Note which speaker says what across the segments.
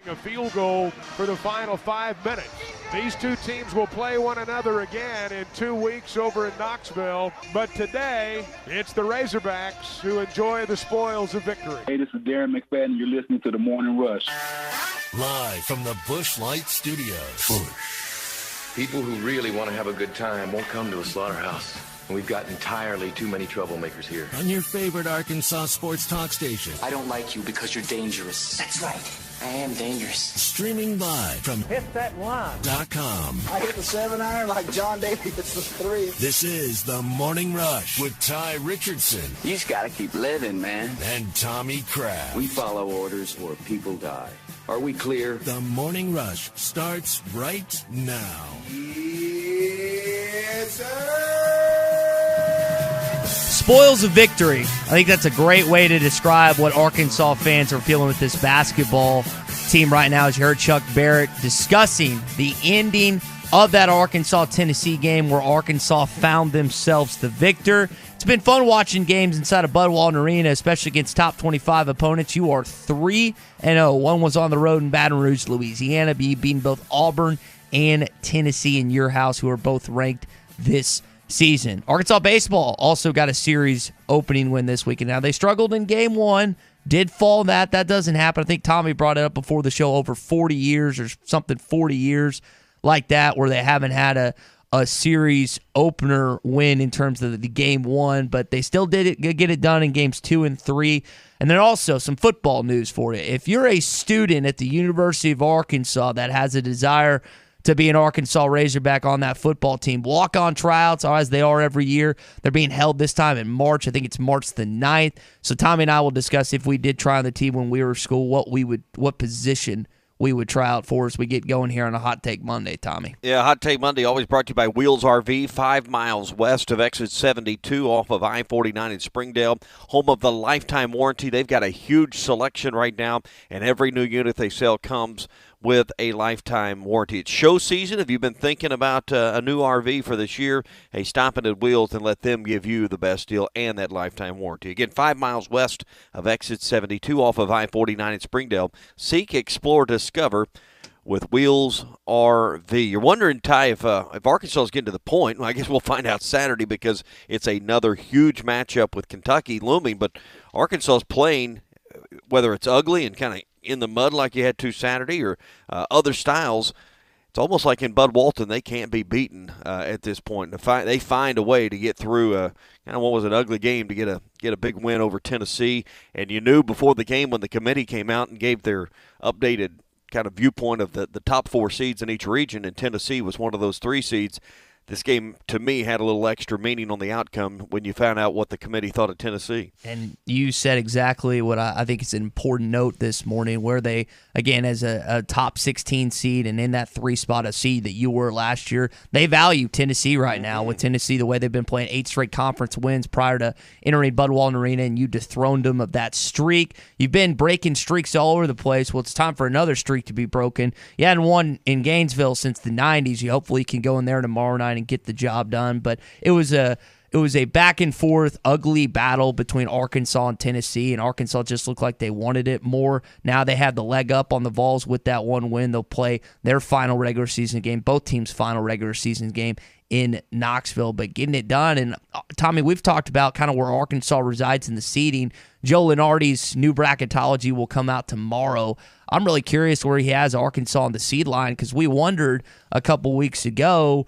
Speaker 1: A field goal for the final 5 minutes. These two teams will play one another again in 2 weeks over in Knoxville. But today, it's the Razorbacks who enjoy the spoils of victory.
Speaker 2: Hey, this is Darren McFadden. You're listening to The Morning Rush.
Speaker 3: Live from the Busch Light Studios.
Speaker 4: People who really want to have a good time won't come to a slaughterhouse. And we've got entirely too many troublemakers here.
Speaker 3: On your favorite Arkansas sports talk station.
Speaker 5: I don't like you because you're dangerous. That's right. I am dangerous.
Speaker 3: Streaming live from
Speaker 5: HitThatLine.com.
Speaker 3: I
Speaker 5: hit the 7-iron like John Daly hits the 3.
Speaker 3: This is The Morning Rush with Ty Richardson.
Speaker 5: You just gotta keep living, man.
Speaker 3: And Tommy Kraft.
Speaker 5: We follow orders or people die. Are we clear?
Speaker 3: The Morning Rush starts right now.
Speaker 5: Yes, sir.
Speaker 6: Spoils of victory. I think that's a great way to describe what Arkansas fans are feeling with this basketball team right now. As you heard Chuck Barrett discussing the ending of that Arkansas-Tennessee game where Arkansas found themselves the victor. It's been fun watching games inside of Bud Walton Arena, especially against top 25 opponents. You are 3-0. One was on the road in Baton Rouge, Louisiana, beating both Auburn and Tennessee in your house, who are both ranked this season. Arkansas baseball also got a series opening win this weekend. Now, they struggled in game one, did fall that. That doesn't happen. I think Tommy brought it up before the show, over 40 years or something, 40 years like that, where they haven't had a series opener win in terms of the game one, but they still did get it done in games 2 and 3. And then also some football news for you. If you're a student at the University of Arkansas that has a desire to be an Arkansas Razorback on that football team, walk-on tryouts, as they are every year. They're being held this time in March. I think it's March the 9th. So Tommy and I will discuss if we did try on the team when we were in school, what position we would try out for as we get going here on a Hot Take Monday, Tommy.
Speaker 7: Yeah, Hot Take Monday always brought to you by Wheels RV, 5 miles west of exit 72 off of I-49 in Springdale, home of the lifetime warranty. They've got a huge selection right now, and every new unit they sell comes with a lifetime warranty. It's show season. If you've been thinking about a new RV for this year, hey, stop in at Wheels and let them give you the best deal and that lifetime warranty. Again, 5 miles west of exit 72 off of I-49 in Springdale. Seek, explore, discover with Wheels RV. You're wondering, Ty, if Arkansas is getting to the point. Well, I guess we'll find out Saturday because it's another huge matchup with Kentucky looming. But Arkansas is playing, whether it's ugly and kind of in the mud like you had to Saturday or other styles, it's almost like in Bud Walton they can't be beaten at this point. They find a way to get through kind of what was an ugly game to get a big win over Tennessee. And you knew before the game when the committee came out and gave their updated kind of viewpoint of the top 4 seeds in each region, and Tennessee was one of those 3 seeds. This game, to me, had a little extra meaning on the outcome when you found out what the committee thought of Tennessee.
Speaker 6: And you said exactly what I think is an important note this morning, where they, again, as a top 16 seed and in that 3 spot a seed that you were last year, they value Tennessee right now. With Tennessee, the way they've been playing 8 straight conference wins prior to entering Bud Walton Arena, and you dethroned them of that streak. You've been breaking streaks all over the place. Well, it's time for another streak to be broken. You hadn't won in Gainesville since the 90s. You hopefully can go in there tomorrow night and get the job done. But it was a back and forth, ugly battle between Arkansas and Tennessee, and Arkansas just looked like they wanted it more. Now they have the leg up on the Vols with that one win. They'll play their final regular season game, both teams' final regular season game in Knoxville, but getting it done. And Tommy, we've talked about kind of where Arkansas resides in the seeding. Joe Lenardi's new bracketology will come out tomorrow. I'm really curious where he has Arkansas on the seed line, because we wondered a couple weeks ago,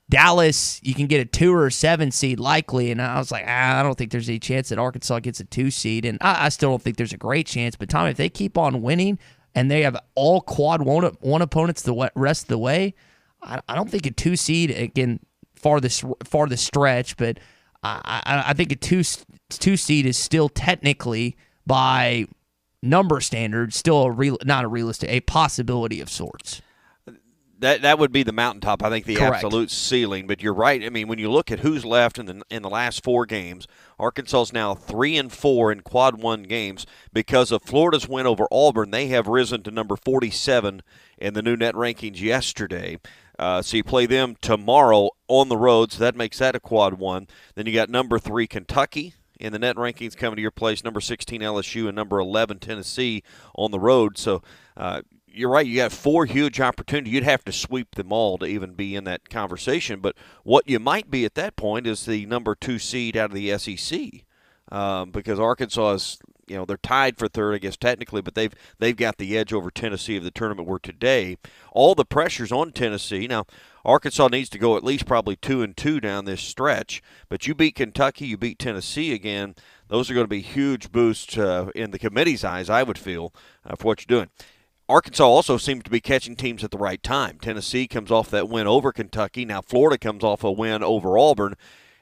Speaker 6: Dallas, you can get a 2 or a 7 seed likely, and I was like, I don't think there's any chance that Arkansas gets a 2 seed, and I still don't think there's a great chance. But Tommy, if they keep on winning and they have all quad one opponents the rest of the way, I don't think a 2 seed, again, farthest stretch, but I think a 2 seed is still technically, by number standards, still a possibility of sorts.
Speaker 7: That would be the mountaintop, I think, the
Speaker 6: Correct.
Speaker 7: Absolute ceiling. But you're right. I mean, when you look at who's left in the last 4 games, Arkansas is now 3-4 in quad 1 games. Because of Florida's win over Auburn, they have risen to number 47 in the new net rankings yesterday. So you play them tomorrow on the road, so that makes that a quad 1. Then you got number 3 Kentucky in the net rankings coming to your place, number 16 LSU, and number 11 Tennessee on the road. So you're right. You got 4 huge opportunities. You'd have to sweep them all to even be in that conversation. But what you might be at that point is the number 2 seed out of the SEC, because Arkansas is, they're tied for third, I guess technically, but they've got the edge over Tennessee if the tournament were today. All the pressure's on Tennessee now. Arkansas needs to go at least probably 2-2 down this stretch. But you beat Kentucky, you beat Tennessee again. Those are going to be huge boosts in the committee's eyes, I would feel, for what you're doing. Arkansas also seems to be catching teams at the right time. Tennessee comes off that win over Kentucky. Now Florida comes off a win over Auburn,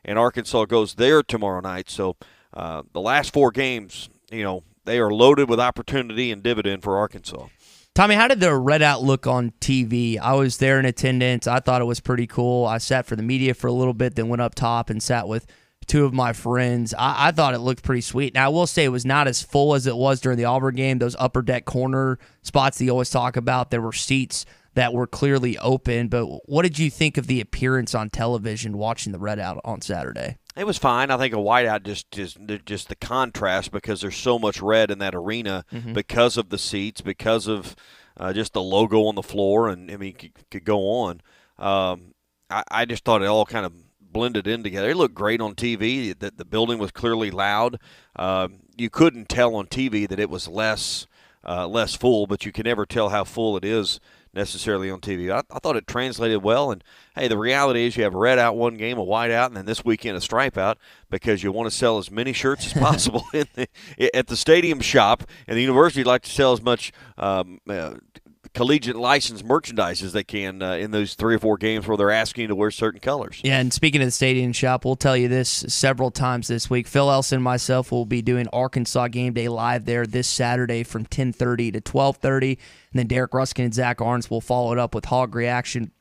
Speaker 7: and Arkansas goes there tomorrow night. So the last 4 games, they are loaded with opportunity and dividend for Arkansas.
Speaker 6: Tommy, how did the Redout look on TV? I was there in attendance. I thought it was pretty cool. I sat for the media for a little bit, then went up top and sat with 2 of my friends. I thought it looked pretty sweet. Now, I will say it was not as full as it was during the Auburn game. Those upper deck corner spots that you always talk about, there were seats that were clearly open. But what did you think of the appearance on television watching the Redout on Saturday? It
Speaker 7: was fine. I think a whiteout just the contrast, because there's so much red in that arena because of the seats, because of just the logo on the floor, and could go on. I just thought it all kind of blended in together. It looked great on TV. That the building was clearly loud. You couldn't tell on TV that it was less full, but you can never tell how full it is necessarily on TV. I thought it translated well, and hey, the reality is you have a red out one game, a white out, and then this weekend a stripe out, because you want to sell as many shirts as possible at the stadium shop, and the university would like to sell as much collegiate licensed merchandise as they can in those 3 or 4 games where they're asking you to wear certain colors.
Speaker 6: Yeah, and speaking of the stadium shop, we'll tell you this several times this week. Phil Elson and myself will be doing Arkansas Game Day live there this Saturday from 10:30 to 12:30, and then Derek Ruskin and Zach Arns will follow it up with Hog Reaction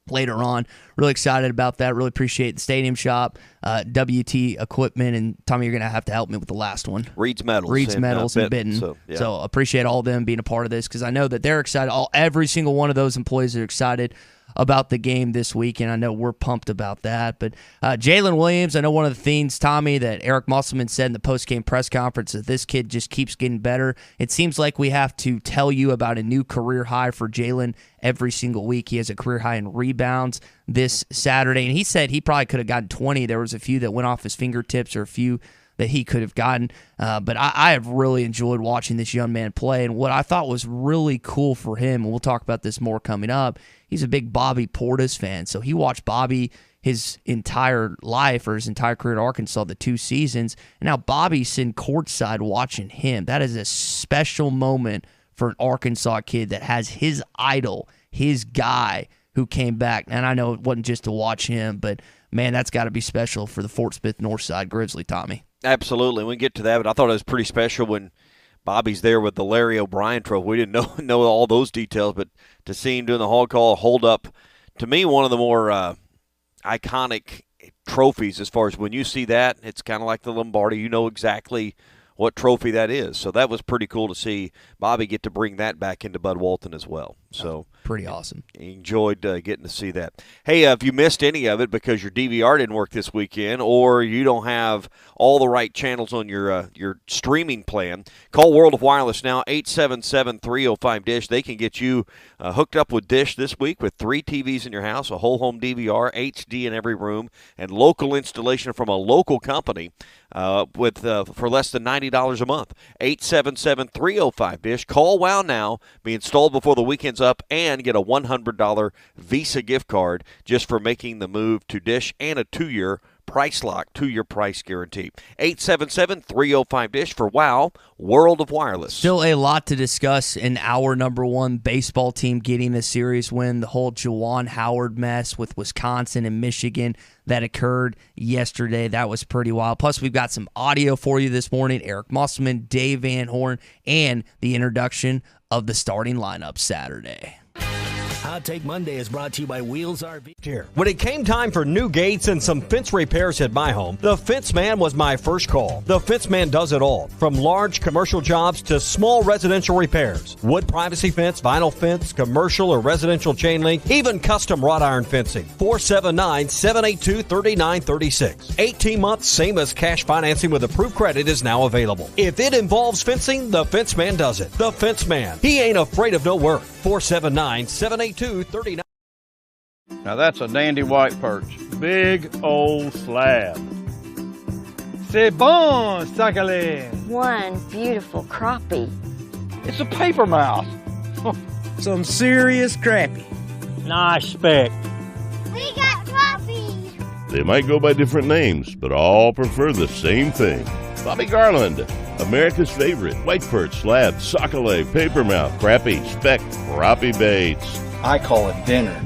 Speaker 6: later on. Really excited about that. Really appreciate the stadium shop, WT equipment, and Tommy, you're going to have to help me with the last one.
Speaker 7: Reed's Metals.
Speaker 6: And Benton. So appreciate all of them being a part of this, because I know that they're excited. Every single one of those employees are excited about the game this week, and I know we're pumped about that. But Jalen Williams, I know one of the things, Tommy, that Eric Musselman said in the post-game press conference is this kid just keeps getting better. It seems like we have to tell you about a new career high for Jalen every single week. He has a career high in rebounds this Saturday, and he said he probably could have gotten 20. There was a few that went off his fingertips, or a few that he could have gotten. But I have really enjoyed watching this young man play. And what I thought was really cool for him, and we'll talk about this more coming up, he's a big Bobby Portis fan. So he watched Bobby his entire life, or his entire career at Arkansas, the 2 seasons. And now Bobby's sitting courtside watching him. That is a special moment for an Arkansas kid that has his idol, his guy who came back. And I know it wasn't just to watch him, but man, that's got to be special for the Fort Smith Northside Grizzly, Tommy.
Speaker 7: Absolutely. We can get to that, but I thought it was pretty special when Bobby's there with the Larry O'Brien trophy. We didn't know all those details, but to see him doing the hog call, hold up, to me, one of the more iconic trophies as far as when you see that, it's kind of like the Lombardi. You know exactly what trophy that is. So that was pretty cool to see Bobby get to bring that back into Bud Walton as well. So
Speaker 6: pretty awesome.
Speaker 7: Enjoyed getting to see that. Hey, if you missed any of it because your DVR didn't work this weekend, or you don't have all the right channels on your streaming plan, call World of Wireless now, 877-305-DISH. They can get you hooked up with Dish this week with 3 TVs in your house, a whole home DVR, HD in every room, and local installation from a local company for less than $90 a month. 877-305-DISH. Call WOW now. Be installed before the weekend's up, and get a $100 Visa gift card just for making the move to Dish, and a 2-year price lock, 2-year price guarantee. 877-305-DISH for WOW, World of Wireless.
Speaker 6: Still a lot to discuss in our number 1 baseball team getting a series win. The whole Juwan Howard mess with Wisconsin and Michigan that occurred yesterday. That was pretty wild. Plus, we've got some audio for you this morning. Eric Musselman, Dave Van Horn, and the introduction of the starting lineup Saturday.
Speaker 8: Hot Take Monday is brought to you by Wheels RV.
Speaker 9: Here. When it came time for new gates and some fence repairs at my home, the Fence Man was my first call. The Fence Man does it all, from large commercial jobs to small residential repairs. Wood privacy fence, vinyl fence, commercial or residential chain link, even custom wrought iron fencing. 479-782-3936. 18 months, same as cash financing with approved credit is now available. If it involves fencing, the Fence Man does it. The Fence Man. He ain't afraid of no work. 479-782-3936.
Speaker 10: Now that's a dandy white perch. Big old slab. C'est bon, sacalé.
Speaker 11: One beautiful crappie.
Speaker 10: It's a paper mouse.
Speaker 12: Some serious crappie.
Speaker 10: Nice speck.
Speaker 11: We got crappie.
Speaker 13: They might go by different names, but all prefer the same thing. Bobby Garland, America's favorite. White perch, slab, sockeye, papermouth, crappie, speck, crappie baits.
Speaker 12: I call it dinner.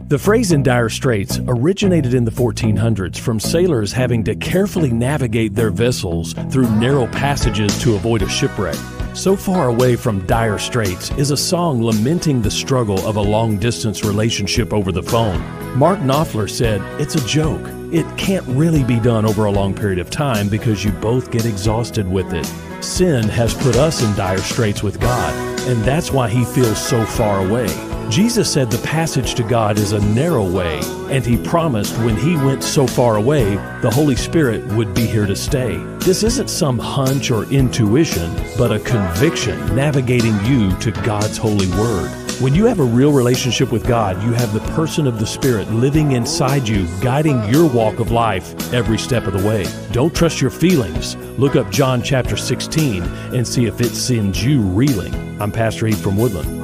Speaker 14: The phrase in dire straits originated in the 1400s from sailors having to carefully navigate their vessels through narrow passages to avoid a shipwreck. So Far Away from Dire Straits is a song lamenting the struggle of a long-distance relationship over the phone. Mark Knopfler said, "It's a joke. It can't really be done over a long period of time because you both get exhausted with it. Sin has put us in dire straits with God, and that's why He feels so far away." Jesus said the passage to God is a narrow way, and He promised when He went so far away, the Holy Spirit would be here to stay. This isn't some hunch or intuition, but a conviction navigating you to God's holy word. When you have a real relationship with God, you have the person of the Spirit living inside you, guiding your walk of life every step of the way. Don't trust your feelings. Look up John chapter 16 and see if it sends you reeling. I'm Pastor Eve from Woodland.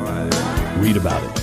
Speaker 14: Read about it.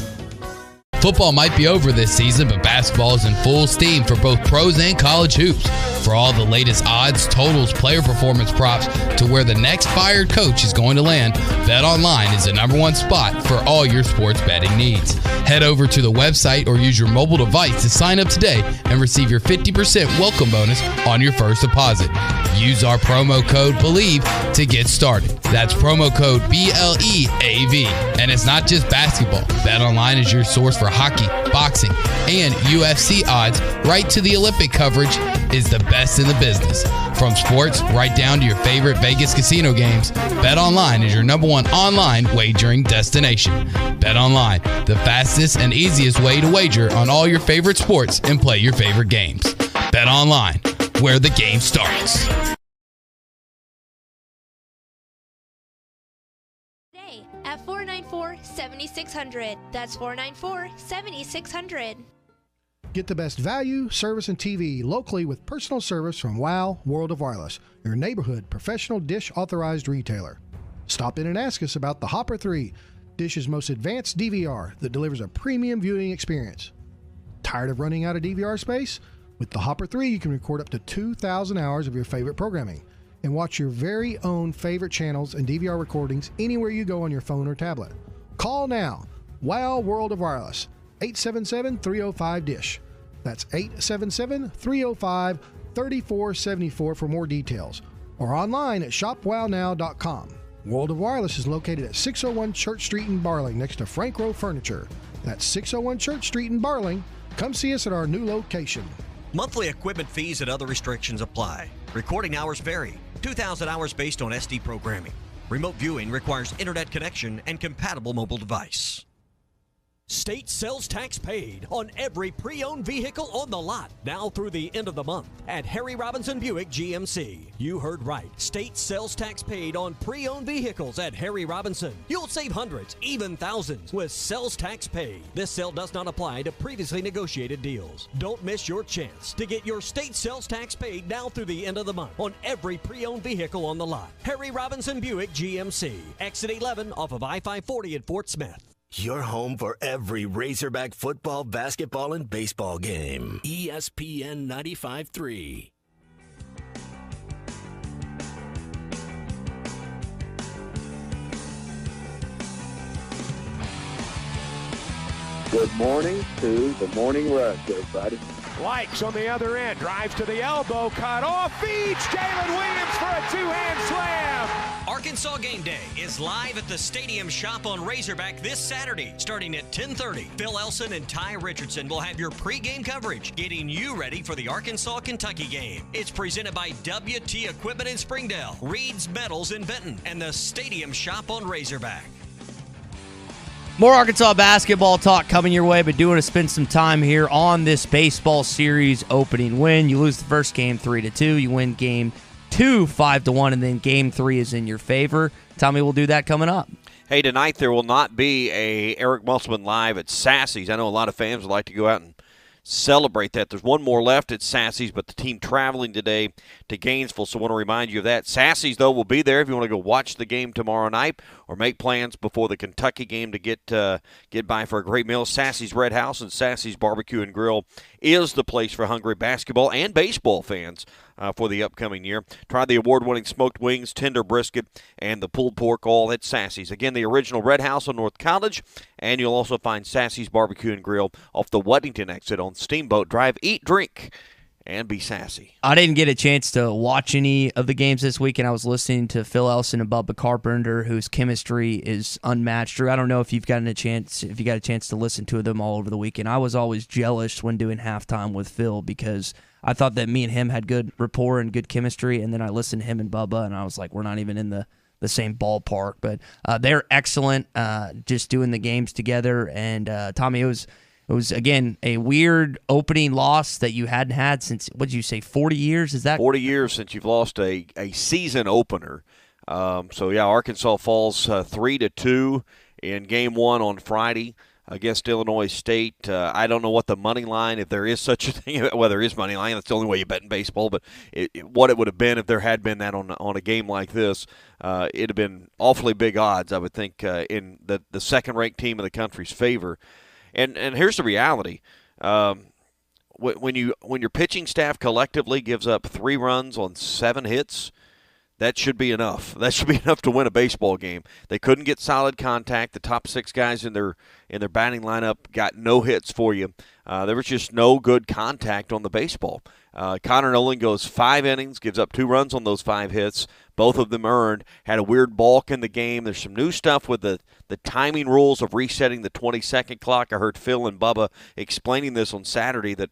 Speaker 15: Football might be over this season, but basketball is in full steam for both pros and college hoops. For all the latest odds, totals, player performance props, to where the next fired coach is going to land, BetOnline is the #1 spot for all your sports betting needs. Head over to the website or use your mobile device to sign up today and receive your 50% welcome bonus on your first deposit. Use our promo code BELIEVE to get started. That's promo code BLEAV. And it's not just basketball. BetOnline is your source for hockey, boxing, and UFC odds, right to the Olympic coverage, is the best in the business. From sports right down to your favorite Vegas casino games, BetOnline is your #1 online wagering destination. BetOnline, the fastest and easiest way to wager on all your favorite sports and play your favorite games. BetOnline, where the game starts.
Speaker 16: At 494-7600. That's 494-7600.
Speaker 17: Get the best value, service, and TV locally with personal service from WOW World of Wireless, your neighborhood professional Dish authorized retailer. Stop in and ask us about the Hopper 3, Dish's most advanced DVR that delivers a premium viewing experience. Tired of running out of DVR space? With the Hopper 3, you can record up to 2,000 hours of your favorite programming and watch your very own favorite channels and DVR recordings anywhere you go on your phone or tablet. Call now. WOW World of Wireless. 877-305-DISH. That's 877-305-3474 for more details. Or online at shopwownow.com. World of Wireless is located at 601 Church Street in Barling next to Frank Rowe Furniture. That's 601 Church Street in Barling. Come see us at our new location.
Speaker 9: Monthly equipment fees and other restrictions apply. Recording hours vary. 2,000 hours based on SD programming. Remote viewing requires internet connection and compatible mobile device. State sales tax paid on every pre-owned vehicle on the lot, now through the end of the month at Harry Robinson Buick GMC. You heard right. State sales tax paid on pre-owned vehicles at Harry Robinson. You'll save hundreds, even thousands, with sales tax paid. This sale does not apply to previously negotiated deals. Don't miss your chance to get your state sales tax paid now through the end of the month on every pre-owned vehicle on the lot. Harry Robinson Buick GMC. Exit 11 off of I-540 at Fort Smith.
Speaker 8: Your home for every Razorback football, basketball, and baseball game. ESPN 95.3.
Speaker 2: Good morning to the Morning Rush, everybody.
Speaker 1: Likes on the other end, drives to the elbow, cut off, feeds Jalen Williams for a two-hand slam.
Speaker 9: Arkansas Game Day is live at the Stadium Shop on Razorback this Saturday, starting at 10:30. Phil Elson and Ty Richardson will have your pregame coverage, getting you ready for the Arkansas-Kentucky game. It's presented by WT Equipment in Springdale, Reed's Metals in Benton, and the Stadium Shop on Razorback.
Speaker 6: More Arkansas basketball talk coming your way, but do want to spend some time here on this baseball series opening win. You lose the first game 3-2. You win game 2 5-1, and then game 3 is in your favor. Tommy will do that coming up.
Speaker 7: Hey, tonight there will not be a Eric Musselman live at Sassy's. I know a lot of fans would like to go out and celebrate that. There's one more left at Sassy's, but the team traveling today to Gainesville, so I want to remind you of that. Sassy's, though, will be there if you want to go watch the game tomorrow night or make plans before the Kentucky game to get by for a great meal. Sassy's Red House and Sassy's Barbecue and Grill is the place for hungry basketball and baseball fans for the upcoming year. Try the award-winning smoked wings, tender brisket, and the pulled pork, all at Sassy's. Again, the original Red House on North College, and you'll also find Sassy's Barbecue and Grill off the Weddington exit on Steamboat Drive. Eat, drink, and be sassy.
Speaker 6: I didn't get a chance to watch any of the games this week, and I was listening to Phil Elson and Bubba Carpenter, whose chemistry is unmatched. Drew, I don't know if you got a chance to listen to them all over the weekend. I was always jealous when doing halftime with Phil because I thought that me and him had good rapport and good chemistry, and then I listened to him and Bubba, and I was like, we're not even in the same ballpark. But they're excellent, just doing the games together. And Tommy, it was, again, a weird opening loss that you hadn't had since, what did you say, 40 years? Is that
Speaker 7: 40 years since you've lost a season opener? So, yeah, Arkansas falls 3-2 in Game 1 on Friday against Illinois State. I don't know what the money line, if there is such a thing, well, there is money line. That's the only way you bet in baseball. But what it would have been if there had been that on a game like this, it'd have been awfully big odds, I would think, in the second-ranked team in the country's favor. And here's the reality: when your pitching staff collectively gives up 3 runs on 7 hits, that should be enough. That should be enough to win a baseball game. They couldn't get solid contact. The top 6 guys in their batting lineup got no hits for you. There was just no good contact on the baseball. Connor Nolan goes 5 innings, gives up 2 runs on those 5 hits. Both of them earned. Had a weird balk in the game. There's some new stuff with the timing rules of resetting the 20-second clock. I heard Phil and Bubba explaining this on Saturday that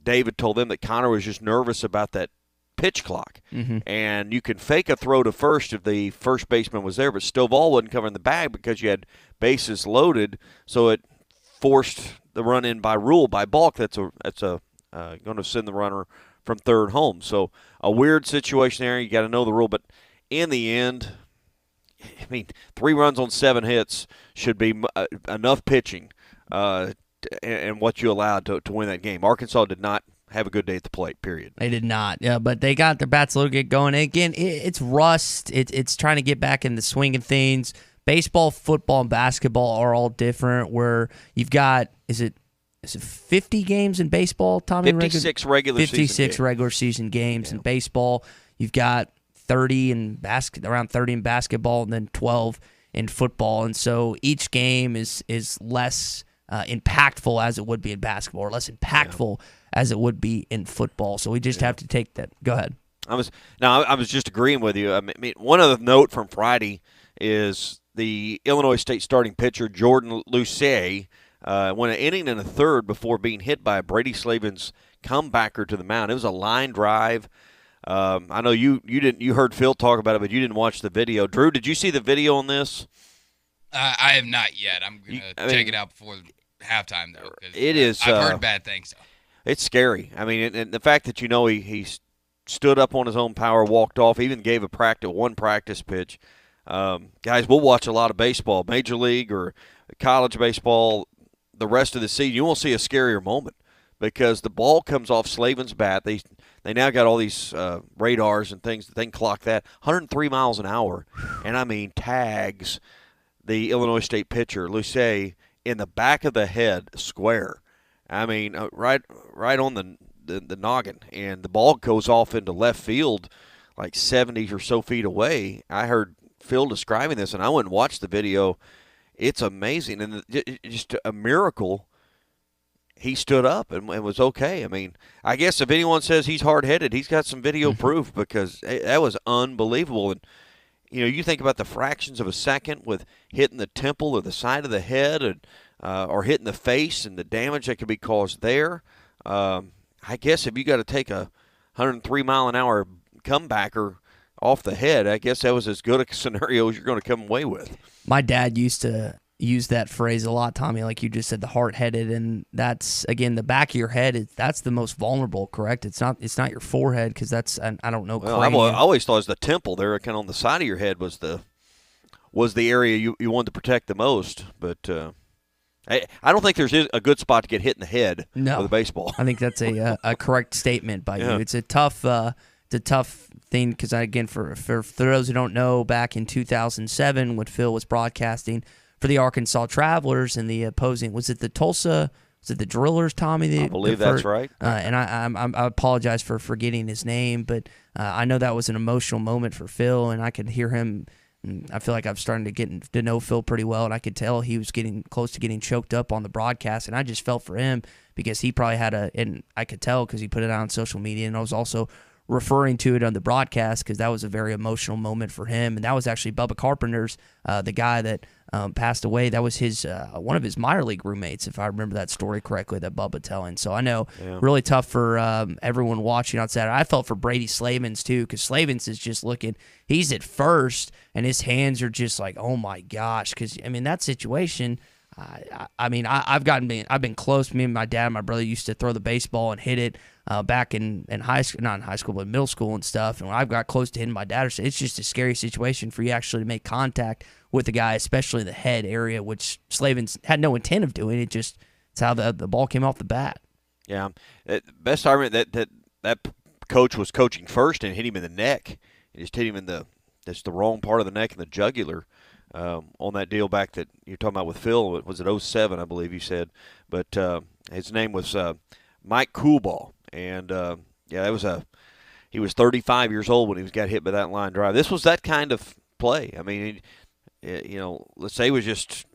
Speaker 7: David told them that Connor was just nervous about that pitch clock. Mm-hmm. And you can fake a throw to first if the first baseman was there, but Stovall wasn't covering the bag because you had bases loaded, so it forced the run in by rule, by balk. That's going to send the runner from third home. So a weird situation there. You got to know the rule, but in the end, I mean, 3 runs on 7 hits should be enough pitching and what you allowed to win that game. Arkansas did not have a good day at the plate, period.
Speaker 6: They did not, yeah, but they got their bats a little get going. And again, it's rust. It's trying to get back in the swing of things. Baseball, football, and basketball are all different, where you've got, is it 50 games in baseball, Tommy?
Speaker 7: 56 regular
Speaker 6: season games in baseball. You've got 30 in around 30 in basketball, and then 12 in football. And so each game is less impactful as it would be in basketball, or less impactful as it would be in football. So we just have to take that. Go ahead. I was just agreeing with you. I mean, one other note from Friday is the Illinois State starting pitcher Jordan Lucier went an inning and a third before being hit by a Brady Slavens comebacker to the mound. It was a line drive. I know you heard Phil talk about it, but you didn't watch the video. Drew, did you see the video on this?
Speaker 15: I have not yet. I'm going to check it out before halftime, though.
Speaker 7: It is.
Speaker 15: I've heard bad things. So.
Speaker 7: It's scary. I mean, and the fact that he stood up on his own power, walked off, even gave one practice pitch. Guys, we'll watch a lot of baseball, Major League or college baseball, the rest of the season. You won't see a scarier moment because the ball comes off Slavin's bat. They now got all these radars and things that they can clock that 103 miles an hour, and I mean tags the Illinois State pitcher Luce in the back of the head square. I mean, right on the noggin, and the ball goes off into left field like 70 or so feet away. I heard Phil describing this, and I went and watched the video. It's amazing, and just a miracle he stood up and was okay. I mean, I guess if anyone says he's hard-headed, he's got some video proof because that was unbelievable. And you think about the fractions of a second with hitting the temple or the side of the head or hitting the face and the damage that could be caused there. I guess if you got to take a 103-mile-an-hour comebacker off the head, I guess that was as good a scenario as you're going to come away with.
Speaker 6: My dad used to use that phrase a lot, Tommy, like you just said, the hard-headed, and that's, again, the back of your head, that's the most vulnerable, correct? It's not your forehead, because that's, I don't know.
Speaker 7: Well, I always thought it was the temple there, kind of on the side of your head was the area you wanted to protect the most, but I don't think there's a good spot to get hit in the head with a baseball.
Speaker 6: I think that's a correct statement by you. It's a tough thing, because, again, for those who don't know, back in 2007 when Phil was broadcasting for the Arkansas Travelers and the opposing, was it the Drillers, Tommy?
Speaker 7: I believe that's right.
Speaker 6: And I apologize for forgetting his name, but I know that was an emotional moment for Phil, and I could hear him. I feel like I'm starting to get to know Phil pretty well, and I could tell he was getting close to getting choked up on the broadcast, and I just felt for him because he probably had and I could tell because he put it out on social media, and I was also referring to it on the broadcast because that was a very emotional moment for him, and that was actually Bubba Carpenter's, the guy that passed away. That was his one of his minor league roommates, if I remember that story correctly, that Bubba telling. So I know really tough for everyone watching on Saturday. I felt for Brady Slavens too, because Slavens is just looking. He's at first, and his hands are just like, oh my gosh, because I mean that situation. I've been close. Me and my dad and my brother used to throw the baseball and hit it back in high school, not in high school, but middle school and stuff. And when I've got close to hitting my dad, it's just a scary situation for you actually to make contact with the guy, especially the head area, which Slavens had no intent of doing. It's how the ball came off the bat.
Speaker 7: Yeah, best argument that coach was coaching first and hit him in the neck. He just hit him in the wrong part of the neck and the jugular. On that deal back that you're talking about with Phil, was it 07, I believe you said, but his name was Mike Coolball, and he was 35 years old when he got hit by that line drive. This was that kind of play. I mean, let's say he was just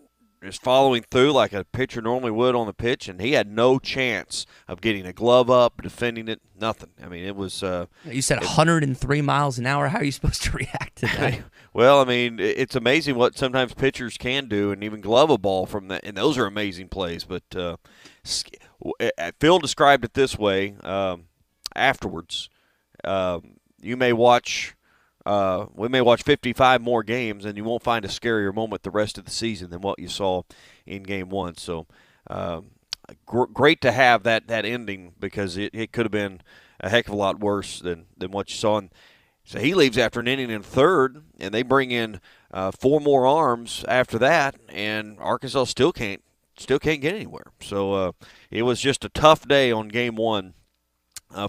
Speaker 7: following through like a pitcher normally would on the pitch, and he had no chance of getting a glove up, defending it, nothing. I mean, it was
Speaker 6: you said 103 miles an hour. How are you supposed to react to that?
Speaker 7: Well, I mean, it's amazing what sometimes pitchers can do, and even glove a ball from that, and those are amazing plays. But Phil described it this way afterwards. We may watch 55 more games, and you won't find a scarier moment the rest of the season than what you saw in Game 1. So great to have that ending, because it could have been a heck of a lot worse than what you saw. And so he leaves after an inning in third, and they bring in 4 more arms after that, and Arkansas still can't get anywhere. So it was just a tough day on Game 1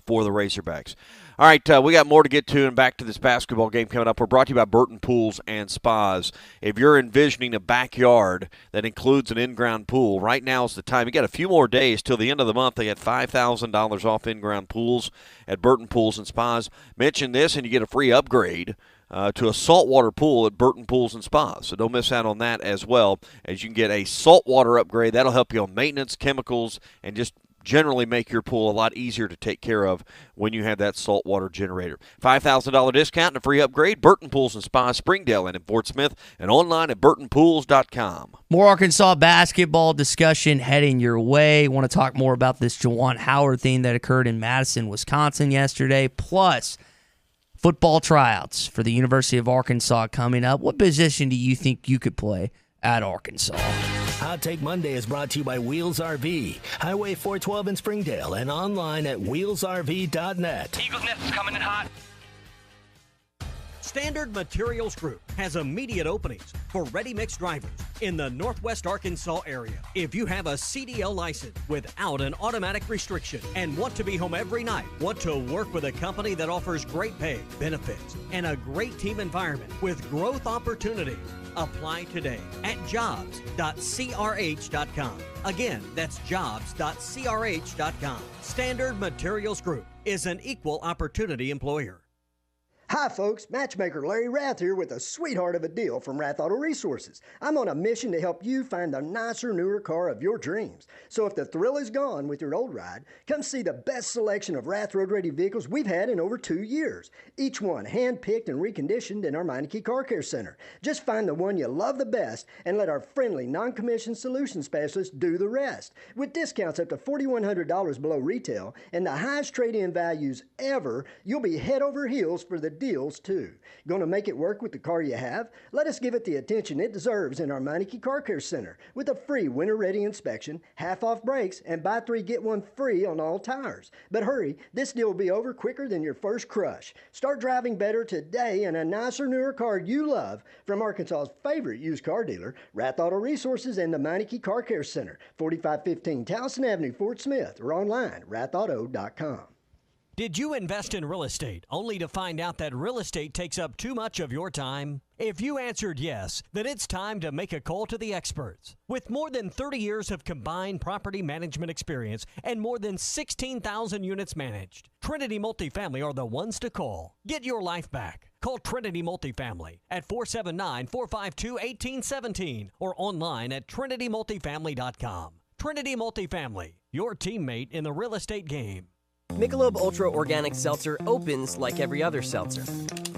Speaker 7: for the Razorbacks. All right, we got more to get to, and back to this basketball game coming up. We're brought to you by Burton Pools and Spas. If you're envisioning a backyard that includes an in-ground pool, right now is the time. You got a few more days till the end of the month. They get $5,000 off in-ground pools at Burton Pools and Spas. Mention this, and you get a free upgrade to a saltwater pool at Burton Pools and Spas. So don't miss out on that as well, as you can get a saltwater upgrade. That'll help you on maintenance, chemicals, and just generally make your pool a lot easier to take care of when you have that saltwater generator. $5,000 discount and a free upgrade. Burton Pools and Spa, Springdale and in Fort Smith, and online at burtonpools.com.
Speaker 6: More Arkansas basketball discussion heading your way. Want to talk more about this Juwan Howard thing that occurred in Madison, Wisconsin yesterday, plus football tryouts for the University of Arkansas coming up. What position do you think you could play at Arkansas?
Speaker 8: Hot Take Monday is brought to you by Wheels RV, Highway 412 in Springdale, and online at wheelsrv.net.
Speaker 5: Eagle's Nest is coming in hot.
Speaker 9: Standard Materials Group has immediate openings for ready-mix drivers in the Northwest Arkansas area. If you have a CDL license without an automatic restriction and want to be home every night, want to work with a company that offers great pay, benefits, and a great team environment with growth opportunity, apply today at jobs.crh.com. Again, that's jobs.crh.com. Standard Materials Group is an equal opportunity employer.
Speaker 18: Hi folks, matchmaker Larry Rath here with a sweetheart of a deal from Rath Auto Resources. I'm on a mission to help you find the nicer, newer car of your dreams. So if the thrill is gone with your old ride, come see the best selection of Rath Road Ready vehicles we've had in over 2 years. Each one hand-picked and reconditioned in our Meineke Car Care Center. Just find the one you love the best and let our friendly, non-commissioned solution specialists do the rest. With discounts up to $4,100 below retail and the highest trade-in values ever, you'll be head over heels for the deals too. Gonna make it work with the car you have? Let us give it the attention it deserves in our Meineke Car Care Center with a free winter-ready inspection, half-off brakes, and buy 3 get 1 free on all tires. But hurry, this deal will be over quicker than your first crush. Start driving better today in a nicer, newer car you love from Arkansas's favorite used car dealer, Rath Auto Resources and the Meineke Car Care Center, 4515 Towson Avenue, Fort Smith, or online, rathauto.com.
Speaker 9: Did you invest in real estate only to find out that real estate takes up too much of your time? If you answered yes, then it's time to make a call to the experts. With more than 30 years of combined property management experience and more than 16,000 units managed, Trinity Multifamily are the ones to call. Get your life back. Call Trinity Multifamily at 479-452-1817 or online at trinitymultifamily.com. Trinity Multifamily, your teammate in the real estate game.
Speaker 19: Michelob Ultra Organic Seltzer opens like every other seltzer,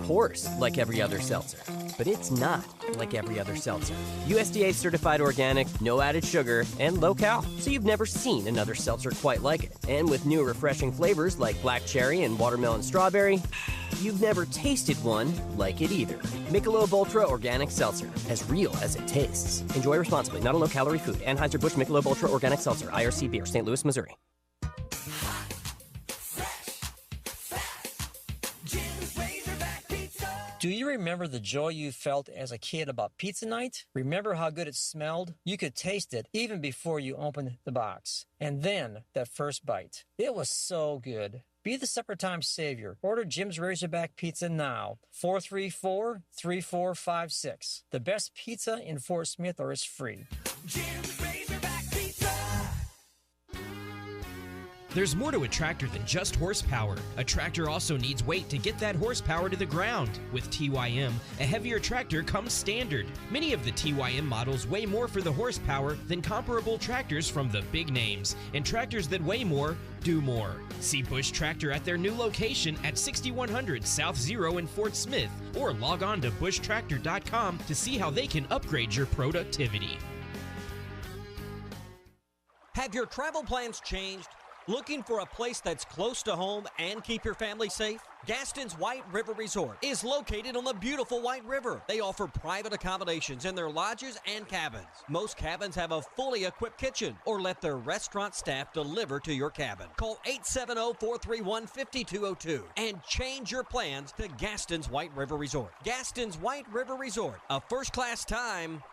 Speaker 19: pours like every other seltzer, but it's not like every other seltzer. USDA certified organic, no added sugar, and low cal, so you've never seen another seltzer quite like it. And with new refreshing flavors like black cherry and watermelon strawberry, you've never tasted one like it either. Michelob Ultra Organic Seltzer, as real as it tastes. Enjoy responsibly, not a low-calorie food. Anheuser-Busch Michelob Ultra Organic Seltzer, IRC Beer, St. Louis, Missouri.
Speaker 20: Do you remember the joy you felt as a kid about pizza night? Remember how good it smelled? You could taste it even before you opened the box. And then that first bite. It was so good. Be the supper time savior. Order Jim's Razorback Pizza now. 434-3456. The best pizza in Fort Smith, or it's free.
Speaker 21: Jim's Razorback Pizza.
Speaker 22: There's more to a tractor than just horsepower. A tractor also needs weight to get that horsepower to the ground. With TYM, a heavier tractor comes standard. Many of the TYM models weigh more for the horsepower than comparable tractors from the big names. And tractors that weigh more do more. See Bush Tractor at their new location at 6100 South Zero in Fort Smith, or log on to bushtractor.com to see how they can upgrade your productivity.
Speaker 9: Have your travel plans changed? Looking for a place that's close to home and keep your family safe? Gaston's White River Resort is located on the beautiful White River. They offer private accommodations in their lodges and cabins. Most cabins have a fully equipped kitchen, or let their restaurant staff deliver to your cabin. Call 870-431-5202 and change your plans to Gaston's White River Resort. Gaston's White River Resort, a first-class time,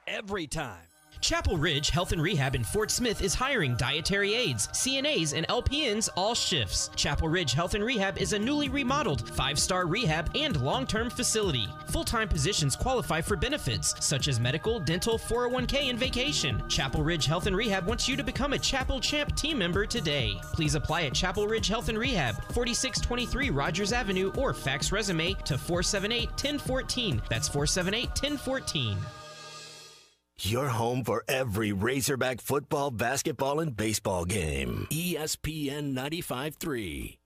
Speaker 9: every time.
Speaker 22: Chapel Ridge Health and Rehab in Fort Smith is hiring dietary aides, CNAs, and LPNs all shifts. Chapel Ridge Health and Rehab is a newly remodeled 5-star rehab and long-term facility. Full-time positions qualify for benefits such as medical, dental, 401k, and vacation. Chapel Ridge Health and Rehab wants you to become a Chapel Champ team member today. Please apply at Chapel Ridge Health and Rehab, 4623 Rogers Avenue, or fax resume to 478-1014. That's 478-1014.
Speaker 8: Your home for every Razorback football, basketball, and baseball game. ESPN 95.3.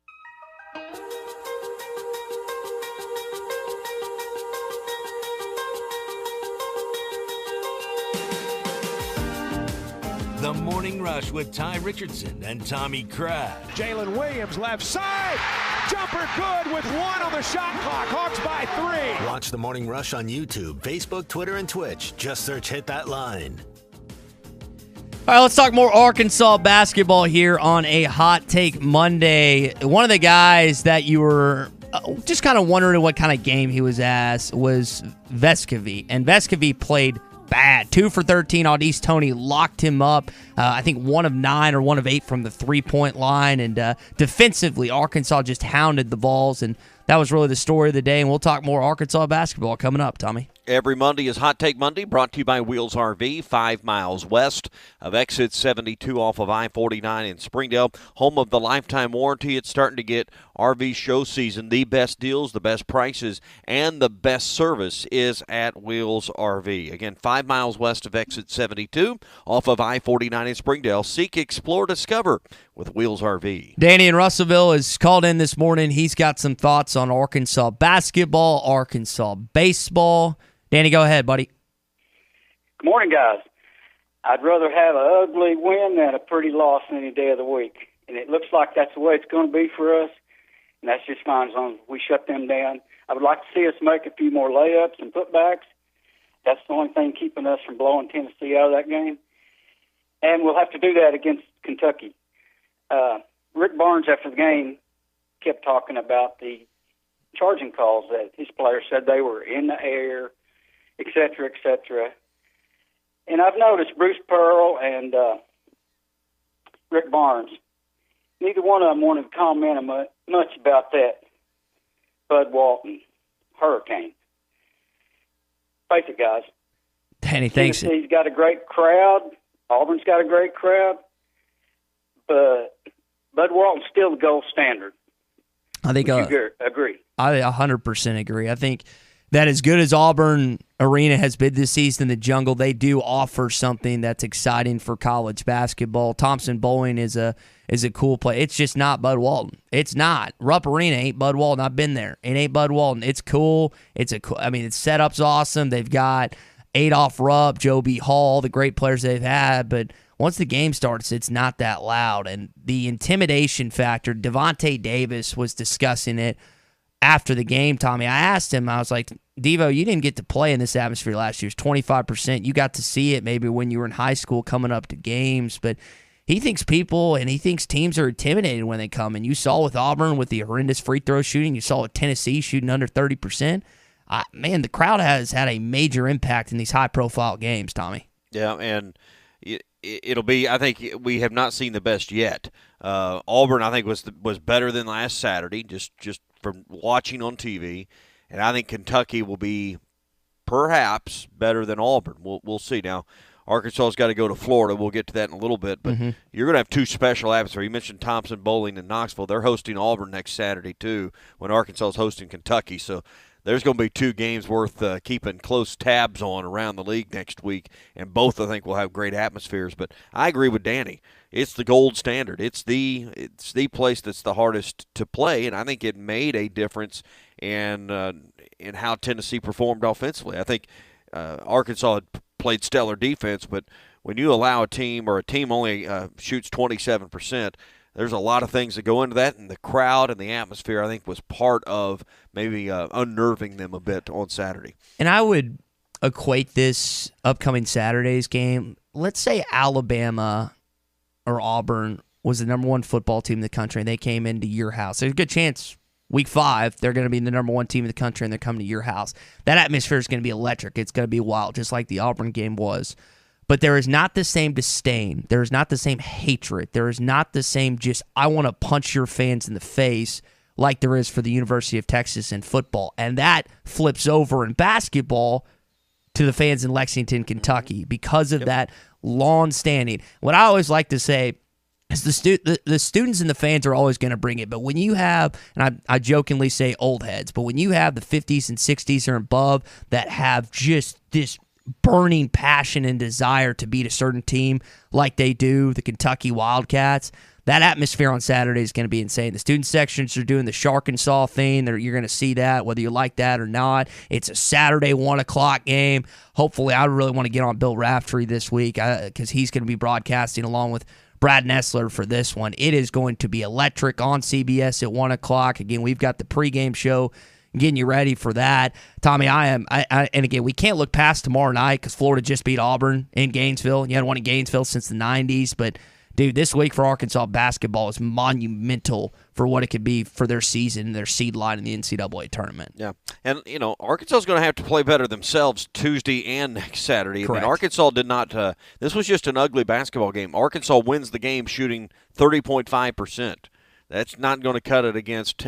Speaker 8: The Morning Rush with Ty Richardson and Tommy Crabb.
Speaker 1: Jalen Williams left side. Jumper good with 1 on the shot clock. Hawks by 3.
Speaker 8: Watch The Morning Rush on YouTube, Facebook, Twitter, and Twitch. Just search Hit That Line.
Speaker 6: All right, let's talk more Arkansas basketball here on a Hot Take Monday. One of the guys that you were just kind of wondering what kind of game he was as was Vescovi. And Vescovi played bad. 2 for 13 on East Tony, locked him up. I think 1 of 9 or 1 of 8 from the three-point line. And defensively, Arkansas just hounded the Vols, and that was really the story of the day. And we'll talk more Arkansas basketball coming up, Tommy.
Speaker 7: Every Monday is Hot Take Monday, brought to you by Wheels RV, 5 miles west of exit 72 off of I-49 in Springdale, home of the lifetime warranty. It's starting to get RV show season. The best deals, the best prices, and the best service is at Wheels RV. Again, 5 miles west of exit 72 off of I-49 in Springdale. Seek, explore, discover with Wheels RV.
Speaker 6: Danny in Russellville is called in this morning. He's got some thoughts on Arkansas basketball, Arkansas baseball. Danny, go ahead, buddy.
Speaker 3: Good morning, guys. I'd rather have an ugly win than a pretty loss any day of the week. And it looks like that's the way it's going to be for us. And that's just fine as long as we shut them down. I would like to see us make a few more layups and putbacks. That's the only thing keeping us from blowing Tennessee out of that game. And we'll have to do that against Kentucky. Rick Barnes, after the game, kept talking about the charging calls that his players said they were in the air, et cetera, et cetera. And I've noticed Bruce Pearl and Rick Barnes, neither one of them wanted to comment much about that Bud Walton hurricane. Face it, guys.
Speaker 6: Danny, thanks.
Speaker 3: Tennessee's got a great crowd. Auburn's got a great crowd. But Bud Walton's still the gold standard.
Speaker 6: I think
Speaker 3: Would you agree?
Speaker 6: I 100% agree. I think that as good as Auburn Arena has been this season, the Jungle, they do offer something that's exciting for college basketball. Thompson Bowling is a cool play. It's just not Bud Walton. It's not. Rupp Arena ain't Bud Walton. I've been there. It ain't Bud Walton. It's cool. Its setup's awesome. They've got Adolph Rupp, Joe B. Hall, the great players they've had, but once the game starts, it's not that loud. And the intimidation factor, Devontae Davis was discussing it after the game, Tommy. I asked him, I was like, Devo, you didn't get to play in this atmosphere last year. It's 25%. You got to see it maybe when you were in high school coming up to games, but he thinks people and he thinks teams are intimidated when they come. And you saw with Auburn with the horrendous free throw shooting. You saw with Tennessee shooting under 30%. Man, the crowd has had a major impact in these high-profile games, Tommy.
Speaker 7: Yeah, and it'll be, I think we have not seen the best yet. Auburn, I think, was better than last Saturday, just from watching on TV. And I think Kentucky will be perhaps better than Auburn. We'll see. Now, Arkansas's got to go to Florida. We'll get to that in a little bit. But you're going to have two special atmospheres. You mentioned Thompson Bowling and Knoxville. They're hosting Auburn next Saturday, too, when Arkansas is hosting Kentucky. So there's going to be two games worth keeping close tabs on around the league next week, and both, I think, will have great atmospheres. But I agree with Danny. It's the gold standard. It's the place that's the hardest to play, and I think it made a difference in how Tennessee performed offensively. I think Arkansas had played stellar defense, but when you allow a team only shoots 27%, there's a lot of things that go into that, and the crowd and the atmosphere, I think, was part of maybe unnerving them a bit on Saturday.
Speaker 6: And I would equate this upcoming Saturday's game. Let's say Alabama or Auburn was the number one football team in the country, and they came into your house. There's a good chance week 5 they're going to be the number one team in the country, and they're coming to your house. That atmosphere is going to be electric. It's going to be wild, just like the Auburn game was. But there is not the same disdain. There is not the same hatred. There is not the same just, I want to punch your fans in the face like there is for the University of Texas in football. And that flips over in basketball to the fans in Lexington, Kentucky because of that long-standing. What I always like to say is the students and the fans are always going to bring it. But when you have, and I jokingly say old heads, but when you have the 50s and 60s or above that have just this burning passion and desire to beat a certain team like they do, the Kentucky Wildcats, that atmosphere on Saturday is going to be insane. The student sections are doing the shark and saw thing. You're going to see that, whether you like that or not. It's a Saturday 1 o'clock game. Hopefully, I really want to get on Bill Raftery this week because he's going to be broadcasting along with Brad Nessler for this one. It is going to be electric on CBS at 1 o'clock. Again, we've got the pregame show getting you ready for that. Tommy, and again, we can't look past tomorrow night because Florida just beat Auburn in Gainesville. You hadn't won in Gainesville since the 90s, but dude, this week for Arkansas basketball is monumental for what it could be for their season and their seed line in the NCAA tournament.
Speaker 7: Yeah, and Arkansas is going to have to play better themselves Tuesday and next Saturday.
Speaker 6: Correct.
Speaker 7: I mean, Arkansas did not. This was just an ugly basketball game. Arkansas wins the game shooting 30.5%. That's not going to cut it against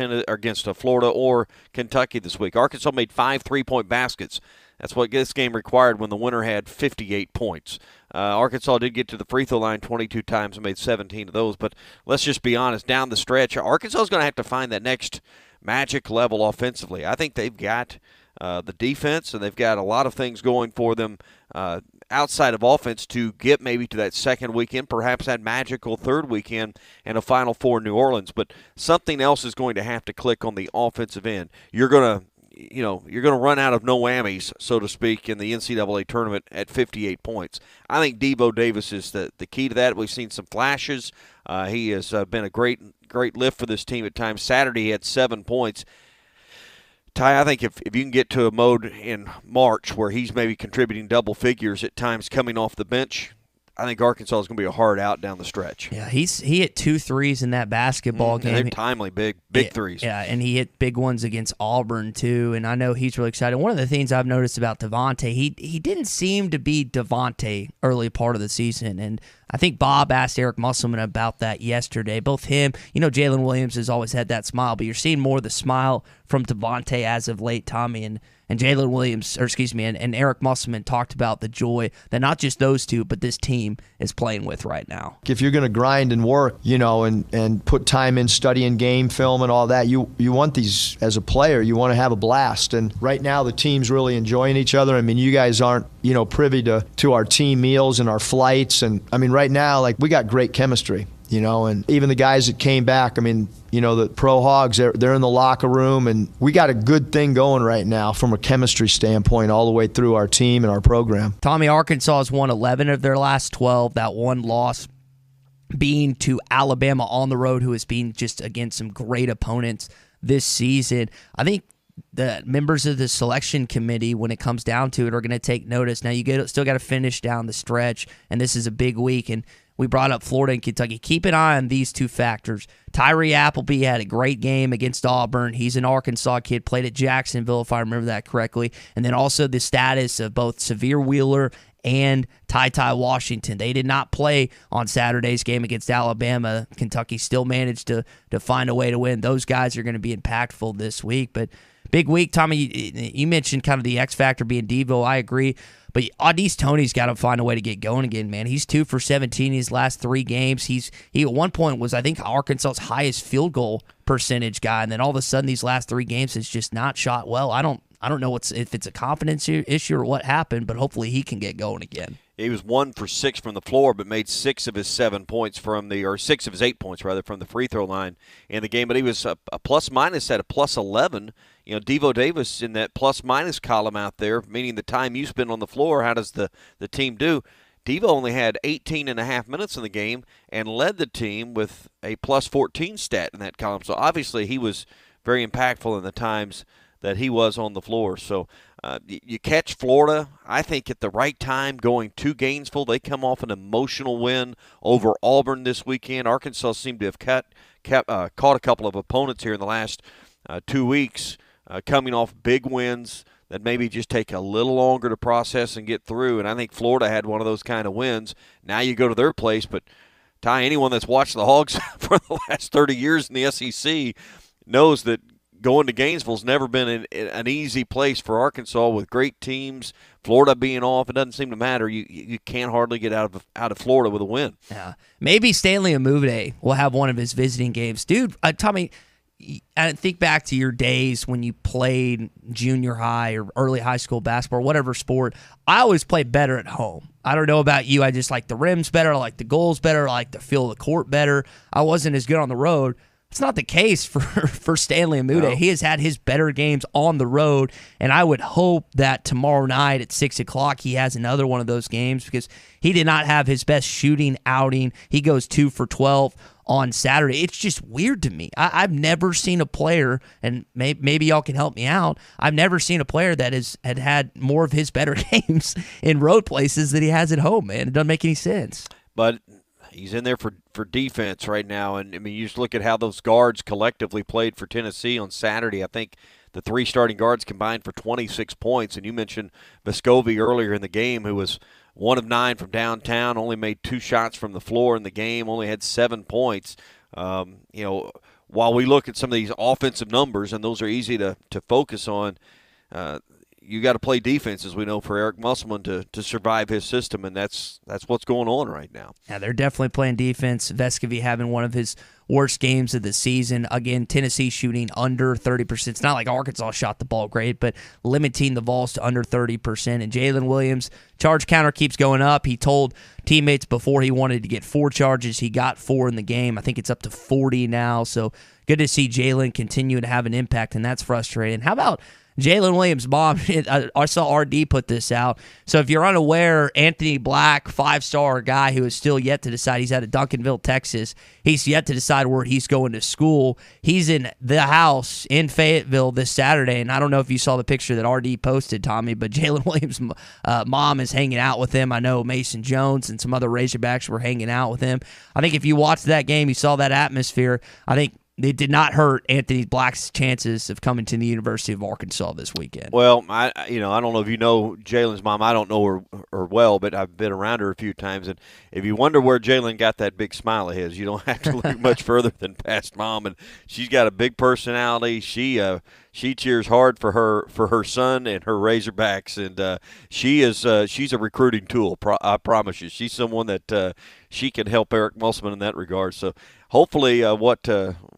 Speaker 7: Florida or Kentucky this week. Arkansas made 5 3-point baskets. That's what this game required when the winner had 58 points. Arkansas did get to the free throw line 22 times and made 17 of those. But let's just be honest, down the stretch, Arkansas is going to have to find that next magic level offensively. I think they've got the defense, and they've got a lot of things going for them outside of offense to get maybe to that second weekend, perhaps that magical third weekend and a Final Four in New Orleans. But something else is going to have to click on the offensive end. You're going to run out of no whammies, so to speak, in the NCAA tournament at 58 points. I think Devo Davis is the key to that. We've seen some flashes. He has been a great lift for this team at times. Saturday he had 7 points. Ty, I think if you can get to a mode in March where he's maybe contributing double figures at times coming off the bench, I think Arkansas is going to be a hard out down the stretch.
Speaker 6: Yeah, he hit 2 threes in that basketball game.
Speaker 7: They're timely, big threes.
Speaker 6: Yeah, and he hit big ones against Auburn too. And I know he's really excited. One of the things I've noticed about Devontae, he didn't seem to be Devontae early part of the season, and I think Bob asked Eric Musselman about that yesterday. Both him, Jalen Williams has always had that smile, but you're seeing more of the smile from Devontae as of late, Tommy, and Jalen Williams, and Eric Musselman talked about the joy that not just those two, but this team is playing with right now.
Speaker 4: If you're going to grind and work, and put time in studying game film and all that, you want these, as a player, you want to have a blast. And right now the team's really enjoying each other. I mean, you guys aren't, privy to our team meals and our flights. And, right now, we got great chemistry. And even the guys that came back, the Pro Hogs, they're in the locker room, and we got a good thing going right now from a chemistry standpoint all the way through our team and our program.
Speaker 6: Tommy, Arkansas has won 11 of their last 12. That one loss being to Alabama on the road, who has been just against some great opponents this season. I think the members of the selection committee, when it comes down to it, are going to take notice. Now, still got to finish down the stretch, and this is a big week, and we brought up Florida and Kentucky. Keep an eye on these two factors. Tyree Appleby had a great game against Auburn. He's an Arkansas kid, played at Jacksonville, if I remember that correctly. And then also the status of both Severe Wheeler and Ty Washington. They did not play on Saturday's game against Alabama. Kentucky still managed to find a way to win. Those guys are going to be impactful this week. But big week, Tommy, you mentioned kind of the X factor being Devo. I agree. But Audice Tony's got to find a way to get going again, man. He's 2 for 17 in his last 3 games. He at one point was, I think, Arkansas's highest field goal percentage guy, and then all of a sudden these last 3 games has just not shot well. I don't know if it's a confidence issue or what happened, but hopefully he can get going again.
Speaker 7: He was 1 for 6 from the floor, but made 6 of his 7 points 6 of his 8 points from the free throw line in the game. But he was a plus minus at a plus 11. Devo Davis in that plus minus column out there, meaning the time you spend on the floor. How does the team do? Devo only had 18 and a half minutes in the game and led the team with a plus 14 stat in that column. So obviously he was very impactful in the times that he was on the floor. So you catch Florida, I think, at the right time going to Gainesville. They come off an emotional win over Auburn this weekend. Arkansas seemed to have caught a couple of opponents here in the last 2 weeks, coming off big wins that maybe just take a little longer to process and get through. And I think Florida had one of those kind of wins. Now you go to their place, but Ty, anyone that's watched the Hogs for the last 30 years in the SEC knows that going to Gainesville's never been an easy place for Arkansas with great teams. Florida being off, it doesn't seem to matter. You can't hardly get out of Florida with a win.
Speaker 6: Yeah, maybe Stanley Amude will have one of his visiting games. Dude, Tommy, I think back to your days when you played junior high or early high school basketball, or whatever sport. I always played better at home. I don't know about you. I just like the rims better. I like the goals better. I like the feel of the court better. I wasn't as good on the road. It's not the case for Stanley Amude. No. He has had his better games on the road, and I would hope that tomorrow night at 6 o'clock he has another one of those games because he did not have his best shooting outing. He goes 2 for 12 on Saturday. It's just weird to me. I've never seen a player, and maybe y'all can help me out, I've never seen a player that had more of his better games in road places than he has at home, man. It doesn't make any sense.
Speaker 7: But he's in there for defense right now. And, I mean, you just look at how those guards collectively played for Tennessee on Saturday. I think the 3 starting guards combined for 26 points. And you mentioned Vescovi earlier in the game, who was 1 of 9 from downtown, only made 2 shots from the floor in the game, only had 7 points. While we look at some of these offensive numbers, and those are easy to focus on, you got to play defense, as we know, for Eric Musselman to survive his system, and that's what's going on right now.
Speaker 6: Yeah, they're definitely playing defense. Vescovy having one of his worst games of the season. Again, Tennessee shooting under 30%. It's not like Arkansas shot the ball great, but limiting the Vols to under 30%. And Jalen Williams, charge counter keeps going up. He told teammates before he wanted to get 4 charges. He got 4 in the game. I think it's up to 40 now. So good to see Jalen continue to have an impact, and that's frustrating. How about Jalen Williams' mom? I saw RD put this out. So if you're unaware, Anthony Black, 5-star guy who is still yet to decide, he's out of Duncanville, Texas. He's yet to decide where he's going to school. He's in the house in Fayetteville this Saturday, and I don't know if you saw the picture that RD posted, Tommy, but Jalen Williams' mom is hanging out with him. I know Mason Jones and some other Razorbacks were hanging out with him. I think if you watched that game, you saw that atmosphere. I think it did not hurt Anthony Black's chances of coming to the University of Arkansas this weekend.
Speaker 7: Well, I don't know if you know Jalen's mom. I don't know her well, but I've been around her a few times. And if you wonder where Jalen got that big smile of his, you don't have to look much further than past mom. And she's got a big personality. She cheers hard for her son and her Razorbacks, and she's a recruiting tool. I promise you, she's someone that she can help Eric Musselman in that regard. So hopefully,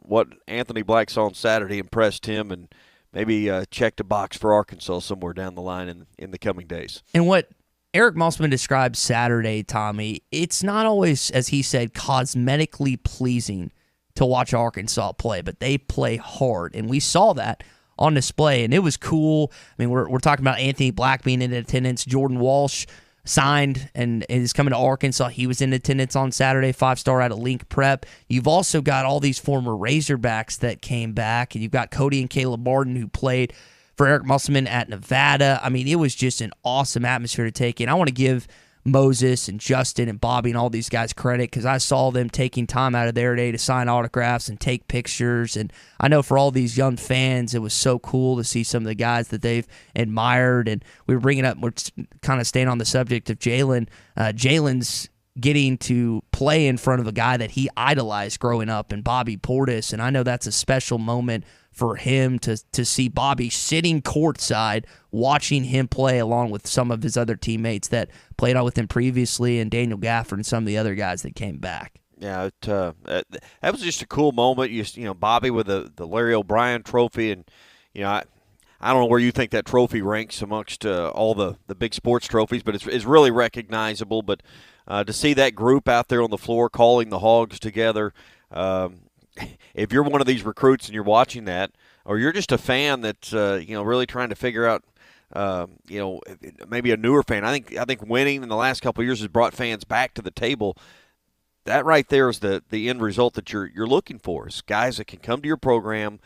Speaker 7: what Anthony Black saw on Saturday impressed him, and maybe checked a box for Arkansas somewhere down the line in the coming days.
Speaker 6: And what Eric Musselman described Saturday, Tommy, it's not always, as he said, cosmetically pleasing to watch Arkansas play, but they play hard, and we saw that on display, and it was cool. I mean, we're talking about Anthony Black being in attendance. Jordan Walsh signed and is coming to Arkansas. He was in attendance on Saturday, 5-star out of Link Prep. You've also got all these former Razorbacks that came back, and you've got Cody and Caleb Martin who played for Eric Musselman at Nevada. I mean, it was just an awesome atmosphere to take in. I want to give Moses and Justin and Bobby and all these guys credit, because I saw them taking time out of their day to sign autographs and take pictures. And I know for all these young fans, it was so cool to see some of the guys that they've admired. And we're kind of staying on the subject of Jalen. Jalen's getting to play in front of a guy that he idolized growing up, and Bobby Portis. And I know that's a special moment for him to see Bobby sitting courtside watching him play along with some of his other teammates that played on with him previously, and Daniel Gafford and some of the other guys that came back.
Speaker 7: Yeah, that was just a cool moment. You know, Bobby with the Larry O'Brien trophy, and I don't know where you think that trophy ranks amongst all the big sports trophies, but it's really recognizable. But to see that group out there on the floor calling the Hogs together, if you're one of these recruits and you're watching that, or you're just a fan that's really trying to figure out, maybe a newer fan. I think winning in the last couple of years has brought fans back to the table. That right there is the end result that you're looking for. Is guys that can come to your program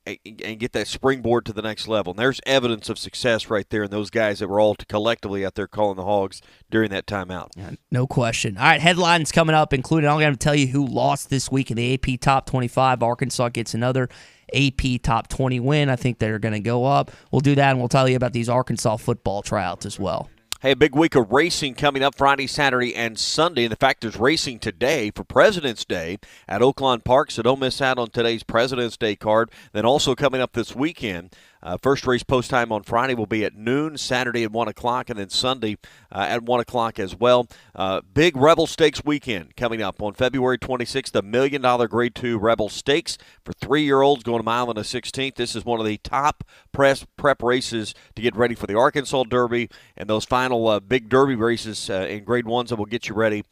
Speaker 7: and get that springboard to the next level. And there's evidence of success right there in those guys that were all collectively out there calling the Hogs during that timeout.
Speaker 6: Yeah, no question. All right, headlines coming up, including I'm going to tell you who lost this week in the AP Top 25. Arkansas gets another AP Top 20 win. I think they're going to go up. We'll do that, and we'll tell you about these Arkansas football tryouts as well.
Speaker 7: Hey, a big week of racing coming up Friday, Saturday, and Sunday. And the fact there's racing today for President's Day at Oaklawn Park, so don't miss out on today's President's Day card. Then also coming up this weekend, first race post time on Friday will be at noon, Saturday at 1 o'clock, and then Sunday at 1 o'clock as well. Big Rebel Stakes weekend coming up on February 26th, the $1 million Grade 2 Rebel Stakes for 3-year-olds going a mile and a 16th. This is one of the top prep races to get ready for the Arkansas Derby and those final big Derby races in Grade 1s that will get you ready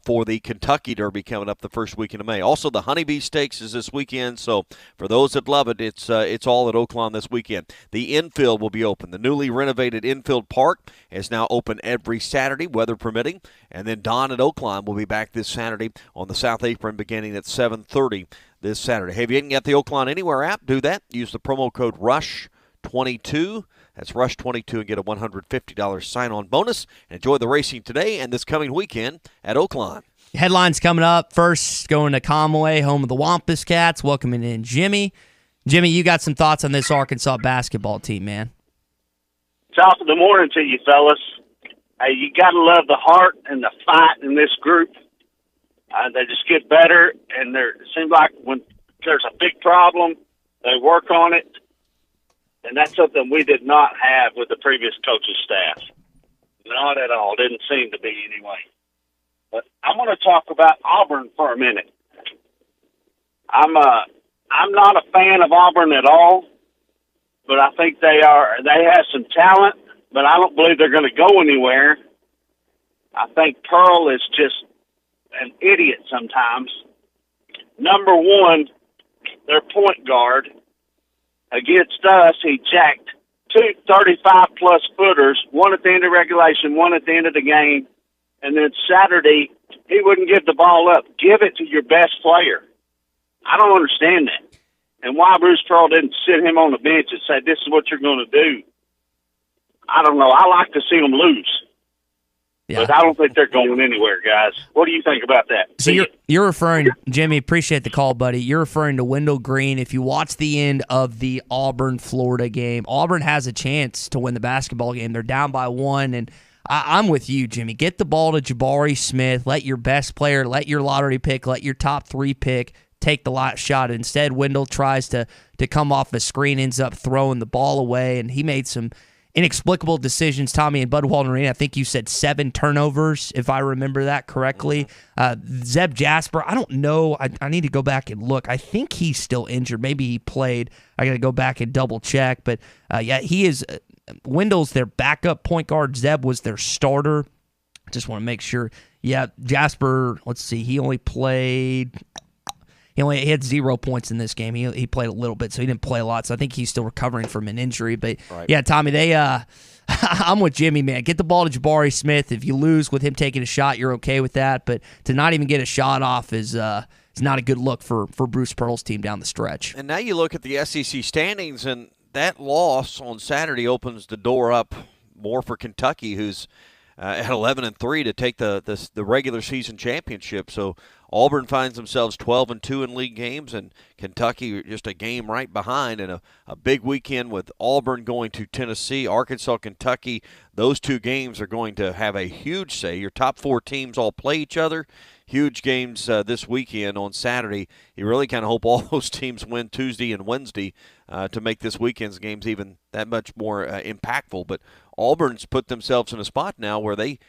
Speaker 7: for the Kentucky Derby coming up the first weekend of May. Also, the Honeybee Stakes is this weekend, so for those that love it, it's all at Oaklawn this weekend. The infield will be open. The newly renovated infield park is now open every Saturday, weather permitting, and then Dawn at Oaklawn will be back this Saturday on the South Apron beginning at 7:30 this Saturday. Hey, if you didn't get the Oaklawn Anywhere app, do that. Use the promo code RUSH22. That's Rush22 and get a $150 sign-on bonus. And enjoy the racing today and this coming weekend at Oaklawn.
Speaker 6: Headlines coming up. First, going to Conway, home of the Wampus Cats, welcoming in Jimmy. Jimmy, you got some thoughts on this Arkansas basketball team, man.
Speaker 10: Top of the morning to you, fellas. Hey, you got to love the heart and the fight in this group. They just get better, and it seems like when there's a big problem, they work on it. And that's something we did not have with the previous coaching staff. Not at all. Didn't seem to be anyway. But I'm going to talk about Auburn for a minute. I'm not a fan of Auburn at all, but I think they have some talent, but I don't believe they're going to go anywhere. I think Pearl is just an idiot sometimes. Number one, their point guard. Against us, he jacked 2 35-plus footers, one at the end of regulation, one at the end of the game. And then Saturday, he wouldn't give the ball up. Give it to your best player. I don't understand that. And why Bruce Pearl didn't sit him on the bench and say, this is what you're going to do. I don't know. I like to see them lose. Yeah. But I don't think they're going anywhere, guys. What do you think about that?
Speaker 6: So you're referring, Jimmy, appreciate the call, buddy. You're referring to Wendell Green. If you watch the end of the Auburn-Florida game, Auburn has a chance to win the basketball game. They're down by 1, and I'm with you, Jimmy. Get the ball to Jabari Smith. Let your best player, let your lottery pick, let your top 3 pick take the last shot. Instead, Wendell tries to come off a screen, ends up throwing the ball away, and he made some inexplicable decisions, Tommy, and Bud Walton Arena. I think you said 7 turnovers, if I remember that correctly. Zeb Jasper, I don't know. I need to go back and look. I think he's still injured. Maybe he played. I got to go back and double check. But, yeah, he is Wendell's their backup point guard. Zeb was their starter. Just want to make sure. Yeah, Jasper, let's see. He had 0 points in this game. He played a little bit, so he didn't play a lot. So I think he's still recovering from an injury. But, Yeah, Tommy, I'm with Jimmy, man. Get the ball to Jabari Smith. If you lose with him taking a shot, you're okay with that. But to not even get a shot off is not a good look for Bruce Pearl's team down the stretch.
Speaker 7: And now you look at the SEC standings, and that loss on Saturday opens the door up more for Kentucky, who's at 11-3 to take the regular season championship. So Auburn finds themselves 12-2 in league games, and Kentucky just a game right behind, and a big weekend with Auburn going to Tennessee, Arkansas, Kentucky. Those 2 games are going to have a huge say. Your top 4 teams all play each other. Huge games this weekend on Saturday. You really kind of hope all those teams win Tuesday and Wednesday to make this weekend's games even that much more impactful. But Auburn's put themselves in a spot now where they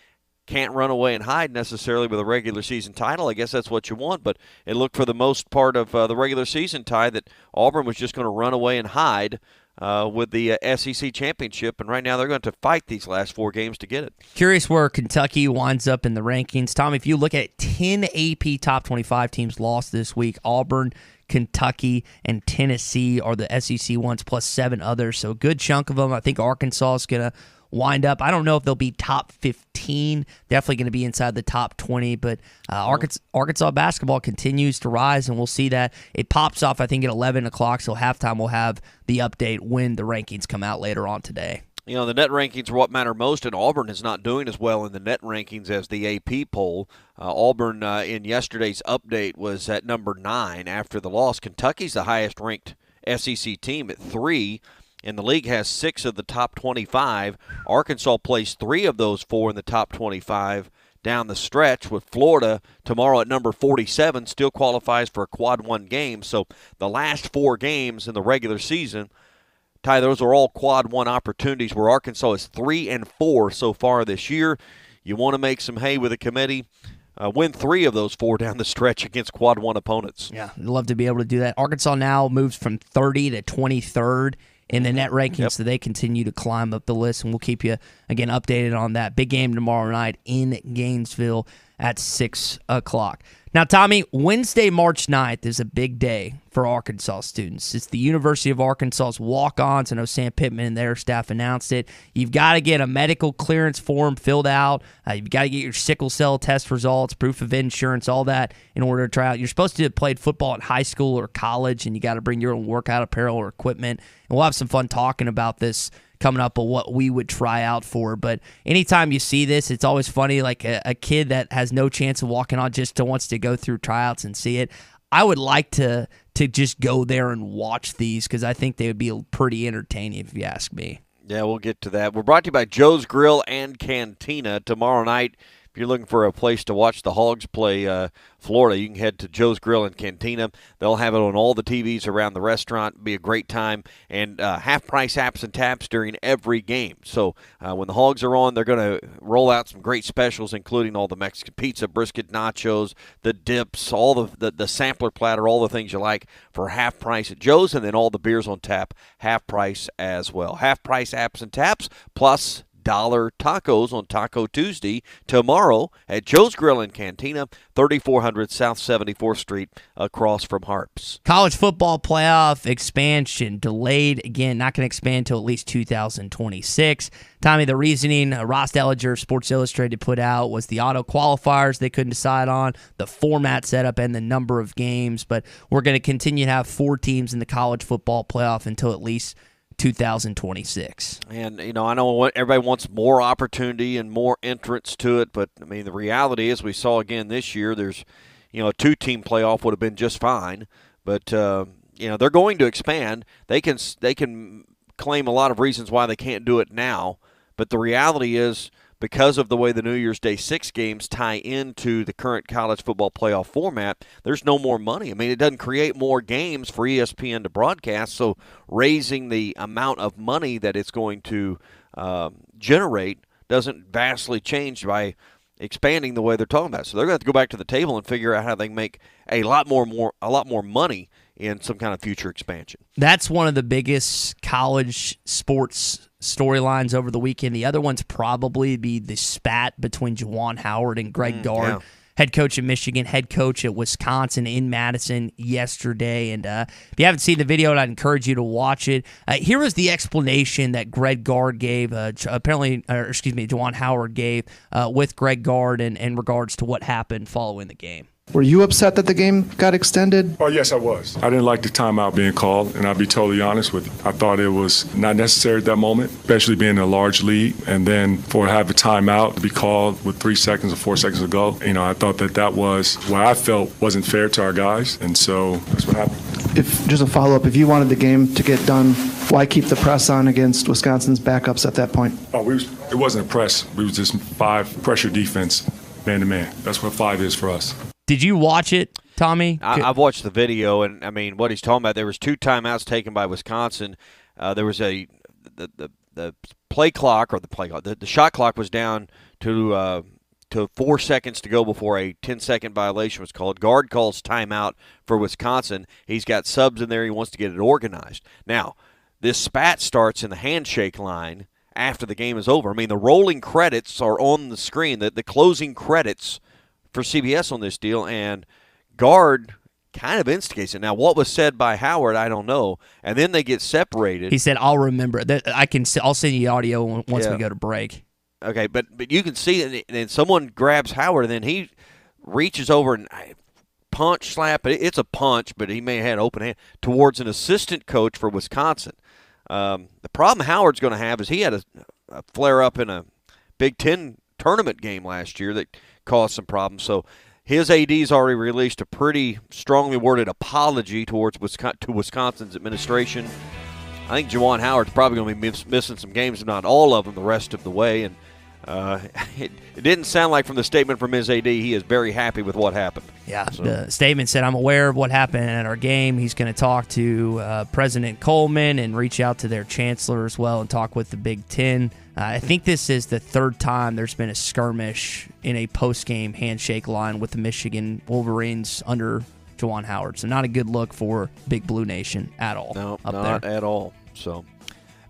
Speaker 7: can't run away and hide necessarily with a regular season title. I guess that's what you want, but it looked for the most part of the regular season tie that Auburn was just going to run away and hide with the SEC championship, and right now they're going to fight these last 4 games to get it.
Speaker 6: Curious where Kentucky winds up in the rankings. Tom, if you look at 10 AP top 25 teams lost this week, Auburn, Kentucky, and Tennessee are the SEC ones, plus 7 others, so a good chunk of them. I think Arkansas is going to wind up. I don't know if they'll be top 15, definitely going to be inside the top 20, but Arkansas basketball continues to rise, and we'll see that. It pops off, I think, at 11 o'clock, so halftime we'll have the update when the rankings come out later on today.
Speaker 7: You know, the net rankings are what matter most, and Auburn is not doing as well in the net rankings as the AP poll. Auburn, in yesterday's update, was at number 9 after the loss. Kentucky's the highest-ranked SEC team at 3. And the league has 6 of the top 25. Arkansas placed 3 of those 4 in the top 25 down the stretch, with Florida tomorrow at number 47, still qualifies for a quad 1 game. So the last 4 games in the regular season, Ty, those are all quad 1 opportunities where Arkansas is 3-4 so far this year. You want to make some hay with the committee. Win 3 of those 4 down the stretch against quad 1 opponents.
Speaker 6: Yeah, I'd love to be able to do that. Arkansas now moves from 30 to 23rd in the net rankings, so they continue to climb up the list, and we'll keep you, again, updated on that. Big game tomorrow night in Gainesville at 6 o'clock. Now, Tommy, Wednesday, March 9th is a big day for Arkansas students. It's the University of Arkansas's walk-ons. I know Sam Pittman and their staff announced it. You've got to get a medical clearance form filled out. You've got to get your sickle cell test results, proof of insurance, all that in order to try out. You're supposed to have played football in high school or college, and you got to bring your own workout apparel or equipment. And we'll have some fun talking about this coming up of what we would try out for. But anytime you see this, it's always funny, like a kid that has no chance of walking on just wants to go through tryouts and see it. I would like to just go there and watch these because I think they would be pretty entertaining if you ask me.
Speaker 7: Yeah, we'll get to that. We're brought to you by Joe's Grill and Cantina. Tomorrow night, if if you're looking for a place to watch the Hogs play Florida, you can head to Joe's Grill and Cantina. They'll have it on all the TVs around the restaurant. It'll be a great time, and half-price apps and taps during every game. So when the Hogs are on, they're going to roll out some great specials, including all the Mexican pizza, brisket, nachos, the dips, all the sampler platter, all the things you like for half price at Joe's, and then all the beers on tap, half price as well. Half price apps and taps, plus $1 tacos on Taco Tuesday tomorrow at Joe's Grill and Cantina, 3400 South 74th Street, across from Harps.
Speaker 6: College football playoff expansion delayed again, not going to expand until at least 2026. Tommy, the reasoning Ross Dellinger, Sports Illustrated, put out was the auto qualifiers they couldn't decide on, the format setup, and the number of games. But we're going to continue to have 4 teams in the college football playoff until at least 2026.
Speaker 7: And, I know everybody wants more opportunity and more entrance to it, but, the reality is we saw again this year there's, a 2-team playoff would have been just fine. But, they're going to expand. They can claim a lot of reasons why they can't do it now, but the reality is because of the way the New Year's Day 6 games tie into the current college football playoff format, there's no more money. It doesn't create more games for ESPN to broadcast, so raising the amount of money that it's going to generate doesn't vastly change by expanding the way they're talking about. So they're going to have to go back to the table and figure out how they can make a lot more money in some kind of future expansion.
Speaker 6: That's one of the biggest college sports storylines over the weekend. The other one's probably be the spat between Juwan Howard and Greg Gard, head coach at Michigan, head coach at Wisconsin in Madison yesterday. And if you haven't seen the video, I'd encourage you to watch it. Here was the explanation that Greg Gard gave, Juwan Howard gave with Greg Gard in regards to what happened following the game.
Speaker 11: Were you upset that the game got extended?
Speaker 13: Oh, yes, I was. I didn't like the timeout being called, and I'll be totally honest with you. I thought it was not necessary at that moment, especially being a large lead, and then for to have a timeout to be called with 3 seconds or 4 seconds to go. I thought that was what I felt wasn't fair to our guys, and so that's what happened.
Speaker 11: Just a follow-up, if you wanted the game to get done, why keep the press on against Wisconsin's backups at that point?
Speaker 13: It wasn't a press. We was just 5 pressure defense, man-to-man. That's what 5 is for us.
Speaker 6: Did you watch it, Tommy?
Speaker 7: I've watched the video, and what he's talking about, there was 2 timeouts taken by Wisconsin. There was the play clock, or the shot clock was down to 4 seconds to go before a 10-second violation was called. Gard calls timeout for Wisconsin. He's got subs in there. He wants to get it organized. Now, this spat starts in the handshake line after the game is over. The rolling credits are on the screen, the closing credits for CBS on this deal, and Gard kind of instigates it. Now, what was said by Howard, I don't know. And then they get separated.
Speaker 6: He said, "I'll remember that. I'll send you the audio once we go to break."
Speaker 7: Okay, but you can see it, and someone grabs Howard, and then he reaches over and slap. It's a punch, but he may have had an open hand towards an assistant coach for Wisconsin. The problem Howard's going to have is he had a flare up in a Big Ten tournament game last year that caused some problems. So his AD's already released a pretty strongly worded apology to Wisconsin's administration. I think Juwan Howard's probably going to be missing some games, if not all of them, the rest of the way. And it didn't sound like from the statement from his AD he is very happy with what happened.
Speaker 6: Yeah, so. The statement said, "I'm aware of what happened at our game." He's going to talk to President Coleman and reach out to their chancellor as well and talk with the Big Ten. I think this is the 3rd time there's been a skirmish in a post-game handshake line with the Michigan Wolverines under Juwan Howard. So not a good look for Big Blue Nation at all.
Speaker 7: No, not at all. So,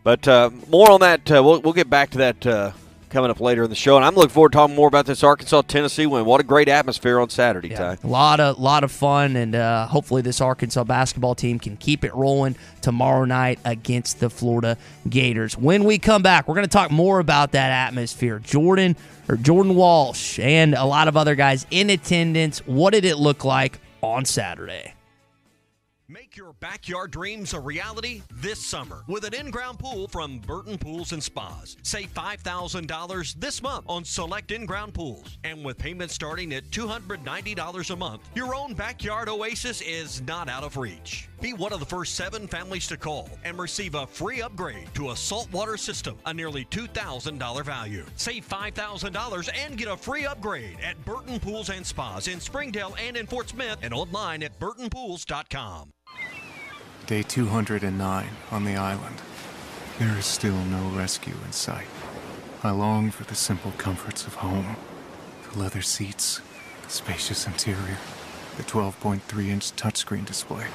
Speaker 7: but more on that. We'll get back to that coming up later in the show, and I'm looking forward to talking more about this Arkansas-Tennessee win. What a great atmosphere on Saturday, Ty.
Speaker 6: A lot of fun, and hopefully this Arkansas basketball team can keep it rolling tomorrow night against the Florida Gators. When we come back, we're going to talk more about that atmosphere. Jordan Walsh and a lot of other guys in attendance. What did it look like on Saturday?
Speaker 9: Make your backyard dreams a reality this summer with an in-ground pool from Burton Pools and Spas. Save $5,000 this month on select in-ground pools. And with payments starting at $290 a month, your own backyard oasis is not out of reach. Be one of the first 7 families to call and receive a free upgrade to a saltwater system, a nearly $2,000 value. Save $5,000 and get a free upgrade at Burton Pools and Spas in Springdale and in Fort Smith and online at burtonpools.com.
Speaker 12: Day 209 on the island. There is still no rescue in sight. I long for the simple comforts of home. The leather seats, the spacious interior, the 12.3-inch touchscreen display,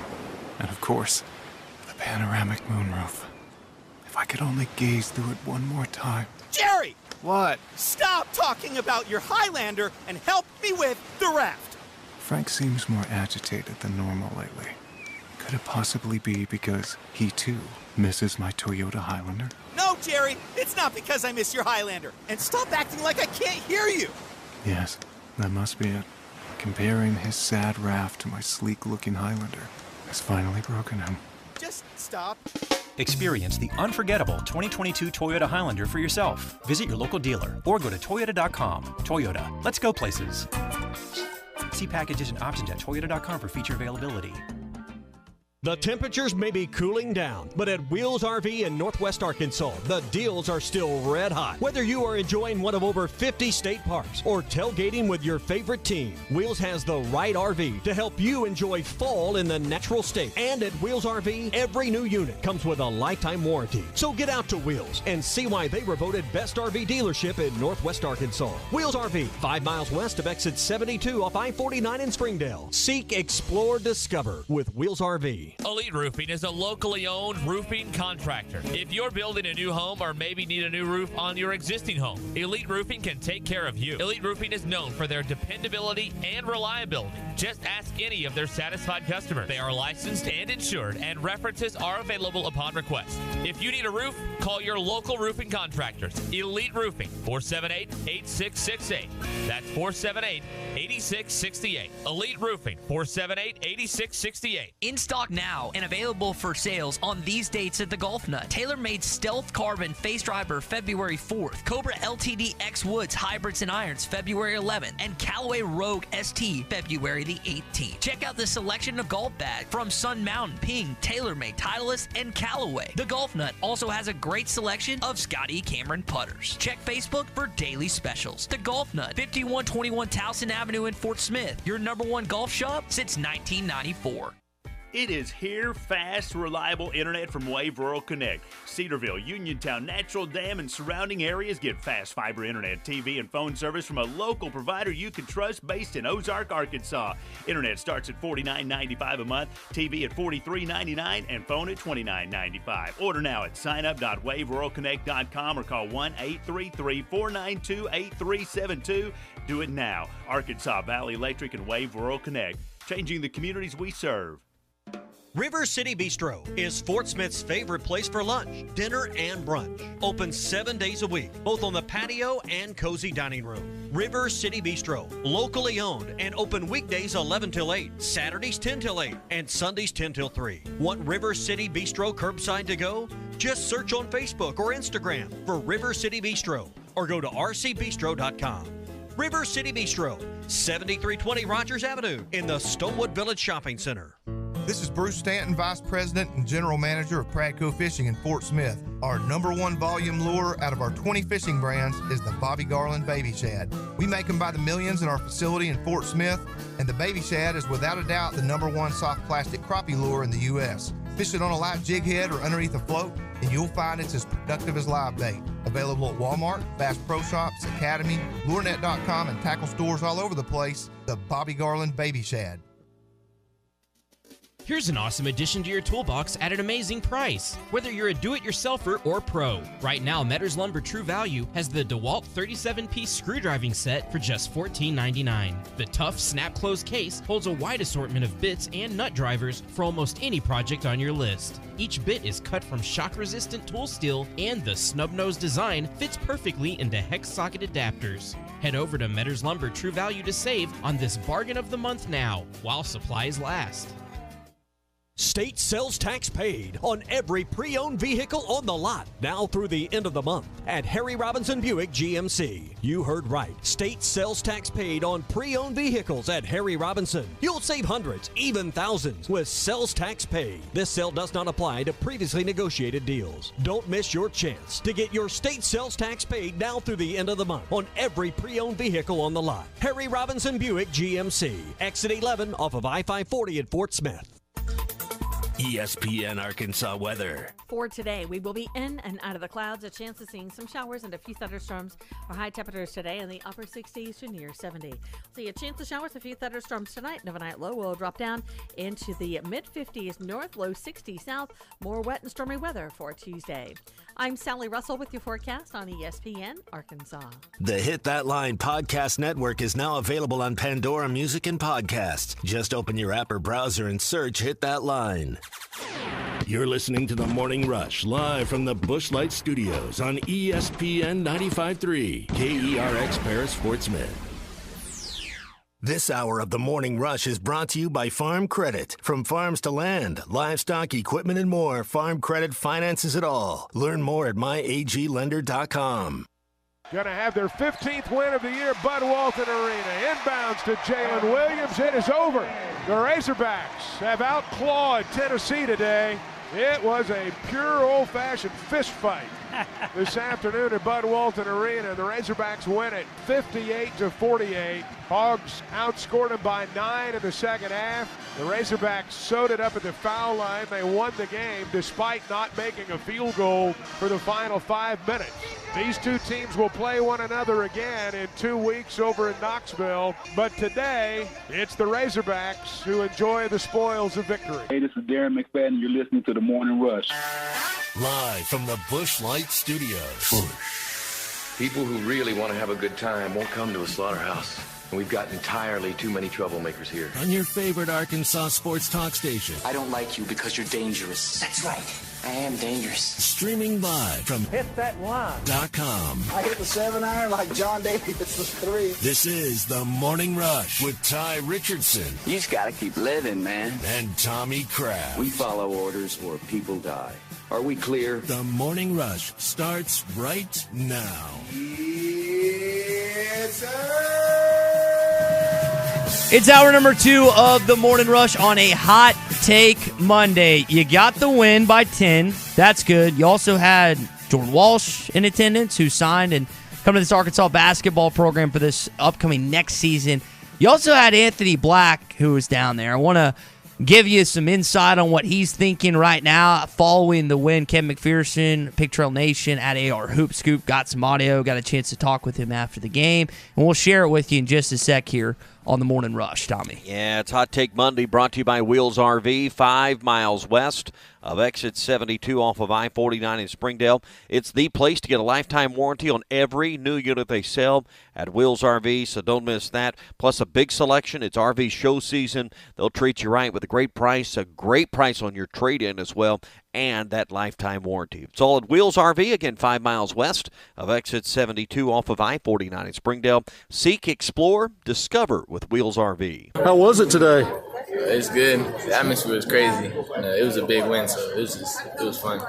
Speaker 12: and of course, the panoramic moonroof. If I could only gaze through it one more time.
Speaker 14: Jerry!
Speaker 12: What?
Speaker 14: Stop talking about your Highlander and help me with the raft.
Speaker 12: Frank seems more agitated than normal lately. Could it possibly be because he too misses my Toyota Highlander?
Speaker 14: No, Jerry, it's not because I miss your Highlander. And stop acting like I can't hear you.
Speaker 12: Yes, that must be it. Comparing his sad raft to my sleek-looking Highlander has finally broken him.
Speaker 14: Just stop.
Speaker 23: Experience the unforgettable 2022 Toyota Highlander for yourself. Visit your local dealer or go to toyota.com. Toyota, let's go places. See packages and options at toyota.com for feature availability.
Speaker 9: The temperatures may be cooling down, but at Wheels RV in Northwest Arkansas, the deals are still red hot. Whether you are enjoying one of over 50 state parks or tailgating with your favorite team, Wheels has the right RV to help you enjoy fall in the natural state. And at Wheels RV, every new unit comes with a lifetime warranty. So get out to Wheels and see why they were voted best RV dealership in Northwest Arkansas. Wheels RV, 5 miles west of exit 72 off I-49 in Springdale. Seek, explore, discover with Wheels RV.
Speaker 24: Elite Roofing is a locally owned roofing contractor. If you're building a new home or maybe need a new roof on your existing home, Elite Roofing can take care of you. Elite Roofing is known for their dependability and reliability. Just ask any of their satisfied customers. They are licensed and insured, and references are available upon request. If you need a roof, call your local roofing contractors. Elite Roofing, 478-8668. That's 478-8668. Elite Roofing, 478-8668.
Speaker 25: In stock now and available for sales on these dates at the Golf Nut. TaylorMade Stealth Carbon Face Driver February 4th. Cobra LTD X Woods Hybrids and Irons February 11th. And Callaway Rogue ST February the 18th. Check out the selection of golf bags from Sun Mountain, Ping, TaylorMade, Titleist, and Callaway. The Golf Nut also has a great selection of Scotty Cameron putters. Check Facebook for daily specials. The Golf Nut, 5121 Towson Avenue in Fort Smith. Your #1 golf shop since 1994.
Speaker 26: It is here, fast, reliable internet from Wave Rural Connect. Cedarville, Uniontown, Natural Dam, and surrounding areas get fast fiber internet, TV, and phone service from a local provider you can trust based in Ozark, Arkansas. Internet starts at $49.95 a month, TV at $43.99, and phone at $29.95. Order now at signup.waveruralconnect.com or call 1-833-492-8372. Do it now. Arkansas Valley Electric and Wave Rural Connect, changing the communities we serve.
Speaker 9: River City Bistro is Fort Smith's favorite place for lunch, dinner, and brunch. Open 7 days a week, both on the patio and cozy dining room. River City Bistro, locally owned and open weekdays 11 till 8, Saturdays 10 till 8, and Sundays 10 till 3. Want River City Bistro curbside to go? Just search on Facebook or Instagram for River City Bistro or go to rcbistro.com. River City Bistro, 7320 Rogers Avenue in the Stonewood Village Shopping Center.
Speaker 27: This is Bruce Stanton, Vice President and General Manager of Pradco Fishing in Fort Smith. Our #1 volume lure out of our 20 fishing brands is the Bobby Garland Baby Shad. We make them by the millions in our facility in Fort Smith, and the Baby Shad is without a doubt the #1 soft plastic crappie lure in the U.S. Fish it on a light jig head or underneath a float, and you'll find it's as productive as live bait. Available at Walmart, Bass Pro Shops, Academy, LureNet.com, and tackle stores all over the place. The Bobby Garland Baby Shad.
Speaker 22: Here's an awesome addition to your toolbox at an amazing price, whether you're a do-it-yourselfer or pro. Right now, Metters Lumber True Value has the DeWalt 37-piece screwdriving set for just $14.99. The tough snap-close case holds a wide assortment of bits and nut drivers for almost any project on your list. Each bit is cut from shock-resistant tool steel, and the snub-nose design fits perfectly into hex socket adapters. Head over to Metters Lumber True Value to save on this bargain of the month now, while supplies last.
Speaker 2: State sales tax paid on every pre-owned vehicle on the lot, now through the end of the month at Harry Robinson Buick GMC. You heard right. State sales tax paid on pre-owned vehicles at Harry Robinson. You'll save hundreds, even thousands, with sales tax paid. This sale does not apply to previously negotiated deals. Don't miss your chance to get your state sales tax paid now through the end of the month on every pre-owned vehicle on the lot. Harry Robinson Buick GMC. Exit 11 off of I-540 at Fort Smith.
Speaker 8: ESPN Arkansas weather.
Speaker 5: For today, we will be in and out of the clouds. A chance of seeing some showers and a few thunderstorms. Our high temperatures today in the upper 60s to near 70. See a chance of showers, a few thunderstorms tonight. And overnight low will drop down into the mid-50s north, low 60s south. More wet and stormy weather for Tuesday. I'm Sally Russell with your forecast on ESPN Arkansas.
Speaker 8: The Hit That Line podcast network is now available on Pandora Music and Podcasts. Just open your app or browser and search Hit That Line. You're listening to The Morning Rush live from the Busch Light Studios on ESPN 95.3 KERX Paris Fort Smith. This hour of The Morning Rush is brought to you by Farm Credit. From farms to land, livestock, equipment, and more, Farm Credit finances it all. Learn more at myaglender.com.
Speaker 1: Going to have their 15th win of the year, Bud Walton Arena. Inbounds to Jalen Williams. It is over. The Razorbacks have outclawed Tennessee today. It was a pure old-fashioned fist fight this afternoon at Bud Walton Arena. The Razorbacks win it 58-48. Hogs outscored them by 9 in the second half. The Razorbacks sewed it up at the foul line. They won the game despite not making a field goal for the final 5 minutes. These two teams will play one another again in 2 weeks over in Knoxville. But today, it's the Razorbacks who enjoy the spoils of victory.
Speaker 15: Hey, this is Darren McFadden. You're listening to The Morning Rush.
Speaker 8: Live from the Busch Light Studios.
Speaker 16: People who really want to have a good time won't come to a slaughterhouse. And we've got entirely too many troublemakers here.
Speaker 8: On your favorite Arkansas sports talk station.
Speaker 17: I don't like you because you're dangerous. That's right. I am dangerous.
Speaker 8: Streaming live from
Speaker 17: hitthatline.com. I hit the 7-iron like John Daly hits the 3.
Speaker 8: This is The Morning Rush with Ty Richardson.
Speaker 17: You just got to keep living, man.
Speaker 8: And Tommy Kraft.
Speaker 16: We follow orders or people die. Are we clear?
Speaker 8: The Morning Rush starts right now.
Speaker 17: Yes, sir.
Speaker 6: It's hour number 2 of the Morning Rush on a Hot Take Monday. You got the win by 10. That's good. You also had Jordan Walsh in attendance, who signed and come to this Arkansas basketball program for this upcoming next season. You also had Anthony Black, who was down there. I want to give you some insight on what he's thinking right now following the win. Ken McPherson, Pig Trail Nation at AR Hoop Scoop, got some audio, got a chance to talk with him after the game, and we'll share it with you in just a sec here on the Morning Rush, Tommy.
Speaker 7: Yeah, it's Hot Take Monday, brought to you by Wheels RV, 5 miles west of exit 72 off of I-49 in Springdale. It's the place to get a lifetime warranty on every new unit they sell at Wheels RV, so don't miss that. Plus a big selection. It's RV show season. They'll treat you right with a great price on your trade-in as well, and that lifetime warranty. It's all at Wheels RV, again, 5 miles west of exit 72 off of I-49 in Springdale. Seek, explore, discover with Wheels RV.
Speaker 18: How was it today?
Speaker 19: It's good. The atmosphere was crazy. It was a big win, so it was fun.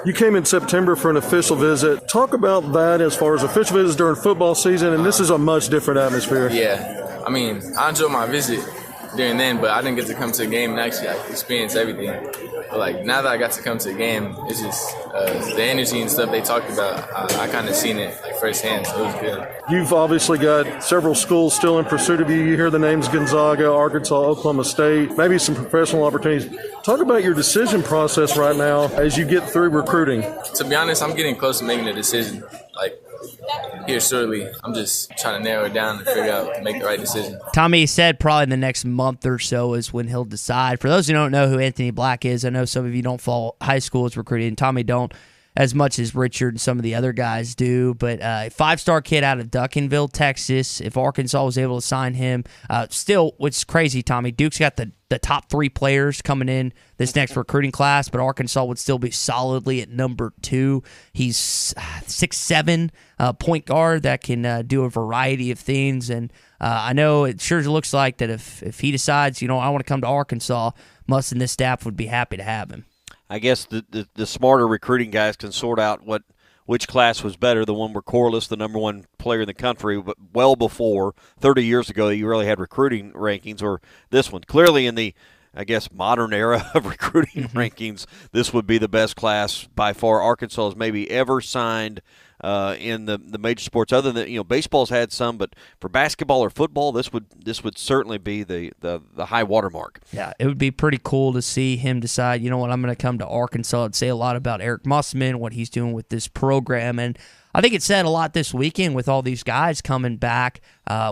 Speaker 18: You came in September for an official visit. Talk about that as far as official visits during football season, and this is a much different atmosphere.
Speaker 19: Yeah. I mean, I enjoyed my visit during then, but I didn't get to come to a game and actually experience everything. But like now that I got to come to a game, it's just the energy and stuff they talked about. I kind of seen it like firsthand, so it was good.
Speaker 18: You've obviously got several schools still in pursuit of you. You hear the names Gonzaga, Arkansas, Oklahoma State, maybe some professional opportunities. Talk about your decision process right now as you get through recruiting.
Speaker 19: To be honest, I'm getting close to making a decision. Like here shortly, I'm just trying to narrow it down and figure out, make the right decision.
Speaker 6: Tommy said probably in the next month or so is when he'll decide. For those who don't know who Anthony Black is, I know some of you don't follow high school as recruiting. Tommy don't as much as Richard and some of the other guys do, but a 5-star kid out of Duncanville, Texas. If Arkansas was able to sign him, still, what's crazy, Tommy, Duke's got the top 3 players coming in this next recruiting class, but Arkansas would still be solidly at number 2. He's 6'7", point guard that can do a variety of things, and I know it sure looks like that if he decides, I want to come to Arkansas, Muss and this staff would be happy to have him.
Speaker 7: I guess the smarter recruiting guys can sort out which class was better, the one where Corliss, the number one player in the country, but well before 30 years ago you really had recruiting rankings, or this one. Clearly in the, I guess, modern era of recruiting rankings, this would be the best class by far Arkansas has maybe ever signed in the major sports. Other than baseball's had some, but for basketball or football, this would certainly be the high watermark.
Speaker 6: Yeah, it would be pretty cool to see him decide, you know what, I'm going to come to Arkansas. It'd say a lot about Eric Musselman, what he's doing with this program, and I think it said a lot this weekend with all these guys coming back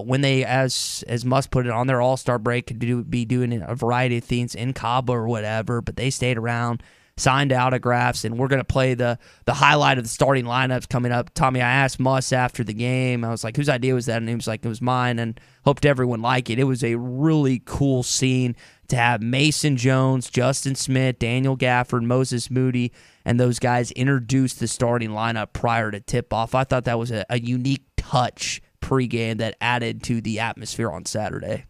Speaker 6: when they, as Muss put it, on their All-Star break, could be doing a variety of things in Cabo or whatever, but they stayed around, signed autographs, and we're going to play the highlight of the starting lineups coming up. Tommy, I asked Muss after the game, I was like, whose idea was that? And he was like, it was mine, and hoped everyone liked it. It was a really cool scene to have Mason Jones, Justin Smith, Daniel Gafford, Moses Moody, and those guys introduce the starting lineup prior to tip-off. I thought that was a unique touch pregame that added to the atmosphere on Saturday.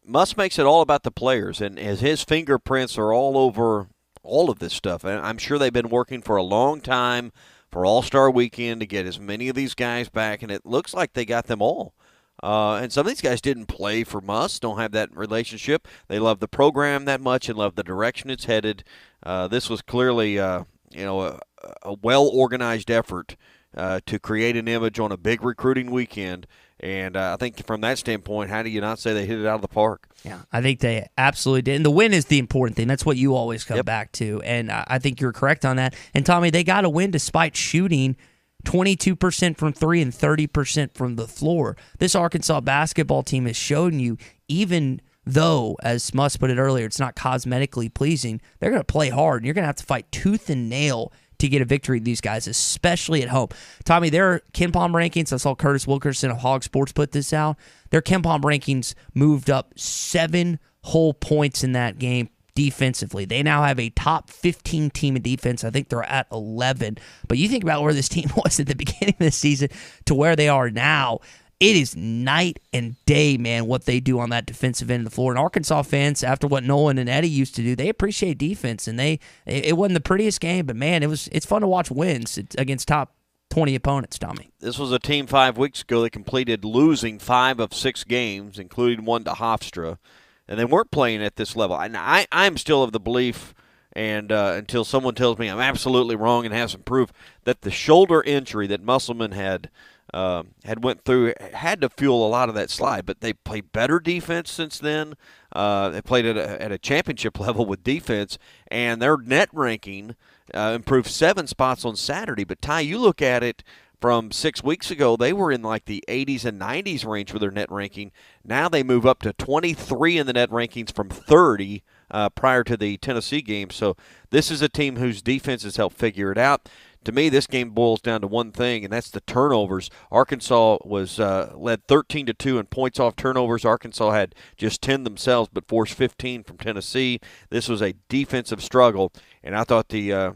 Speaker 7: Muss makes it all about the players, and as his fingerprints are all over all of this stuff. And I'm sure they've been working for a long time for All-Star Weekend to get as many of these guys back, and it looks like they got them all. And some of these guys didn't play for Muss, don't have that relationship. They love the program that much and love the direction it's headed. This was clearly a well-organized effort to create an image on a big recruiting weekend. And I think from that standpoint, how do you not say they hit it out of the park?
Speaker 6: Yeah, I think they absolutely did. And the win is the important thing. That's what you always come back to. And I think you're correct on that. And, Tommy, they got a win despite shooting 22% from three and 30% from the floor. This Arkansas basketball team has shown you, even though, as Muss put it earlier, it's not cosmetically pleasing, they're going to play hard. And you're going to have to fight tooth and nail to get a victory, these guys, especially at home. Tommy, their KenPom rankings, I saw Curtis Wilkerson of Hog Sports put this out, their KenPom rankings moved up 7 whole points in that game defensively. They now have a top 15 team in defense. I think they're at 11. But you think about where this team was at the beginning of the season to where they are now. It is night and day, man, what they do on that defensive end of the floor. And Arkansas fans, after what Nolan and Eddie used to do, they appreciate defense. And it wasn't the prettiest game, but, man, it's fun to watch wins against top 20 opponents, Tommy.
Speaker 7: This was a team 5 weeks ago that completed losing 5 of 6 games, including one to Hofstra. And they weren't playing at this level. And I'm still of the belief, and until someone tells me I'm absolutely wrong and has some proof, that the shoulder injury that Musselman had went through had to fuel a lot of that slide. But they played better defense since then. They played at a championship level with defense, and their net ranking improved 7 spots on Saturday. But, Ty, you look at it from 6 weeks ago, they were in like the 80s and 90s range for their net ranking. Now they move up to 23 in the net rankings from 30 prior to the Tennessee game. So this is a team whose defense has helped figure it out. To me, this game boils down to one thing, and that's the turnovers. Arkansas was led 13-2 in points off turnovers. Arkansas had just 10 themselves, but forced 15 from Tennessee. This was a defensive struggle, and I thought the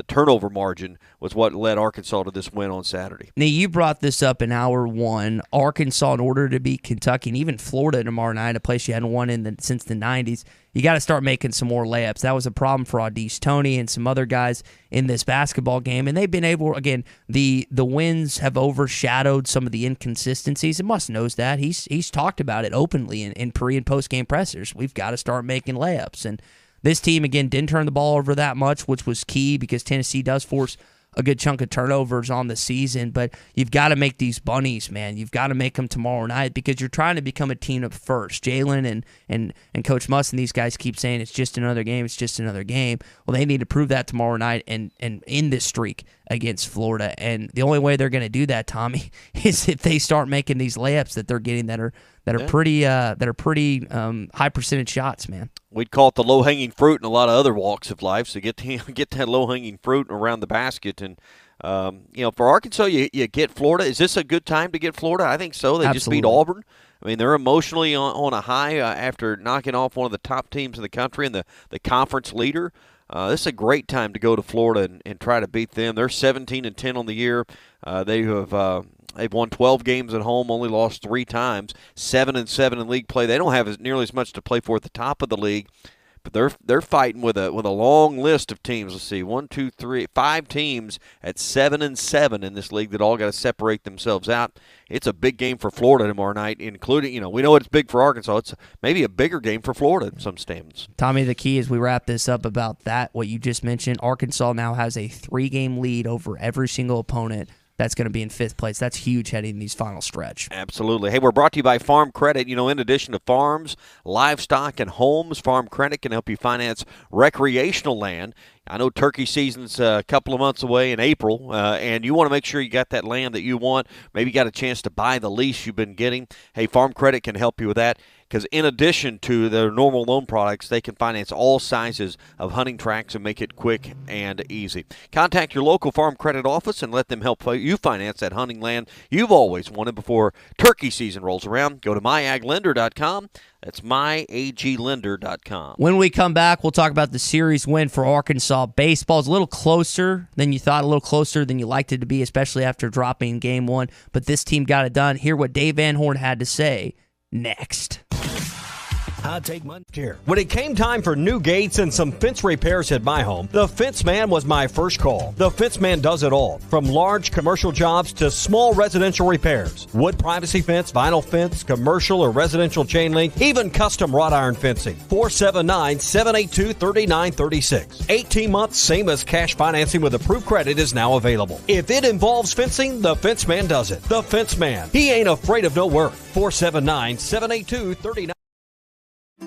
Speaker 7: turnover margin was what led Arkansas to this win on Saturday.
Speaker 6: Now, you brought this up in hour one. Arkansas, in order to beat Kentucky and even Florida tomorrow night, a place you hadn't won since the 90s, you got to start making some more layups. That was a problem for Audice Toney and some other guys in this basketball game, and they've been able, again, the wins have overshadowed some of the inconsistencies, and Muss knows that. He's talked about it openly in pre- and post-game pressers. We've got to start making layups, and this team, again, didn't turn the ball over that much, which was key because Tennessee does force a good chunk of turnovers on the season, but you've got to make these bunnies, man. You've got to make them tomorrow night because you're trying to become a team of first. Jalen and Coach Muss and these guys keep saying it's just another game, it's just another game. Well, they need to prove that tomorrow night and in this streak against Florida. And the only way they're going to do that, Tommy, is if they start making these layups that they're getting that are pretty high percentage shots, man.
Speaker 7: We'd call it the low-hanging fruit in a lot of other walks of life. So get that low-hanging fruit around the basket. And, for Arkansas, you get Florida. Is this a good time to get Florida? I think so. They
Speaker 6: Absolutely.
Speaker 7: Just beat Auburn. I mean, they're emotionally on a high after knocking off one of the top teams in the country and the conference leader. This is a great time to go to Florida and try to beat them. They're 17-10 on the year. They have They've won 12 games at home, only lost 3 times, 7-7 in league play. They don't have nearly as much to play for at the top of the league, but they're fighting with a long list of teams. Let's see, 5 teams at 7-7 in this league that all got to separate themselves out. It's a big game for Florida tomorrow night, including, we know it's big for Arkansas. It's maybe a bigger game for Florida in some stands.
Speaker 6: Tommy, the key as we wrap this up about that, what you just mentioned, Arkansas now has a 3-game lead over every single opponent that's going to be in 5th place. That's huge heading in these final stretch.
Speaker 7: Absolutely. Hey, we're brought to you by Farm Credit. In addition to farms, livestock, and homes, Farm Credit can help you finance recreational land. I know turkey season's a couple of months away in April, and you want to make sure you got that land that you want. Maybe you got a chance to buy the lease you've been getting. Hey, Farm Credit can help you with that, because in addition to their normal loan products, they can finance all sizes of hunting tracts and make it quick and easy. Contact your local Farm Credit office and let them help you finance that hunting land you've always wanted before turkey season rolls around. Go to myaglender.com. That's myaglender.com.
Speaker 6: When we come back, we'll talk about the series win for Arkansas. Baseball's a little closer than you thought, a little closer than you liked it to be, especially after dropping Game 1. But this team got it done. Hear what Dave Van Horn had to say next.
Speaker 2: I'd take Monday care. When it came time for new gates and some fence repairs at my home, the Fence Man was my first call. The Fence Man does it all, from large commercial jobs to small residential repairs. Wood privacy fence, vinyl fence, commercial or residential chain link, even custom wrought iron fencing. 479-782-3936. 18 months, same as cash financing with approved credit is now available. If it involves fencing, the Fence Man does it. The Fence Man. He ain't afraid of no work. 479-782-3936.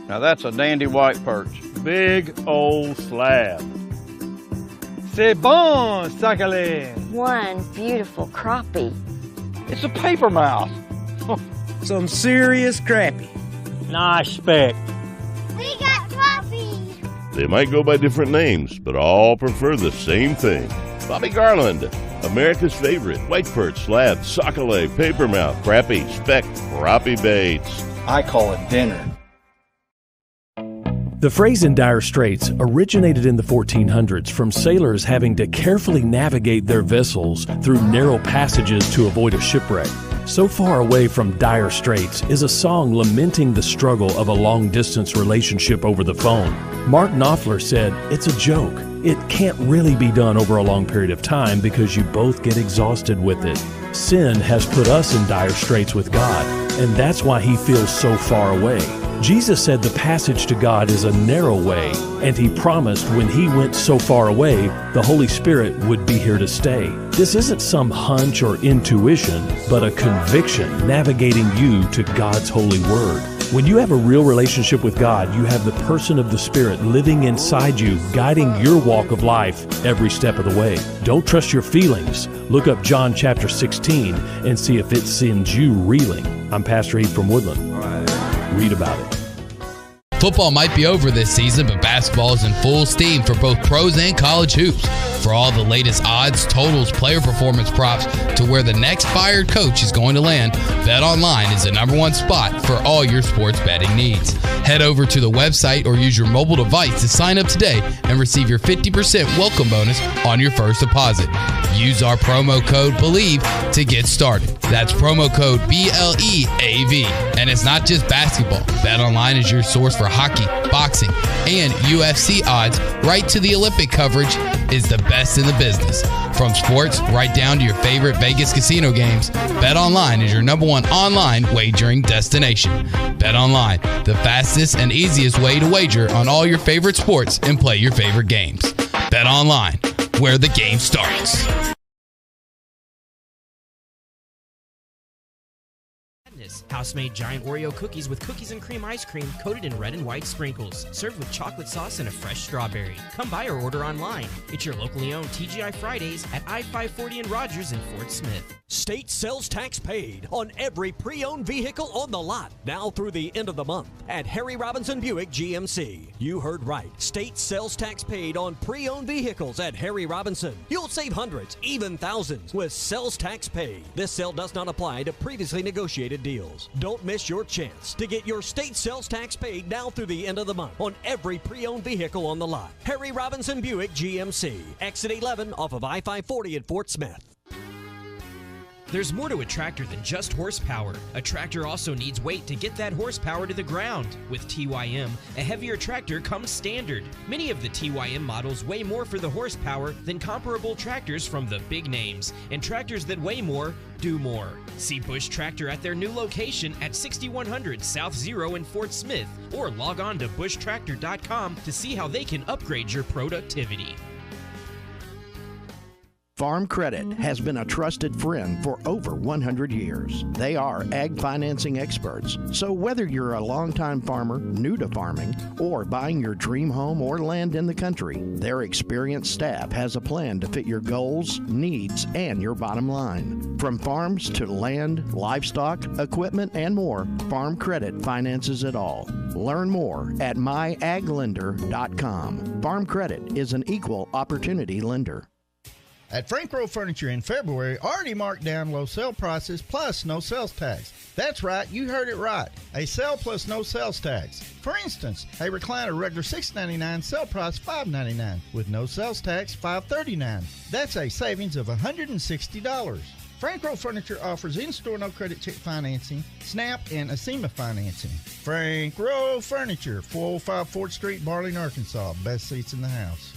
Speaker 3: Now that's a dandy white perch. Big old slab. C'est bon, sacalé.
Speaker 4: One beautiful crappie.
Speaker 3: It's a paper mouse. Some serious crappie. Nice speck.
Speaker 4: We got crappie.
Speaker 10: They might go by different names, but all prefer the same thing. Bobby Garland, America's favorite white perch, slab, sockeye, paper mouth, crappie, speck, crappie baits.
Speaker 3: I call it dinner.
Speaker 11: The phrase in dire straits originated in the 1400s from sailors having to carefully navigate their vessels through narrow passages to avoid a shipwreck. So Far Away from Dire Straits is a song lamenting the struggle of a long-distance relationship over the phone. Mark Knopfler said, "It's a joke. It can't really be done over a long period of time because you both get exhausted with it. Sin has put us in dire straits with God, and that's why he feels so far away." Jesus said the passage to God is a narrow way, and he promised when he went so far away, the Holy Spirit would be here to stay. This isn't some hunch or intuition, but a conviction navigating you to God's holy word. When you have a real relationship with God, you have the person of the Spirit living inside you, guiding your walk of life every step of the way. Don't trust your feelings. Look up John chapter 16 and see if it sends you reeling. I'm Pastor Heath from Woodland. Read about it.
Speaker 13: Football might be over this season, but basketball is in full steam for both pros and college hoops. For all the latest odds, totals, player performance props, to where the next fired coach is going to land, BetOnline is the #1 spot for all your sports betting needs. Head over to the website or use your mobile device to sign up today and receive your 50% welcome bonus on your first deposit. Use our promo code BELIEVE to get started. That's promo code BLEAV. And it's not just basketball. BetOnline is your source for hockey, boxing, and UFC odds, right to the Olympic coverage, is the best in the business. From sports right down to your favorite Vegas casino games, BetOnline is your #1 online wagering destination. BetOnline, the fastest and easiest way to wager on all your favorite sports and play your favorite games. BetOnline, where the game starts.
Speaker 22: House-made giant Oreo cookies with cookies and cream ice cream coated in red and white sprinkles. Served with chocolate sauce and a fresh strawberry. Come by or order online. It's your locally owned TGI Fridays at I-540 in Rogers and Fort Smith.
Speaker 2: State sales tax paid on every pre-owned vehicle on the lot now through the end of the month at Harry Robinson Buick GMC. You heard right. State sales tax paid on pre-owned vehicles at Harry Robinson. You'll save hundreds, even thousands with sales tax paid. This sale does not apply to previously negotiated deals. Don't miss your chance to get your state sales tax paid now through the end of the month on every pre-owned vehicle on the lot. Harry Robinson Buick GMC. Exit 11 off of I-540 at Fort Smith.
Speaker 22: There's more to a tractor than just horsepower. A tractor also needs weight to get that horsepower to the ground. With TYM, a heavier tractor comes standard. Many of the TYM models weigh more for the horsepower than comparable tractors from the big names, and tractors that weigh more do more. See Bush Tractor at their new location at 6100 South Zero in Fort Smith, or log on to bushtractor.com to see how they can upgrade your productivity.
Speaker 12: Farm Credit has been a trusted friend for over 100 years. They are ag financing experts. So whether you're a longtime farmer, new to farming, or buying your dream home or land in the country, their experienced staff has a plan to fit your goals, needs, and your bottom line. From farms to land, livestock, equipment, and more, Farm Credit finances it all. Learn more at myaglender.com. Farm Credit is an equal opportunity lender.
Speaker 14: At Frank Rowe Furniture in February, already marked down low sale prices plus no sales tax. That's right, you heard it right. A sale plus no sales tax. For instance, a recliner regular $6.99, sale price $5.99. With no sales tax, $5.39. That's a savings of $160. Frank Rowe Furniture offers in-store no credit check financing, SNAP, and ASEMA financing. Frank Rowe Furniture, 405 4th Street, Barling, Arkansas. Best seats in the house.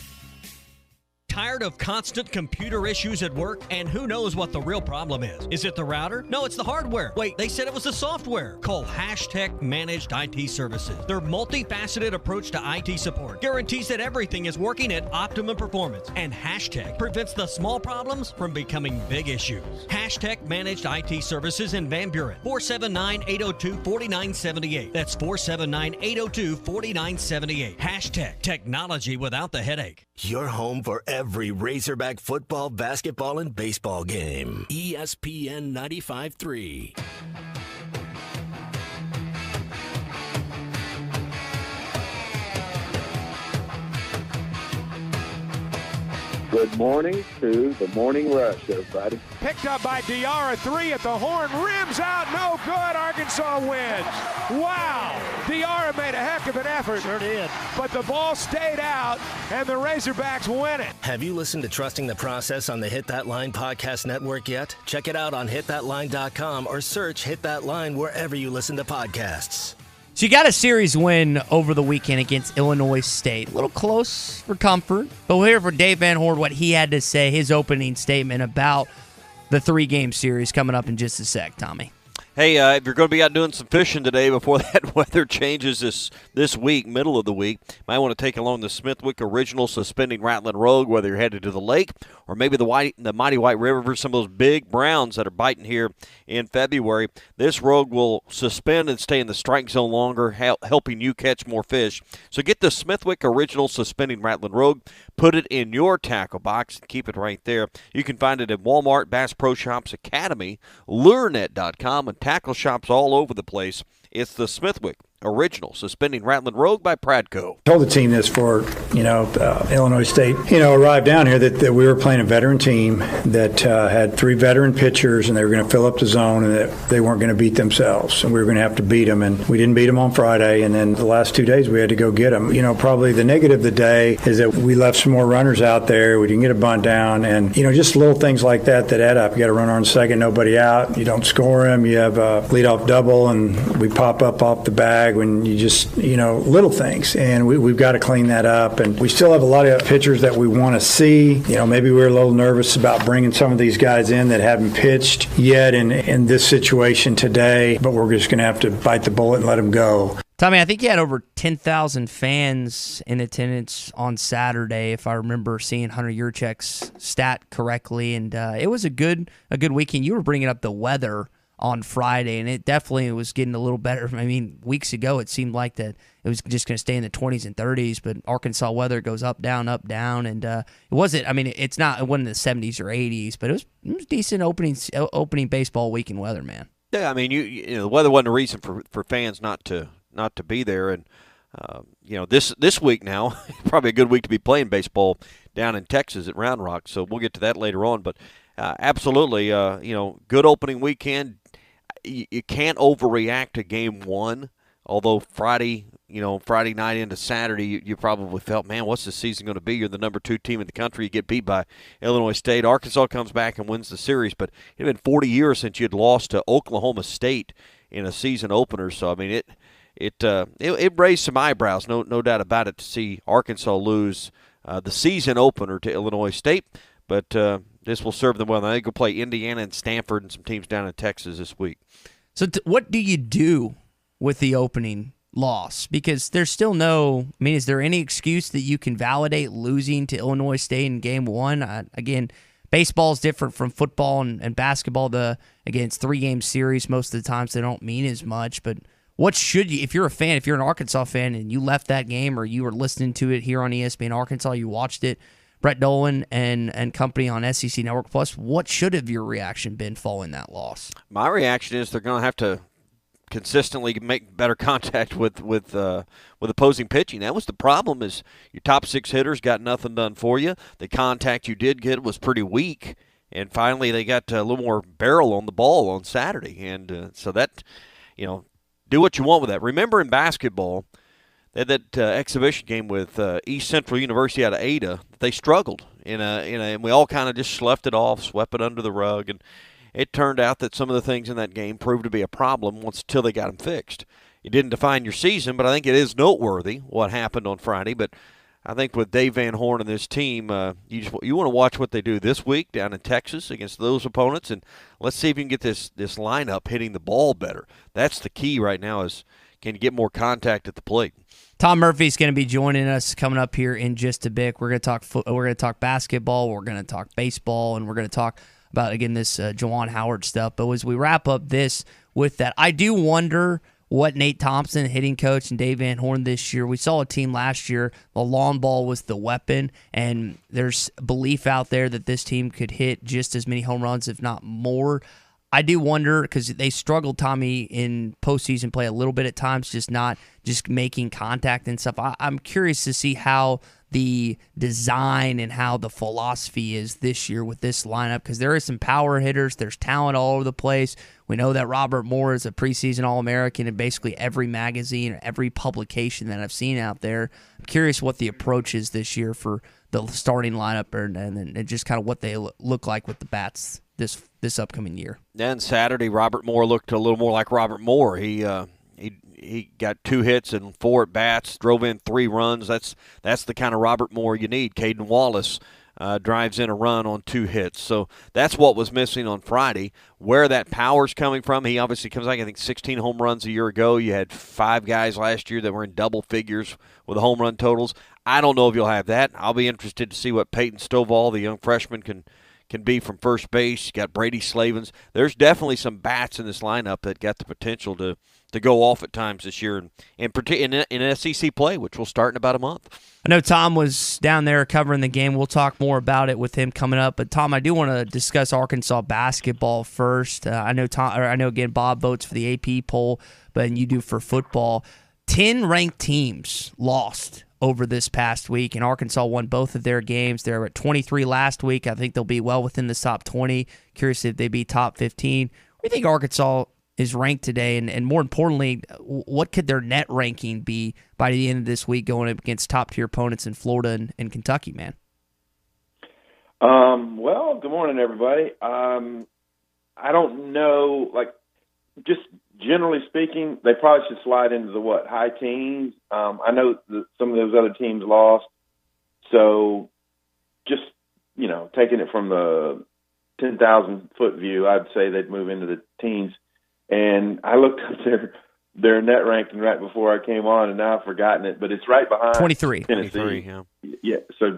Speaker 2: Tired of constant computer issues at work? And who knows what the real problem is? Is it the router? No, it's the hardware. Wait, they said it was the software. Call Hashtag Managed IT Services. Their multifaceted approach to IT support guarantees that everything is working at optimum performance. And Hashtag prevents the small problems from becoming big issues. Hashtag Managed IT Services in Van Buren. 479-802-4978. That's 479-802-4978. Hashtag Technology without the headache.
Speaker 8: Your home for every Razorback football, basketball, and baseball game. ESPN 95.3.
Speaker 20: Good morning to the Morning Rush, everybody.
Speaker 1: Picked up by Diarra, 3 at the horn, rims out, no good, Arkansas wins. Wow, Diarra made a heck of an effort.
Speaker 14: Sure did.
Speaker 1: But the ball stayed out, and the Razorbacks win it.
Speaker 8: Have you listened to Trusting the Process on the Hit That Line podcast network yet? Check it out on hitthatline.com or search Hit That Line wherever you listen to podcasts.
Speaker 6: So you got a series win over the weekend against Illinois State. A little close for comfort. But we'll hear from Dave Van Horn what he had to say, his opening statement about the 3-game series coming up in just a sec, Tommy.
Speaker 7: Hey, if you're going to be out doing some fishing today before that weather changes this week, middle of the week, you might want to take along the Smithwick Original Suspending Rattling Rogue, whether you're headed to the lake or maybe the Mighty White River for some of those big browns that are biting here in February. This Rogue will suspend and stay in the strike zone longer, helping you catch more fish. So get the Smithwick Original Suspending Rattling Rogue, put it in your tackle box, and keep it right there. You can find it at Walmart, Bass Pro Shops Academy, LureNet.com, and tackle shops all over the place. It's the Smithwick Original Suspending Rattling Rogue by Pradco.
Speaker 21: Told the team this for, Illinois State, arrived down here that we were playing a veteran team that had 3 veteran pitchers, and they were going to fill up the zone, and that they weren't going to beat themselves, and we were going to have to beat them. And we didn't beat them on Friday, and then the last 2 days we had to go get them. Probably the negative of the day is that we left some more runners out there. We didn't get a bunt down, and, just little things like that add up. You got a runner on second, nobody out. You don't score him. You have a leadoff double, and we pop up off the bag when you just, little things. And we've got to clean that up. And we still have a lot of pitchers that we want to see. Maybe we're a little nervous about bringing some of these guys in that haven't pitched yet in this situation today, but we're just going to have to bite the bullet and let them go.
Speaker 6: Tommy, I think you had over 10,000 fans in attendance on Saturday, if I remember seeing Hunter Yurchek's stat correctly. And it was a good weekend. You were bringing up the weather on Friday, and it definitely was getting a little better. I mean, weeks ago it seemed like that it was just going to stay in the 20s and 30s, but Arkansas weather goes up, down, and it wasn't. I mean, it wasn't the 70s or 80s, but it was decent opening baseball weekend weather, man.
Speaker 7: Yeah, I mean, the weather wasn't a reason for fans not to be there, and this week now probably a good week to be playing baseball down in Texas at Round Rock. So we'll get to that later on, but absolutely, good opening weekend. You can't overreact to game one, although Friday Friday night into Saturday, you probably felt, man, what's the season going to be? You're the number 2 team in the country. You get beat by Illinois State. Arkansas comes back and wins the series, but it had been 40 years since you had lost to Oklahoma State in a season opener. So, I mean, it raised some eyebrows, no doubt about it, to see Arkansas lose the season opener to Illinois State. But this will serve them well. Now they go play Indiana and Stanford and some teams down in Texas this week.
Speaker 6: So what do you do with the opening loss? Because there's still is there any excuse that you can validate losing to Illinois State in game 1? Again, baseball is different from football and basketball. It's 3-game series. Most of the times they don't mean as much. But what should you, if you're an Arkansas fan and you left that game or you were listening to it here on ESPN Arkansas, you watched it, Brett Dolan and company on SEC Network Plus, what should have your reaction been following that loss?
Speaker 7: My reaction is they're going to have to consistently make better contact with opposing pitching. That was the problem, is your top 6 hitters got nothing done for you. The contact you did get was pretty weak, and finally they got a little more barrel on the ball on Saturday. And so that, do what you want with that. Remember in basketball, they had that exhibition game with East Central University out of Ada. They struggled, and we all kind of just sloughed it off, swept it under the rug, and it turned out that some of the things in that game proved to be a problem until they got them fixed. It didn't define your season, but I think it is noteworthy what happened on Friday. But I think with Dave Van Horn and this team, you want to watch what they do this week down in Texas against those opponents, and let's see if you can get this lineup hitting the ball better. That's the key right now, is can you get more contact at the plate.
Speaker 6: Tom Murphy's going to be joining us coming up here in just a bit. We're going to talk basketball, we're going to talk baseball, and we're going to talk about, again, this Juwan Howard stuff. But as we wrap up this with that, I do wonder what Nate Thompson, hitting coach, and Dave Van Horn this year. We saw a team last year, the long ball was the weapon, and there's belief out there that this team could hit just as many home runs, if not more. I do wonder, because they struggled, Tommy, in postseason play a little bit at times, just making contact and stuff. I'm curious to see how the design and how the philosophy is this year with this lineup, because there is some power hitters. There's talent all over the place. We know that Robert Moore is a preseason All-American in basically every magazine, every publication that I've seen out there. I'm curious what the approach is this year for the starting lineup and just kind of what they look like with the bats this upcoming year.
Speaker 7: Then Saturday, Robert Moore looked a little more like Robert Moore. He got 2 hits and 4 at bats, drove in 3 runs. That's the kind of Robert Moore you need. Caden Wallace drives in a run on 2 hits. So that's what was missing on Friday. Where that power's coming from, he obviously comes like, I think, 16 home runs a year ago. You had 5 guys last year that were in double figures with the home run totals. I don't know if you'll have that. I'll be interested to see what Peyton Stovall, the young freshman, can be from first base. You got Brady Slavens. There's definitely some bats in this lineup that got the potential to go off at times this year, in SEC play, which will start in about a month.
Speaker 6: I know Tom was down there covering the game. We'll talk more about it with him coming up. But Tom, I do want to discuss Arkansas basketball first. I know again Bob votes for the AP poll, but you do for football. 10 ranked teams lost over this past week, and Arkansas won both of their games. They were at 23 last week. I think they'll be well within the top 20. Curious if they be top 15. What do you think Arkansas is ranked today, and more importantly, what could their net ranking be by the end of this week going up against top-tier opponents in Florida and Kentucky, man?
Speaker 5: Well, good morning, everybody. I don't know, just generally speaking, they probably should slide into the high teens. I know that some of those other teams lost, so just taking it from the 10,000-foot view, I'd say they'd move into the teens. And I looked up their net ranking right before I came on, and now I've forgotten it, but it's right behind
Speaker 6: 23.
Speaker 5: Tennessee.
Speaker 7: 23, yeah.
Speaker 5: Yeah, so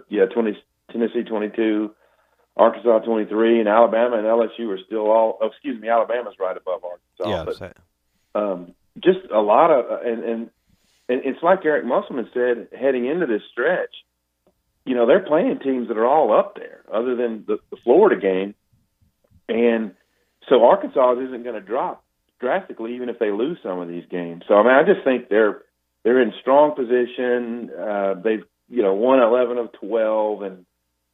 Speaker 5: Tennessee 22, Arkansas 23, and Alabama and LSU are still Alabama's right above Arkansas.
Speaker 7: Yeah,
Speaker 5: but just a lot of and it's like Eric Musselman said heading into this stretch, they're playing teams that are all up there, other than the Florida game, and so Arkansas isn't going to drop drastically even if they lose some of these games. So I just think they're in strong position. They've won 11 of 12, and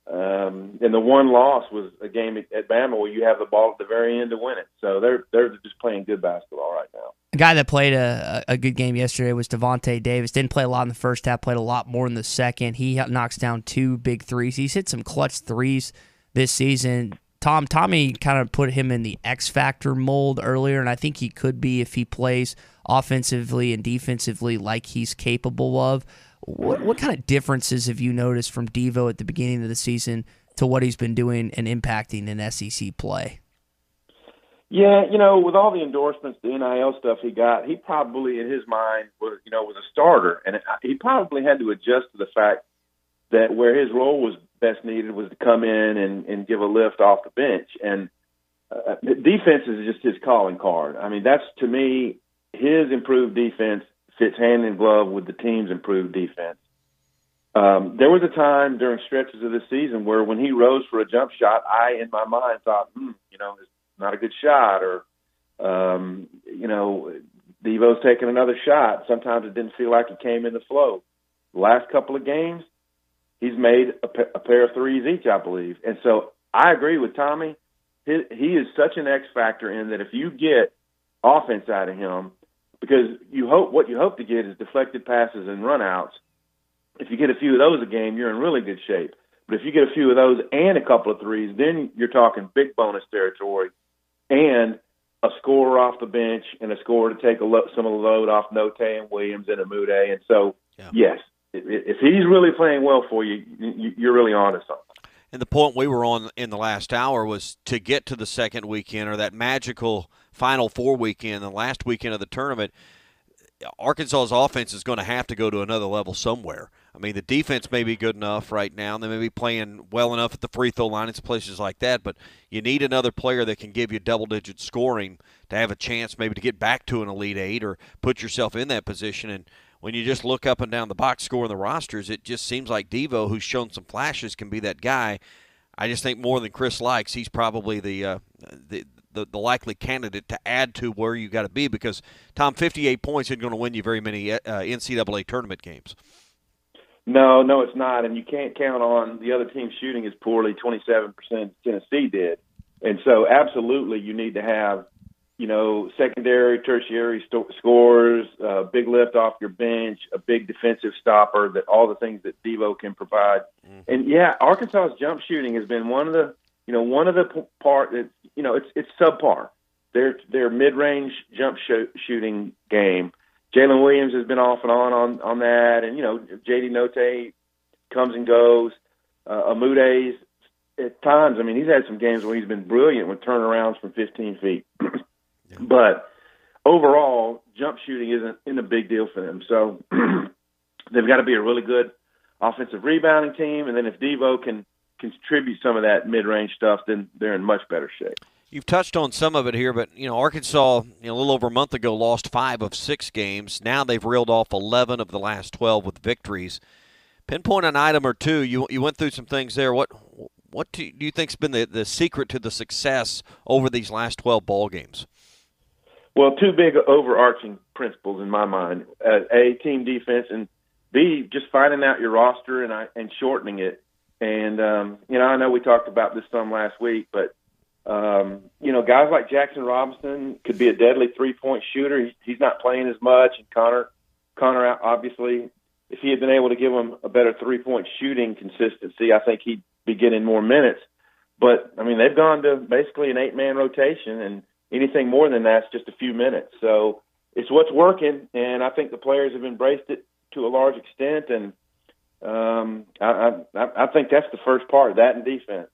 Speaker 5: And the one loss was a game at Bama where you have the ball at the very end to win it. So they're just playing good basketball right now.
Speaker 6: A guy that played a good game yesterday was Devontae Davis. Didn't play a lot in the first half, played a lot more in the second. He knocks down 2 big threes. He's hit some clutch threes this season. Tommy kind of put him in the X Factor mold earlier, and I think he could be if he plays offensively and defensively like he's capable of. What kind of differences have you noticed from Devo at the beginning of the season to what he's been doing and impacting in SEC play?
Speaker 5: Yeah, with all the endorsements, the NIL stuff he got, he probably in his mind was a starter, and he probably had to adjust to the fact that where his role was best needed was to come in and give a lift off the bench. And defense is just his calling card. I mean, that's, to me, his improved defense fits hand in glove with the team's improved defense. There was a time during stretches of the season where when he rose for a jump shot, I, in my mind, thought, it's not a good shot, or, Devo's taking another shot. Sometimes it didn't feel like he came in the flow. The last couple of games, he's made a pair of threes each, I believe. And so I agree with Tommy. He is such an X factor in that if you get offense out of him, because what you hope to get is deflected passes and runouts. If you get a few of those a game, you're in really good shape. But if you get a few of those and a couple of threes, then you're talking big bonus territory and a scorer off the bench and a scorer to take some of the load off Note and Williams and Amude. And so, yes, if he's really playing well for you, you're really on to something.
Speaker 7: And the point we were on in the last hour was to get to the second weekend, or that magical Final Four weekend, the last weekend of the tournament. Arkansas's offense is going to have to go to another level somewhere. I mean, the defense may be good enough right now. They may be playing well enough at the free throw line and places like that, but you need another player that can give you double-digit scoring to have a chance maybe to get back to an Elite Eight or put yourself in that position. And when you just look up and down the box score in the rosters, it just seems like Devo, who's shown some flashes, can be that guy. I just think more than Chris likes, he's probably the likely candidate to add to where you got to be, because, Tom, 58 points isn't going to win you very many NCAA tournament games.
Speaker 5: No, it's not, and you can't count on the other team shooting as poorly. 27% Tennessee did, and so absolutely you need to have, secondary, tertiary scores, big lift off your bench, a big defensive stopper, that all the things that Devo can provide. Mm-hmm. And yeah, Arkansas's jump shooting has been one of the part that, it's subpar. Their mid-range jump shooting game. Jalen Williams has been off and on that, and J.D. Note comes and goes. Amude's at times, he's had some games where he's been brilliant with turnarounds from 15 feet. But overall, jump shooting isn't a big deal for them. So they've got to be a really good offensive rebounding team, and then if Devo can contribute some of that mid-range stuff, then they're in much better shape.
Speaker 7: You've touched on some of it here, but, Arkansas, a little over a month ago, lost 5 of 6 games. Now they've reeled off 11 of the last 12 with victories. Pinpoint an item or two. You went through some things there. What do you think's been the secret to the success over these last 12 ball games?
Speaker 5: Well, 2 big overarching principles in my mind. A, team defense, and B, just finding out your roster and shortening it. And, I know we talked about this some last week, but, guys like Jackson Robinson could be a deadly three-point shooter. He's not playing as much. And Connor, obviously, if he had been able to give him a better three-point shooting consistency, I think he'd be getting more minutes. But, they've gone to basically an 8-man rotation, and anything more than that's just a few minutes. So it's what's working, and I think the players have embraced it to a large extent, and I think that's the first part, that and defense.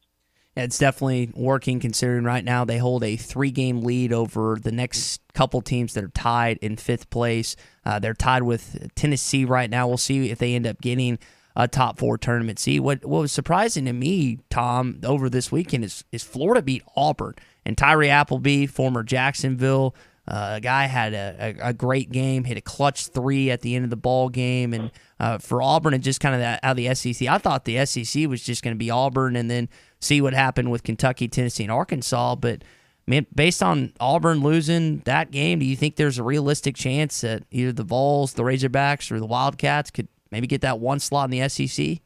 Speaker 6: It's definitely working, considering right now they hold a 3-game lead over the next couple teams that are tied in 5th place. They're tied with Tennessee right now. We'll see if they end up getting a top 4 tournament seed. What was surprising to me, Tom, over this weekend is Florida beat Auburn. And Tyree Appleby, former Jacksonville, a guy had a great game, hit a clutch 3 at the end of the ball game. And for Auburn, and just kind of out of the SEC, I thought the SEC was just going to be Auburn and then see what happened with Kentucky, Tennessee, and Arkansas. But, man, based on Auburn losing that game, do you think there's a realistic chance that either the Vols, the Razorbacks, or the Wildcats could maybe get that one slot in the SEC?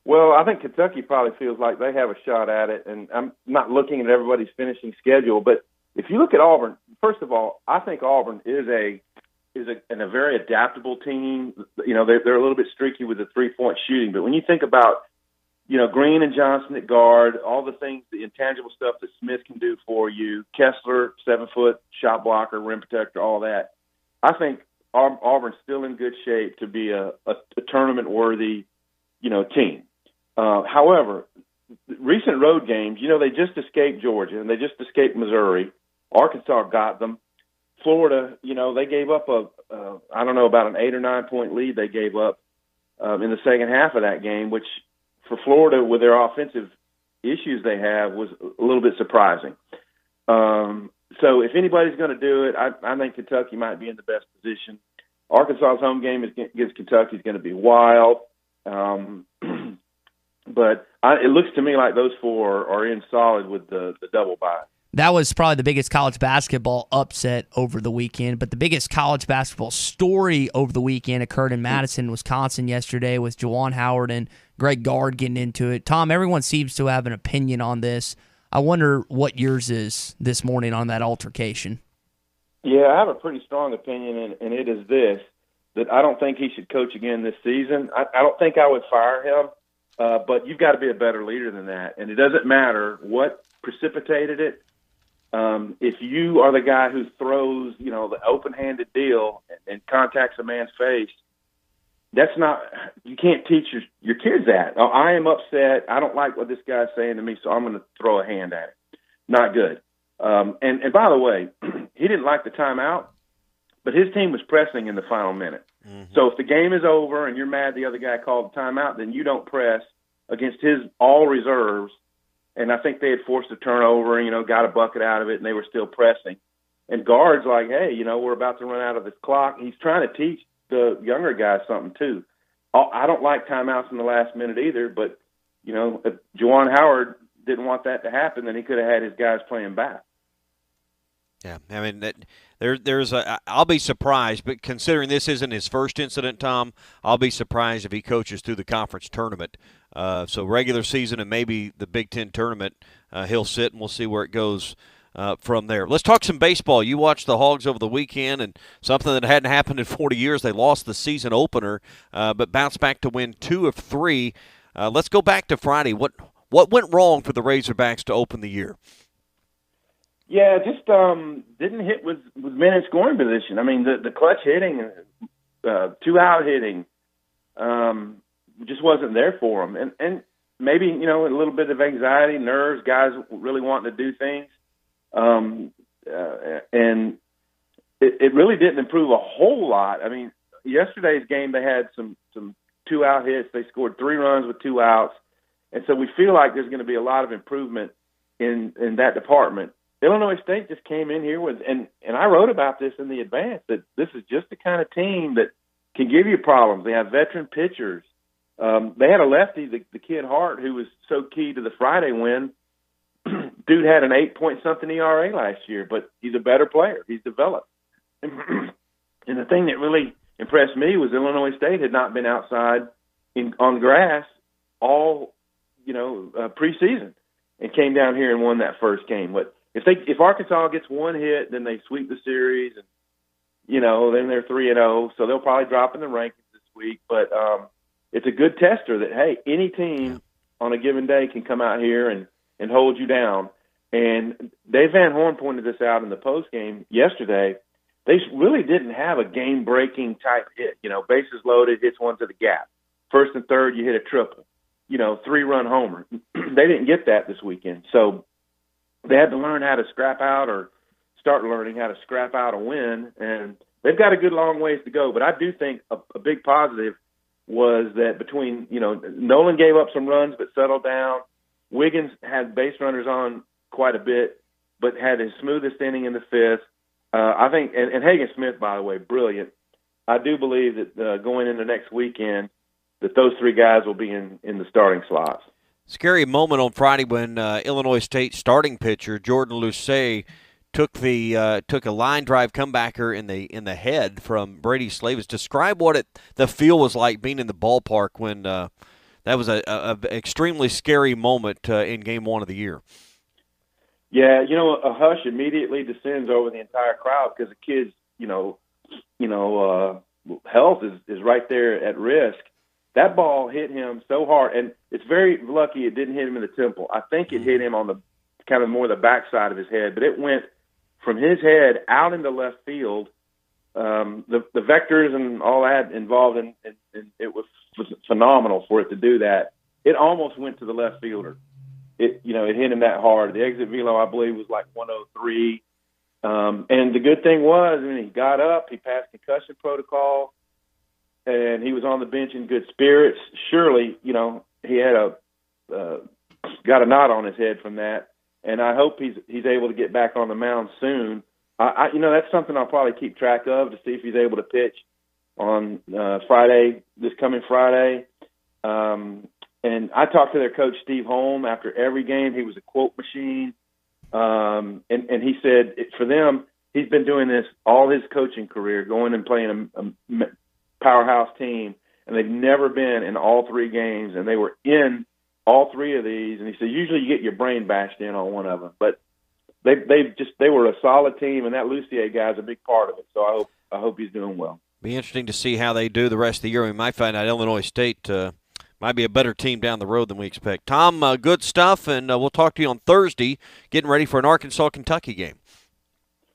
Speaker 5: Well, I think Kentucky probably feels like they have a shot at it, and I'm not looking at everybody's finishing schedule, but if you look at Auburn, first of all, I think Auburn is a very adaptable team. You know, they're a little bit streaky with the 3-point shooting, but when you think about, you know, Green and Johnson at guard, all the things, the intangible stuff that Smith can do for you, Kessler, 7-foot shot blocker, rim protector, all that, I think Auburn's still in good shape to be a tournament-worthy, you know, team. However, recent road games, you know, they just escaped Georgia and they just escaped Missouri. Arkansas got them. Florida, you know, they gave up I don't know, about an 8 or 9 point lead they gave up in the second half of that game, which for Florida, with their offensive issues they have, was a little bit surprising. So if anybody's going to do it, I think Kentucky might be in the best position. Arkansas's home game against Kentucky is going to be wild. But it looks to me like those four are in solid with the double bye.
Speaker 6: That was probably the biggest college basketball upset over the weekend, but the biggest college basketball story over the weekend occurred in Madison, Wisconsin yesterday with Juwan Howard and Greg Gard getting into it. Tom, everyone seems to have an opinion on this. I wonder what yours is this morning on that altercation.
Speaker 5: Yeah, I have a pretty strong opinion, and it is this, that I don't think he should coach again this season. I don't think I would fire him, but you've got to be a better leader than that, and it doesn't matter what precipitated it. If you are the guy who throws, you know, the open-handed deal and contacts a man's face, that's not, you can't teach your kids that. Oh, I am upset. I don't like what this guy's saying to me, so I'm going to throw a hand at it. Not good. And by the way, he didn't like the timeout, but his team was pressing in the final minute. Mm-hmm. So if the game is over and you're mad the other guy called the timeout, then you don't press against his all reserves. And I think they had forced a turnover and, you know, got a bucket out of it, and they were still pressing. And Guard's like, hey, you know, we're about to run out of this clock. He's trying to teach the younger guys something, too. I don't like timeouts in the last minute either, but, you know, if Juwan Howard didn't want that to happen, then he could have had his guys playing back.
Speaker 7: Yeah, I mean, I'll be surprised, but considering this isn't his first incident, Tom, I'll be surprised if he coaches through the conference tournament. So regular season and maybe the Big Ten tournament, he'll sit, and we'll see where it goes from there. Let's talk some baseball. You watched the Hogs over the weekend, and something that hadn't happened in 40 years. They lost the season opener, but bounced back to win 2 of 3. Let's go back to Friday. What went wrong for the Razorbacks to open the year?
Speaker 5: Yeah, just didn't hit with men in scoring position. I mean, the clutch hitting, 2-out hitting, just wasn't there for them. And maybe, you know, a little bit of anxiety, nerves, guys really wanting to do things. And it really didn't improve a whole lot. I mean, yesterday's game, they had some 2-out hits. They scored 3 runs with 2 outs. And so we feel like there's going to be a lot of improvement in that department. Illinois State just came in here with, and I wrote about this in the advance, that this is just the kind of team that can give you problems. They have veteran pitchers. They had a lefty, the kid Hart, who was so key to the Friday win. Dude had an 8-point-something ERA last year, but he's a better player. He's developed. And the thing that really impressed me was Illinois State had not been outside on grass all, you know, preseason, and came down here and won that first game. But if Arkansas gets 1 hit, then they sweep the series, and, you know, then they're 3-0, so they'll probably drop in the rankings this week. But it's a good tester that, hey, any team on a given day can come out here and hold you down. And Dave Van Horn pointed this out in the postgame yesterday. They really didn't have a game-breaking type hit. You know, bases loaded, hits one to the gap. First and third, you hit a triple. You know, 3-run homer. They didn't get that this weekend. So they had to learn how to scrap out, or start learning how to scrap out a win. And they've got a good long ways to go. But I do think a big positive was that between, you know, Nolan gave up some runs but settled down. Wiggins had base runners on quite a bit, but had his smoothest inning in the 5th. I think, and Hagen Smith, by the way, brilliant. I do believe that going into next weekend, that those 3 guys will be in the starting slots.
Speaker 7: Scary moment on Friday when Illinois State starting pitcher Jordan Lucey took a line drive comebacker in the head from Brady Slavis. Describe what the feel was like being in the ballpark when that was a extremely scary moment in Game 1 of the year.
Speaker 5: Yeah, a hush immediately descends over the entire crowd because the kids, health is right there at risk. That ball hit him so hard, and it's very lucky it didn't hit him in the temple. I think it hit him on the kind of more the backside of his head, but it went from his head out into left field. The vectors and all that involved in it was phenomenal for it to do that. It almost went to the left fielder. It hit him that hard. The exit velo, I believe, was like 103. And the good thing was, he got up, he passed concussion protocol, and he was on the bench in good spirits. Surely, he had got a knot on his head from that, and I hope he's able to get back on the mound soon. That's something I'll probably keep track of to see if he's able to pitch on Friday, this coming Friday. And I talked to their coach, Steve Holm, after every game. He was a quote machine. And he said for them, he's been doing this all his coaching career, going and playing a powerhouse team, and they've never been in all 3 games, and they were in all 3 of these. And he said usually you get your brain bashed in on one of them, but they were a solid team, and that Lucier guy is a big part of it. So I hope he's doing well.
Speaker 7: Be interesting to see how they do the rest of the year. We might find out Illinois State might be a better team down the road than we expect. Tom, good stuff, and we'll talk to you on Thursday, getting ready for an Arkansas-Kentucky game.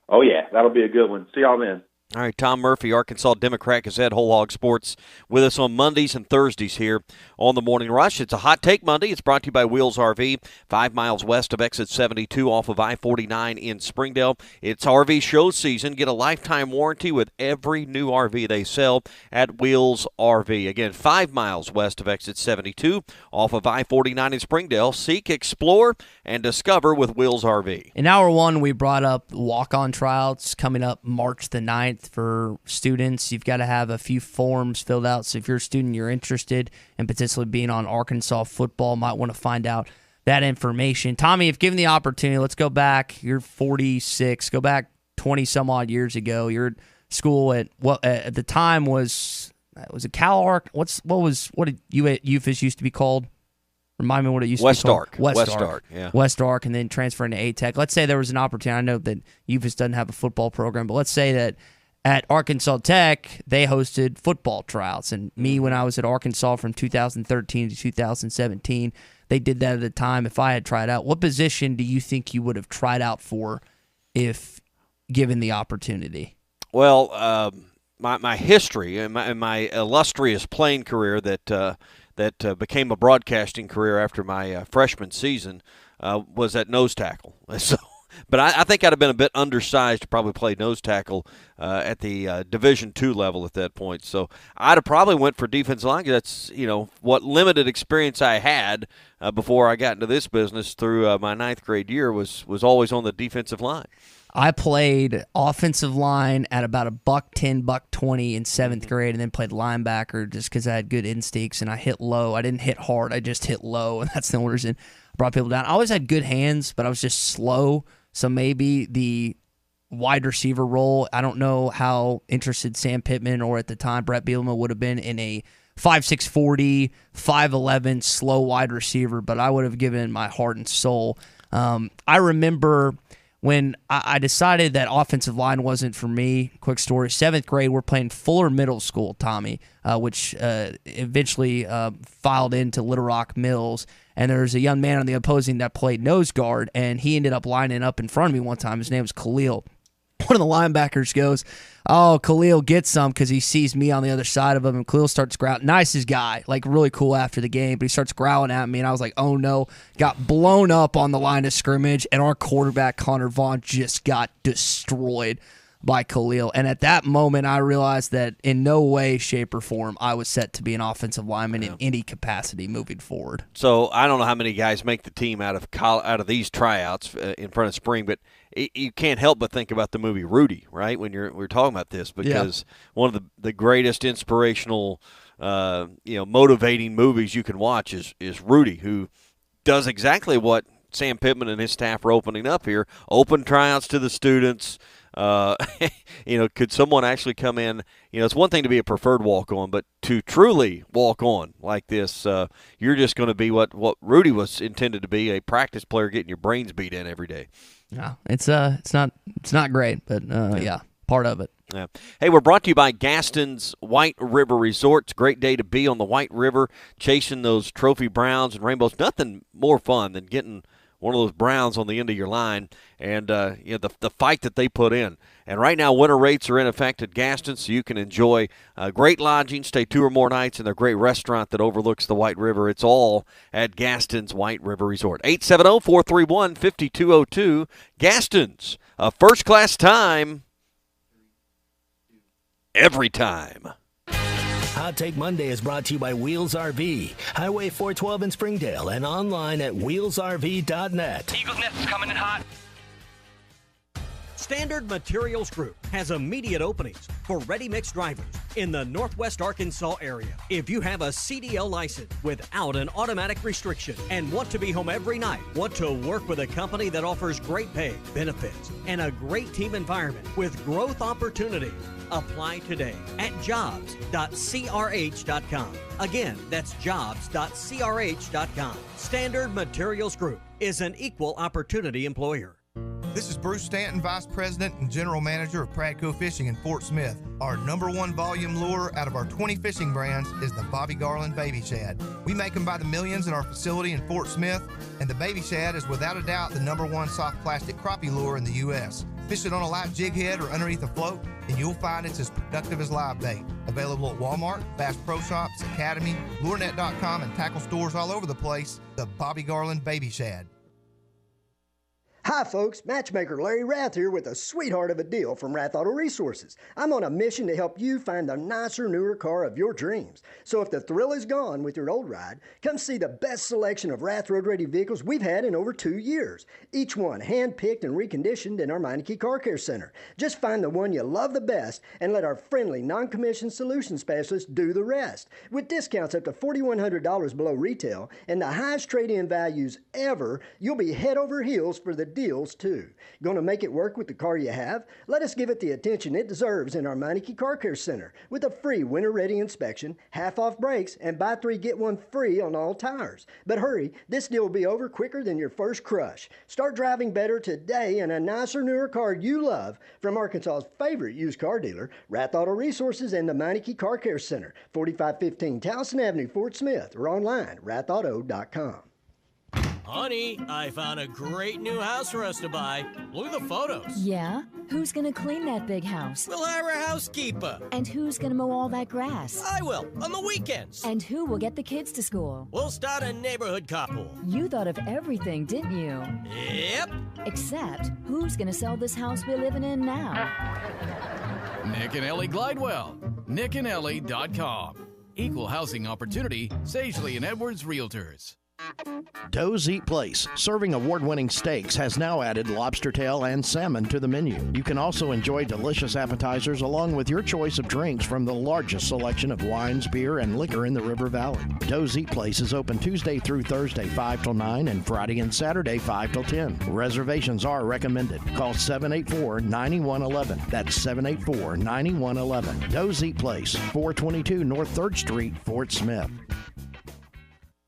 Speaker 5: Oh, yeah, that'll be a good one. See y'all then.
Speaker 7: All right, Tom Murphy, Arkansas Democrat Gazette, Whole Hog Sports, with us on Mondays and Thursdays here on the Morning Rush. It's a Hot Take Monday. It's brought to you by Wheels RV, 5 miles west of exit 72 off of I-49 in Springdale. It's RV show season. Get a lifetime warranty with every new RV they sell at Wheels RV. Again, 5 miles west of exit 72 off of I-49 in Springdale. Seek, explore, and discover with Wheels RV.
Speaker 6: In hour 1, we brought up walk-on tryouts coming up March the 9th. For students, you've got to have a few forms filled out. So if you're a student, you're interested in potentially being on Arkansas football, might want to find out that information. Tommy, if given the opportunity, let's go back. You're 46. Go back 20-some-odd years ago. You're at school at what at the time was it Cal Arc? What did UFIS used to be called? Remind me what it used to be called.
Speaker 7: West Arc, yeah.
Speaker 6: West Arc, and then transferring to A-Tech. Let's say there was an opportunity. I know that UFIS doesn't have a football program, but let's say that at Arkansas Tech, they hosted football tryouts. And me, when I was at Arkansas from 2013 to 2017, they did that at a time. If I had tried out, what position do you think you would have tried out for if given the opportunity?
Speaker 7: Well, my history and my illustrious playing career that became a broadcasting career after my freshman season was at nose tackle. So. But I think I'd have been a bit undersized to probably play nose tackle at the Division II level at that point. So I'd have probably went for defensive line. That's what limited experience I had before I got into this business through my 9th grade year was always on the defensive line.
Speaker 6: I played offensive line at about $110, $120 in 7th grade, and then played linebacker just because I had good instincts and I hit low. I didn't hit hard. I just hit low, and that's the only reason I brought people down. I always had good hands, but I was just slow. So maybe the wide receiver role, I don't know how interested Sam Pittman or at the time Brett Bielema would have been in a 5'6", 40, 5'11", slow wide receiver, but I would have given my heart and soul. I remember when I decided that offensive line wasn't for me. Quick story, 7th grade, we're playing Fuller Middle School, Tommy, which eventually filed into Little Rock Mills. And there's a young man on the opposing that played nose guard, and he ended up lining up in front of me one time. His name was Khalil. One of the linebackers goes, "Oh, Khalil gets some," because he sees me on the other side of him, and Khalil starts growling. Nicest guy, like really cool after the game, but he starts growling at me, and I was like, oh no. Got blown up on the line of scrimmage, and our quarterback, Connor Vaughn, just got destroyed by Khalil. And at that moment, I realized that in no way, shape, or form I was set to be an offensive lineman in any capacity moving forward.
Speaker 7: So I don't know how many guys make the team out of these tryouts in front of spring, but you can't help but think about the movie Rudy, right? When we're talking about this, because one of the greatest inspirational, motivating movies you can watch is Rudy, who does exactly what Sam Pittman and his staff are opening up here. Open tryouts to the students. Could someone actually come in? It's one thing to be a preferred walk-on, but to truly walk on like this, you're just going to be what Rudy was intended to be, a practice player getting your brains beat in every day.
Speaker 6: No, it's not great, but yeah, part of it.
Speaker 7: Yeah. Hey, we're brought to you by Gaston's White River Resort. It's a great day to be on the White River, chasing those trophy browns and rainbows. Nothing more fun than getting one of those browns on the end of your line, and the fight that they put in. And right now, winter rates are in effect at Gaston, so you can enjoy great lodging, stay 2 or more nights in their great restaurant that overlooks the White River. It's all at Gaston's White River Resort. 870-431-5202. Gaston's, a first-class time every time.
Speaker 8: Hot Take Monday is brought to you by Wheels RV, Highway 412 in Springdale, and online at wheelsrv.net.
Speaker 22: Eagle's Nest is coming in hot.
Speaker 2: Standard Materials Group has immediate openings for ready-mix drivers in the Northwest Arkansas area. If you have a CDL license without an automatic restriction and want to be home every night, want to work with a company that offers great pay, benefits, and a great team environment with growth opportunities, apply today at jobs.crh.com. Again, that's jobs.crh.com. Standard Materials Group is an equal opportunity employer.
Speaker 9: This is Bruce Stanton, Vice President and General Manager of Pradco Fishing in Fort Smith. Our #1 volume lure out of our 20 fishing brands is the Bobby Garland Baby Shad. We make them by the millions in our facility in Fort Smith, and the Baby Shad is without a doubt the #1 soft plastic crappie lure in the U.S. Fish it on a live jig head or underneath a float, and you'll find it's as productive as live bait. Available at Walmart, Bass Pro Shops, Academy, LureNet.com, and tackle stores all over the place. The Bobby Garland Baby Shad.
Speaker 15: Hi folks, Matchmaker Larry Rath here with a sweetheart of a deal from Rath Auto Resources. I'm on a mission to help you find the nicer, newer car of your dreams. So if the thrill is gone with your old ride, come see the best selection of Rath Road Ready vehicles we've had in over 2 years. Each one hand-picked and reconditioned in our Meineke Car Care Center. Just find the one you love the best and let our friendly, non-commissioned solution specialists do the rest. With discounts up to $4,100 below retail and the highest trade-in values ever, you'll be head over heels for the deals too. Going to make it work with the car you have? Let us give it the attention it deserves in our Meineke Car Care Center with a free winter-ready inspection, half-off brakes, and buy 3 get 1 free on all tires. But hurry, this deal will be over quicker than your first crush. Start driving better today in a nicer, newer car you love from Arkansas's favorite used car dealer, Rath Auto Resources and the Meineke Car Care Center, 4515 Towson Avenue, Fort Smith, or online, rathauto.com.
Speaker 23: Honey, I found a great new house for us to buy. Look at the photos.
Speaker 24: Yeah? Who's gonna clean that big house?
Speaker 23: We'll hire a housekeeper.
Speaker 24: And who's gonna mow all that grass?
Speaker 23: I will, on the weekends.
Speaker 24: And who will get the kids to school?
Speaker 23: We'll start a neighborhood carpool.
Speaker 24: You thought of everything, didn't you?
Speaker 23: Yep.
Speaker 24: Except, who's gonna sell this house we're living in now?
Speaker 25: Nick and Ellie Glidewell. nickandellie.com. Equal housing opportunity, Sagely and Edwards Realtors.
Speaker 12: Doe's Eat Place, serving award-winning steaks, has now added lobster tail and salmon to the menu. You can also enjoy delicious appetizers along with your choice of drinks from the largest selection of wines, beer, and liquor in the River Valley. Doe's Eat Place is open Tuesday through Thursday 5 till 9 and Friday and Saturday 5 till 10. Reservations are recommended. Call 784-9111. That's 784-9111. Doe's Eat Place, 422 North 3rd Street, Fort Smith.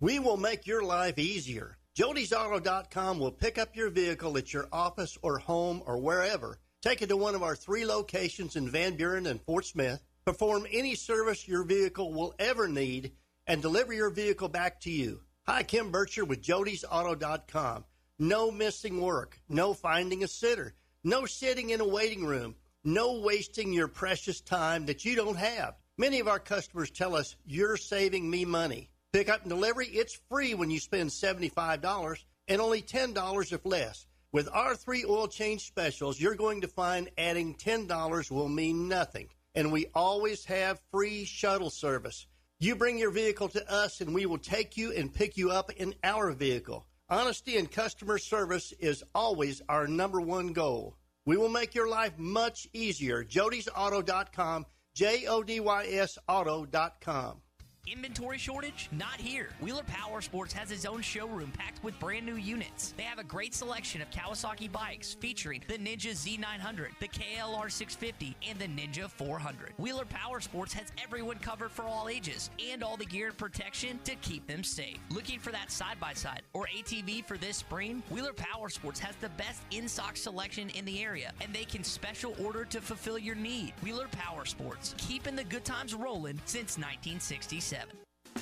Speaker 26: We will make your life easier. Jody'sAuto.com will pick up your vehicle at your office or home or wherever, take it to one of our 3 locations in Van Buren and Fort Smith, perform any service your vehicle will ever need, and deliver your vehicle back to you. Hi, Kim Bircher with Jody'sAuto.com. No missing work, no finding a sitter, no sitting in a waiting room, no wasting your precious time that you don't have. Many of our customers tell us, "You're saving me money." Pickup and delivery, it's free when you spend $75 and only $10 if less. With our 3 oil change specials, you're going to find adding $10 will mean nothing. And we always have free shuttle service. You bring your vehicle to us and we will take you and pick you up in our vehicle. Honesty and customer service is always our #1 goal. We will make your life much easier. Jody'sAuto.com, JODYS Auto.com.
Speaker 6: Inventory shortage? Not here. Wheeler Power Sports has its own showroom packed with brand new units. They have a great selection of Kawasaki bikes featuring the Ninja Z900, the KLR 650, and the Ninja 400. Wheeler Power Sports has everyone covered for all ages and all the gear and protection to keep them safe. Looking for that side-by-side or ATV for this spring? Wheeler Power Sports has the best in-stock selection in the area, and they can special order to fulfill your need. Wheeler Power Sports, keeping the good times rolling since 1967.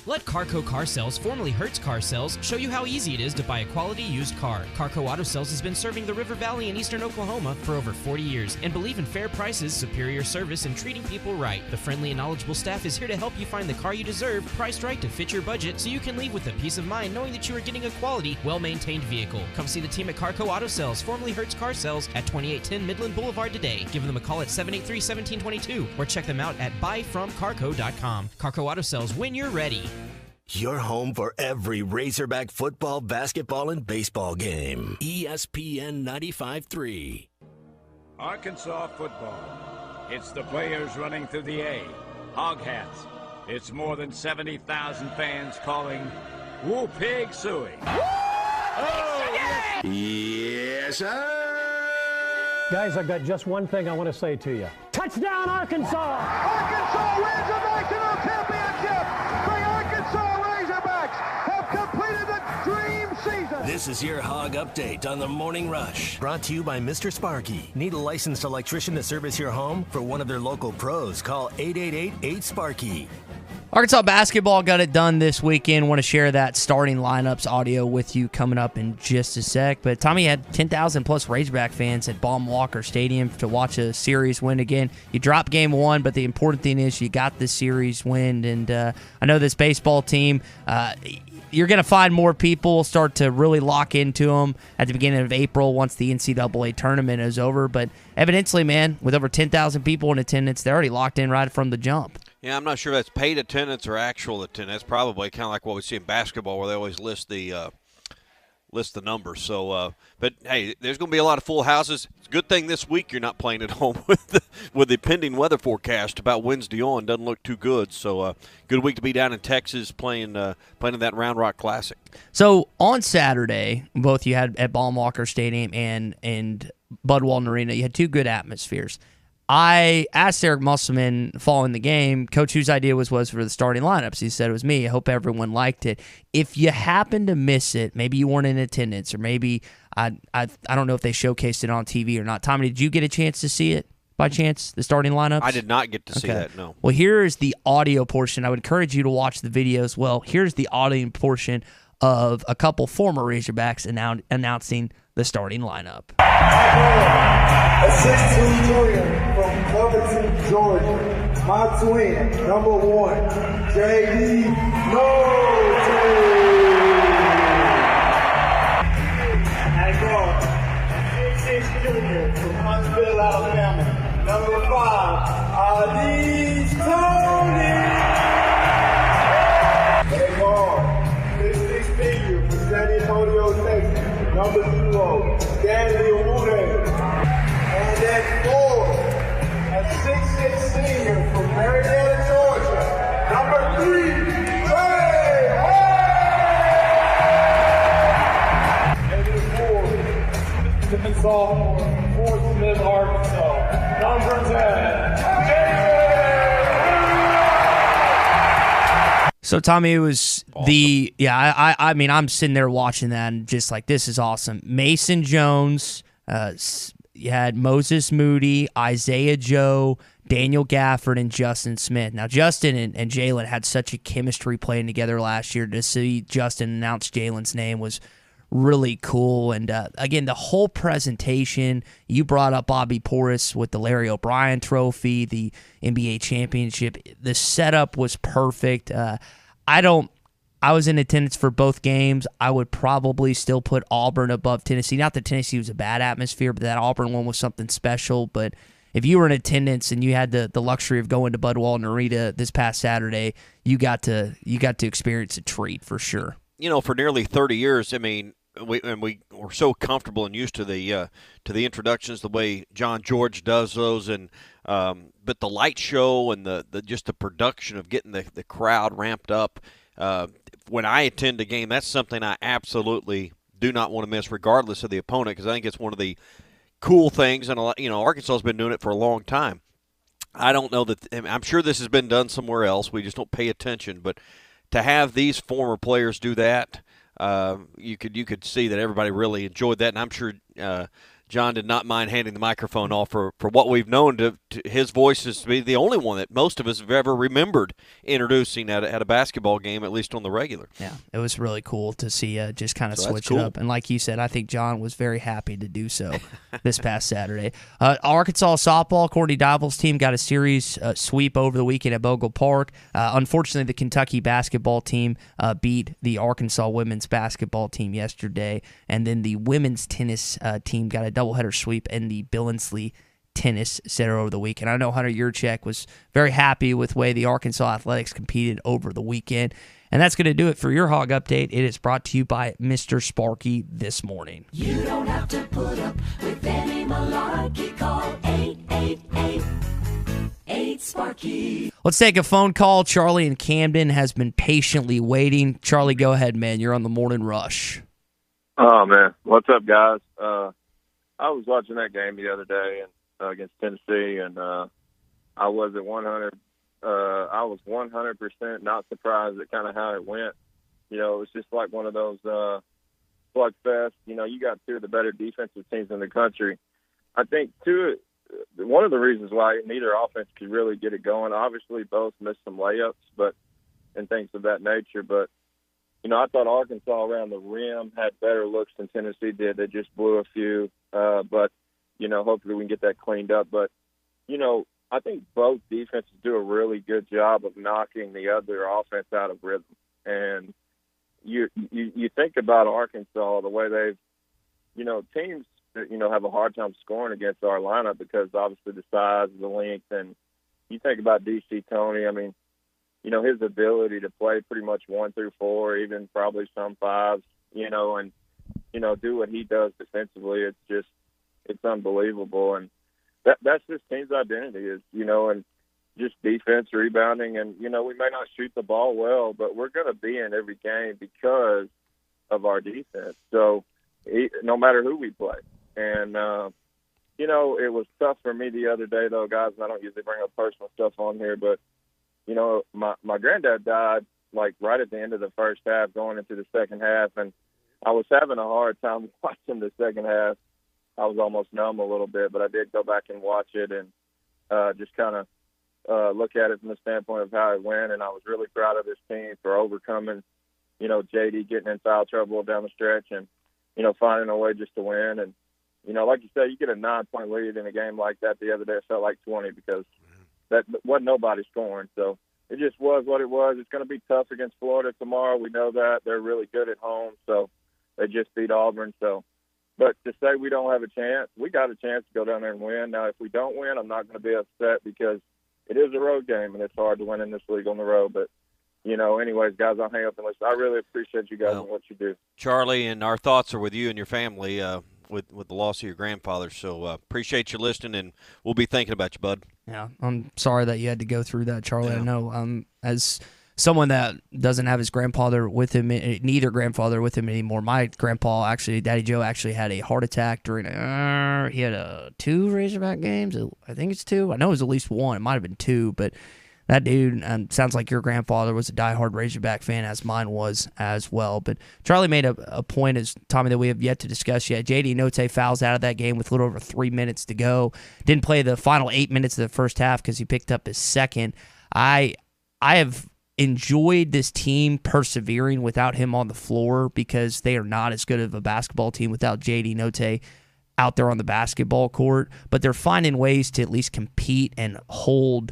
Speaker 22: Let Carco Car Sales, formerly Hertz Car Sales, show you how easy it is to buy a quality used car. Carco Auto Sales has been serving the River Valley in eastern Oklahoma for over 40 years and believe in fair prices, superior service, and treating people right. The friendly and knowledgeable staff is here to help you find the car you deserve, priced right to fit your budget, so you can leave with a peace of mind knowing that you are getting a quality, well-maintained vehicle. Come see the team at Carco Auto Sales, formerly Hertz Car Sales, at 2810 Midland Boulevard today. Give them a call at 783-1722 or check them out at buyfromcarco.com. Carco Auto Sales, when you're ready.
Speaker 8: Your home for every Razorback football, basketball, and baseball game. ESPN 95.3.
Speaker 4: Arkansas football. It's the players running through the A. Hog hats. It's more than 70,000 fans calling Woo Pig Suey. Oh,
Speaker 10: yes, sir.
Speaker 16: Guys, I've got just one thing I want to say to you. Touchdown, Arkansas!
Speaker 17: Arkansas wins the national championship! The Arkansas Razorbacks have completed the dream season!
Speaker 8: This is your Hog Update on the Morning Rush. Brought to you by Mr. Sparky. Need a licensed electrician to service your home? For one of their local pros, call 888-8-SPARKY.
Speaker 6: Arkansas basketball got it done this weekend. Want to share that starting lineups audio with you coming up in just a sec. But Tommy had 10,000 plus Razorback fans at Baum-Walker Stadium to watch a series win again. You dropped game one, but the important thing is you got the series win. And I know this baseball team, you're going to find more people start to really lock into them at the beginning of April once the NCAA tournament is over. But evidently, man, with over 10,000 people in attendance, they're already locked in right from the jump.
Speaker 7: Yeah, I'm not sure if that's paid attendance or actual attendance. That's probably kind of like what we see in basketball, where they always list the numbers. So, but hey, there's going to be a lot of full houses. It's a good thing this week you're not playing at home with the pending weather forecast about Wednesday on. Doesn't look too good. So, good week to be down in Texas playing in that Round Rock Classic.
Speaker 6: So on Saturday, both you had at Baum-Walker Stadium and Bud Walton Arena, you had two good atmospheres. I asked Eric Musselman following the game, Coach, whose idea was for the starting lineups. He said it was me. I hope everyone liked it. If you happen to miss it, maybe you weren't in attendance, or maybe I don't know if they showcased it on TV or not. Tommy, did you get a chance to see it by chance, the starting lineups?
Speaker 7: I did not get to see that, no.
Speaker 6: Well, here is the audio portion. I would encourage you to watch the video as well. Here's the audio portion of a couple former Razorbacks announcing the starting lineup.
Speaker 17: A 6'2" junior from Covington, Georgia. My twin, number 1, J.D. Nolte. At guard, a 6'6" junior from Huntsville, Alabama. Number 5, Ali Tony. At guard, 6'6" senior from San Antonio, Texas. Number 0, Daniel Woodhead. And at 4, a 6'6" senior from Marietta, Georgia. Number 3, Trey Hay. And at 4, the sophomore, Fort Smith, Arkansas. Number 10, David.
Speaker 6: So, Tommy, it was awesome. I mean, I'm sitting there watching that and just like, this is awesome. Mason Jones, you had Moses Moody, Isaiah Joe, Daniel Gafford, and Justin Smith. Now, Justin and Jalen had such a chemistry playing together last year. To see Justin announce Jalen's name was really cool. And again, the whole presentation, you brought up Bobby Porras with the Larry O'Brien Trophy, the NBA championship. The setup was perfect. I was in attendance for both games. I would probably still put Auburn above Tennessee. Not that Tennessee was a bad atmosphere, but that Auburn one was something special. But if you were in attendance and you had the luxury of going to Bud Walton Arena this past Saturday, you got to experience a treat for sure.
Speaker 7: You know, for nearly 30 years, I mean, we're so comfortable and used to the introductions, the way John George does those, and but the light show and the just the production of getting the crowd ramped up. When I attend a game, that's something I absolutely do not want to miss, regardless of the opponent, because I think it's one of the cool things, and Arkansas has been doing it for a long time. I don't know that I'm sure this has been done somewhere else. We just don't pay attention, but to have these former players do that, you could see that everybody really enjoyed that, and I'm sure John did not mind handing the microphone off for what we've known to his voice is to be the only one that most of us have ever remembered introducing at a basketball game, at least on the regular.
Speaker 6: Yeah, it was really cool to see just kind of switch
Speaker 7: cool.
Speaker 6: it up. And like you said, I think John was very happy to do so this past Saturday. Arkansas softball, Courtney Dival's team got a series sweep over the weekend at Bogle Park. Unfortunately, the Kentucky basketball team beat the Arkansas women's basketball team yesterday. And then the women's tennis team got a doubleheader sweep in the Billingsley Tennis Center over the weekend. I know Hunter Yurchek was very happy with the way the Arkansas Athletics competed over the weekend. And that's going to do it for your Hog Update. It is brought to you by Mr. Sparky this morning.
Speaker 3: You don't have to put up with any malarkey. Call 888-8-SPARKY.
Speaker 6: Let's take a phone call. Charlie in Camden has been patiently waiting. Charlie, go ahead, man. You're on the morning rush.
Speaker 11: Oh, man. What's up, guys? I was watching that game the other day against Tennessee, and I was at 100. I was 100% not surprised at kind of how it went. It was just like one of those slugfest. You got two of the better defensive teams in the country. I think, too, one of the reasons why neither offense could really get it going, obviously both missed some layups and things of that nature, but I thought Arkansas around the rim had better looks than Tennessee did. They just blew a few. But hopefully we can get that cleaned up. But, I think both defenses do a really good job of knocking the other offense out of rhythm. And you think about Arkansas, the way they've, teams that, have a hard time scoring against our lineup because obviously the size, the length, and you think about D.C. Tony, I mean, his ability to play pretty much 1 through 4, even probably some 5s, and, do what he does defensively. It's unbelievable. And that's this team's identity is, and just defense, rebounding. And, we may not shoot the ball well, but we're going to be in every game because of our defense. So no matter who we play. And, it was tough for me the other day, though, guys, and I don't usually bring up personal stuff on here, but, my granddad died, like, right at the end of the first half going into the second half, and I was having a hard time watching the second half. I was almost numb a little bit, but I did go back and watch it and just kind of look at it from the standpoint of how it went, and I was really proud of this team for overcoming, JD getting in foul trouble down the stretch and, finding a way just to win. And, like you said, you get a 9-point lead in a game like that the other day. It felt like 20 because that wasn't nobody scoring. So it just was what it was. It's going to be tough against Florida tomorrow. We know that. They're really good at home. So they just beat Auburn. So, but to say we don't have a chance, we got a chance to go down there and win. Now, if we don't win, I'm not going to be upset because it is a road game and it's hard to win in this league on the road. But, anyways, guys, I'll hang up and listen. I really appreciate you guys and what you do.
Speaker 7: Charlie, and our thoughts are with you and your family with the loss of your grandfather. So appreciate you listening, and we'll be thinking about you, bud.
Speaker 6: Yeah, I'm sorry that you had to go through that, Charlie. Yeah. I know as someone that doesn't have his grandfather with him, neither grandfather with him anymore. My grandpa, actually, Daddy Joe, actually had a heart attack during he had 2 Razorback games. I think it's 2. I know it was at least 1. It might have been 2, but that dude sounds like your grandfather was a diehard Razorback fan, as mine was as well. But Charlie made a point, as Tommy, that we have yet to discuss yet. J.D. Note fouls out of that game with a little over 3 minutes to go. Didn't play the final 8 minutes of the first half because he picked up his second. I have enjoyed this team persevering without him on the floor because they are not as good of a basketball team without J.D. Note out there on the basketball court. But they're finding ways to at least compete and hold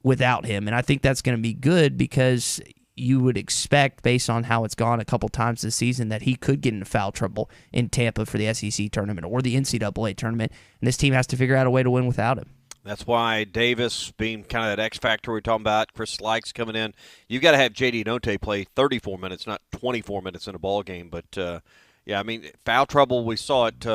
Speaker 6: without him, and I think that's going to be good because you would expect, based on how it's gone a couple times this season, that he could get into foul trouble in Tampa for the SEC tournament or the NCAA tournament, and this team has to figure out a way to win without him.
Speaker 7: That's why Davis being kind of that X factor we're talking about, Chris Slikes coming in, you've got to have J.D. Note play 34 minutes, not 24 minutes in a ball game, but Yeah, I mean, foul trouble, we saw it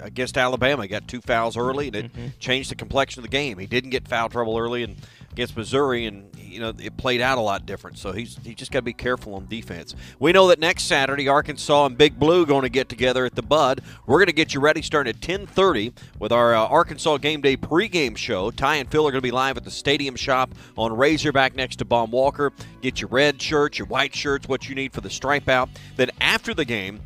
Speaker 7: against Alabama. He got 2 fouls early, and it changed the complexion of the game. He didn't get foul trouble early against Missouri, and it played out a lot different. So he just got to be careful on defense. We know that next Saturday, Arkansas and Big Blue going to get together at the Bud. We're going to get you ready starting at 10:30 with our Arkansas Game Day pregame show. Ty and Phil are going to be live at the Stadium Shop on Razorback next to Baum Walker. Get your red shirts, your white shirts, what you need for the stripe out. Then after the game,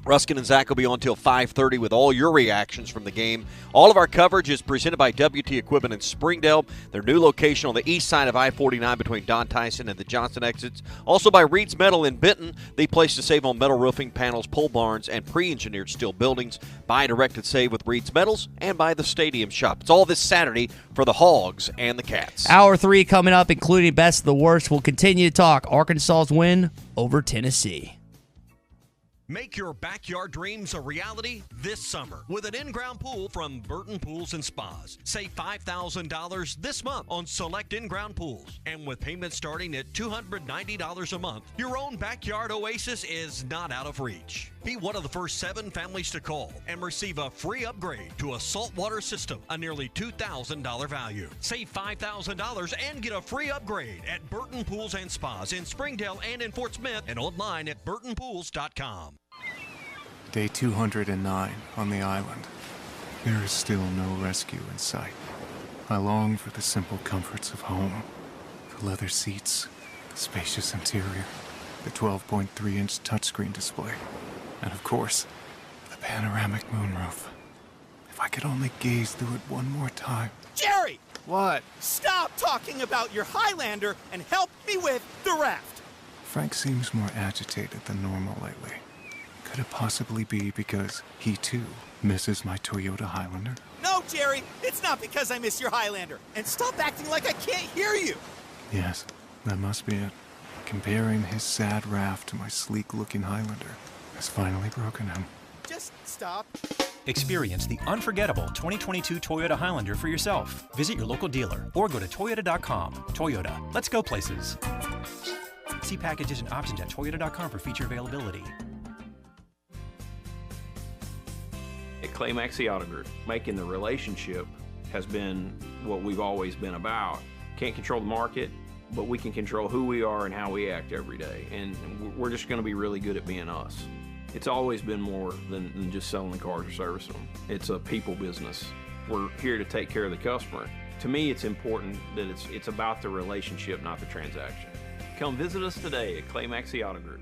Speaker 7: Ruskin and Zach will be on till 5:30 with all your reactions from the game. All of our coverage is presented by WT Equipment in Springdale, their new location on the east side of I-49 between Don Tyson and the Johnson exits. Also by Reed's Metal in Benton, the place to save on metal roofing, panels, pole barns, and pre-engineered steel buildings. Buy directed save with Reed's Metals and by the Stadium Shop. It's all this Saturday for the Hogs and the Cats.
Speaker 6: Hour 3 coming up, including Best of the Worst. We'll continue to talk Arkansas's win over Tennessee.
Speaker 2: Make your backyard dreams a reality this summer with an in-ground pool from Burton Pools and Spas. Save $5,000 this month on select in-ground pools. And with payments starting at $290 a month, your own backyard oasis is not out of reach. Be one of the first 7 families to call and receive a free upgrade to a saltwater system, a nearly $2,000 value. Save $5,000 and get a free upgrade at Burton Pools and Spas in Springdale and in Fort Smith and online at burtonpools.com.
Speaker 1: Day 209 on the island. There is still no rescue in sight. I long for the simple comforts of home. The leather seats, the spacious interior, the 12.3-inch touchscreen display, and of course, the panoramic moonroof. If I could only gaze through it one more time.
Speaker 13: Jerry!
Speaker 1: What?
Speaker 13: Stop talking about your Highlander and help me with the raft!
Speaker 1: Frank seems more agitated than normal lately. Could it possibly be because he, too, misses my Toyota Highlander?
Speaker 13: No, Jerry! It's not because I miss your Highlander! And stop acting like I can't hear you!
Speaker 1: Yes, that must be it. Comparing his sad raft to my sleek-looking Highlander has finally broken him.
Speaker 13: Just stop.
Speaker 14: Experience the unforgettable 2022 Toyota Highlander for yourself. Visit your local dealer or go to Toyota.com. Toyota, let's go places. See packages and options at Toyota.com for feature availability.
Speaker 18: At Clay Maxey Auto Group, making the relationship has been what we've always been about. Can't control the market, but we can control who we are and how we act every day. And we're just going to be really good at being us. It's always been more than just selling the cars or servicing them. It's a people business. We're here to take care of the customer. To me, it's important that it's about the relationship, not the transaction. Come visit us today at Clay Maxey Auto Group.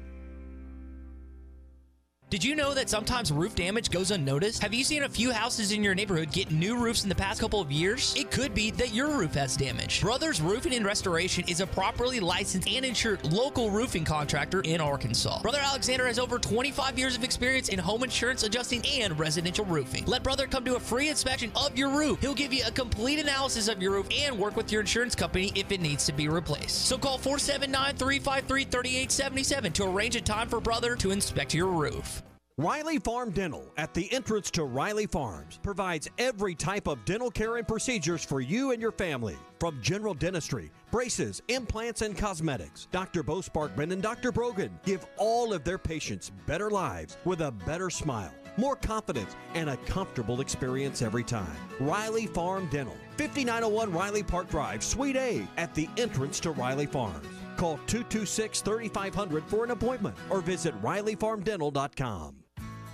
Speaker 22: Did you know that sometimes roof damage goes unnoticed? Have you seen a few houses in your neighborhood get new roofs in the past couple of years? It could be that your roof has damage. Brothers Roofing and Restoration is a properly licensed and insured local roofing contractor in Arkansas. Brother Alexander has over 25 years of experience in home insurance adjusting and residential roofing. Let Brother come do a free inspection of your roof. He'll give you a complete analysis of your roof and work with your insurance company if it needs to be replaced. So call 479-353-3877 to arrange a time for Brother to inspect your roof.
Speaker 2: Riley Farm Dental at the entrance to Riley Farms provides every type of dental care and procedures for you and your family. From general dentistry, braces, implants, and cosmetics, Dr. Bo Sparkman and Dr. Brogan give all of their patients better lives with a better smile, more confidence, and a comfortable experience every time. Riley Farm Dental, 5901 Riley Park Drive, Suite A, at the entrance to Riley Farms. Call 226-3500 for an appointment or visit RileyFarmDental.com.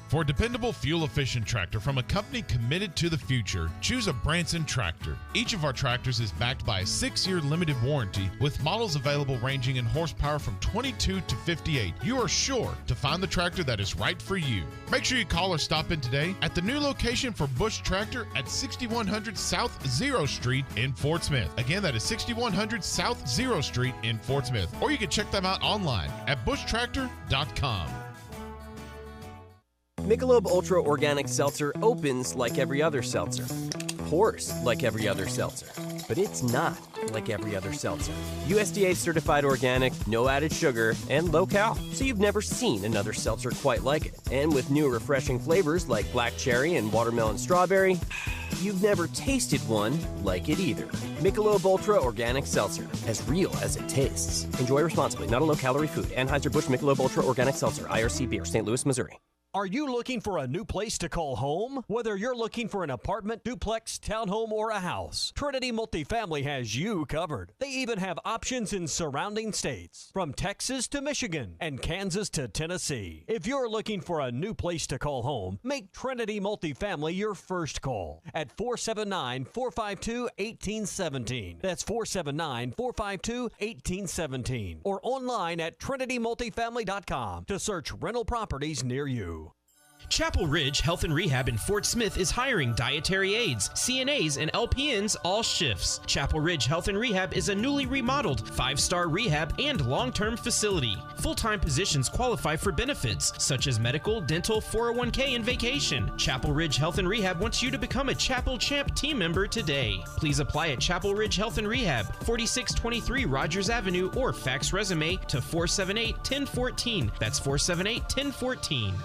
Speaker 19: For a dependable, fuel-efficient tractor from a company committed to the future, choose a Branson tractor. Each of our tractors is backed by a 6-year limited warranty with models available ranging in horsepower from 22 to 58. You are sure to find the tractor that is right for you. Make sure you call or stop in today at the new location for Bush Tractor at 6100 South 0 Street in Fort Smith. Again, that is 6100 South 0 Street in Fort Smith. Or you can check them out online at bushtractor.com.
Speaker 20: Michelob Ultra Organic Seltzer opens like every other seltzer, pours like every other seltzer, but it's not like every other seltzer. USDA certified organic, no added sugar, and low cal, so you've never seen another seltzer quite like it. And with new refreshing flavors like black cherry and watermelon strawberry, you've never tasted one like it either. Michelob Ultra Organic Seltzer, as real as it tastes. Enjoy responsibly. Not a low-calorie food. Anheuser-Busch Michelob Ultra Organic Seltzer, IRC Beer, St. Louis, Missouri.
Speaker 2: Are you looking for a new place to call home? Whether you're looking for an apartment, duplex, townhome, or a house, Trinity Multifamily has you covered. They even have options in surrounding states, from Texas to Michigan and Kansas to Tennessee. If you're looking for a new place to call home, make Trinity Multifamily your first call at 479-452-1817. That's 479-452-1817. Or online at trinitymultifamily.com to search rental properties near you.
Speaker 22: Chapel Ridge Health and Rehab in Fort Smith is hiring dietary aides, CNAs, and LPNs all shifts. Chapel Ridge Health and Rehab is a newly remodeled 5-star rehab and long-term facility. Full-time positions qualify for benefits such as medical, dental, 401k, and vacation. Chapel Ridge Health and Rehab wants you to become a Chapel Champ team member today. Please apply at Chapel Ridge Health and Rehab, 4623 Rogers Avenue, or fax resume to 478-1014. That's 478-1014.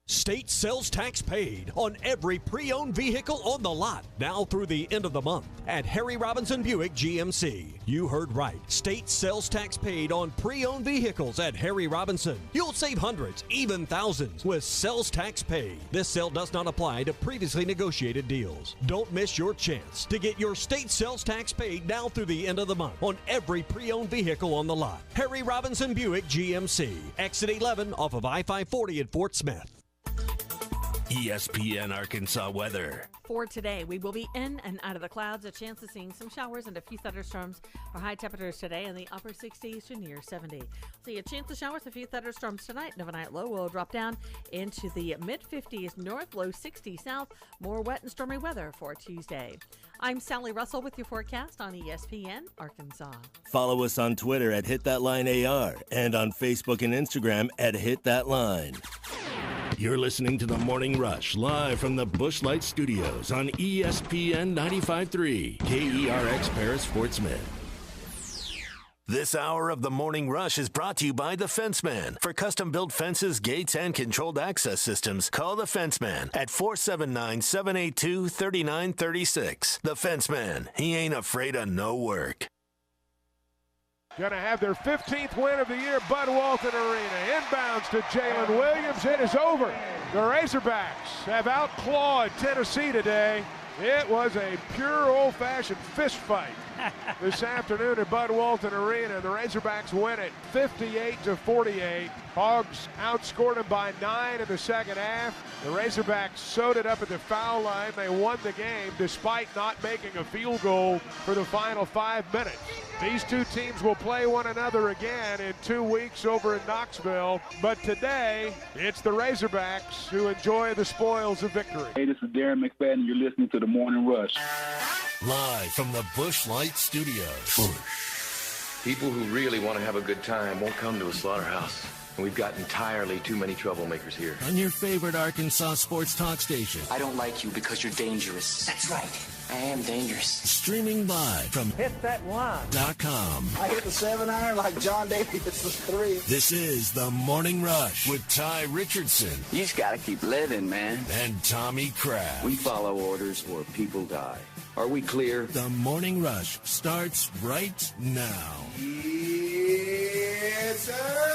Speaker 2: State sales tax paid on every pre-owned vehicle on the lot now through the end of the month at Harry Robinson Buick GMC. You heard right. State sales tax paid on pre-owned vehicles at Harry Robinson. You'll save hundreds, even thousands with sales tax paid. This sale does not apply to previously negotiated deals. Don't miss your chance to get your state sales tax paid now through the end of the month on every pre-owned vehicle on the lot. Harry Robinson Buick GMC. Exit 11 off of I-540 at Fort Smith.
Speaker 8: ESPN Arkansas weather.
Speaker 5: For today, we will be in and out of the clouds. A chance of seeing some showers and a few thunderstorms. Our high temperatures today in the upper 60s to near 70. See a chance of showers, a few thunderstorms tonight. And overnight low will drop down into the mid-50s north, low 60 south. More wet and stormy weather for Tuesday. I'm Sally Russell with your forecast on ESPN Arkansas.
Speaker 8: Follow us on Twitter at HitThatLineAR and on Facebook and Instagram at HitThatLine. You're listening to The Morning Rush live from the Busch Light Studios on ESPN 95.3 KERX Paris Fort Smith. This hour of The Morning Rush is brought to you by The Fenceman. For custom-built fences, gates, and controlled access systems, call The Fenceman at 479-782-3936. The Fenceman. He ain't afraid of no work.
Speaker 17: Going to have their 15th win of the year, Bud Walton Arena. Inbounds to Jalen Williams. It is over. The Razorbacks have outclawed Tennessee today. It was a pure old-fashioned fist fight this afternoon at Bud Walton Arena. The Razorbacks win it 58-48. Hogs outscored them by 9 in the second half. The Razorbacks sewed it up at the foul line. They won the game despite not making a field goal for the final 5 minutes. These two teams will play one another again in 2 weeks over in Knoxville. But today, it's the Razorbacks who enjoy the spoils of victory.
Speaker 9: Hey, this is Darren McFadden. You're listening to The Morning Rush.
Speaker 8: Live from the Busch Light Studios.
Speaker 15: People who really want to have a good time won't come to a slaughterhouse. And we've got entirely too many troublemakers here.
Speaker 8: On your favorite Arkansas sports talk station.
Speaker 21: I don't like you because you're dangerous. That's right. I am dangerous.
Speaker 8: Streaming live from
Speaker 21: HitThatLine.com.
Speaker 8: I
Speaker 21: hit the 7-iron like John Daly hits the 3.
Speaker 8: This is The Morning Rush with Ty Richardson.
Speaker 21: You just got to keep living, man.
Speaker 8: And Tommy Kraft.
Speaker 15: We follow orders or people die. Are we clear?
Speaker 8: The Morning Rush starts right now.
Speaker 10: Yes, sir.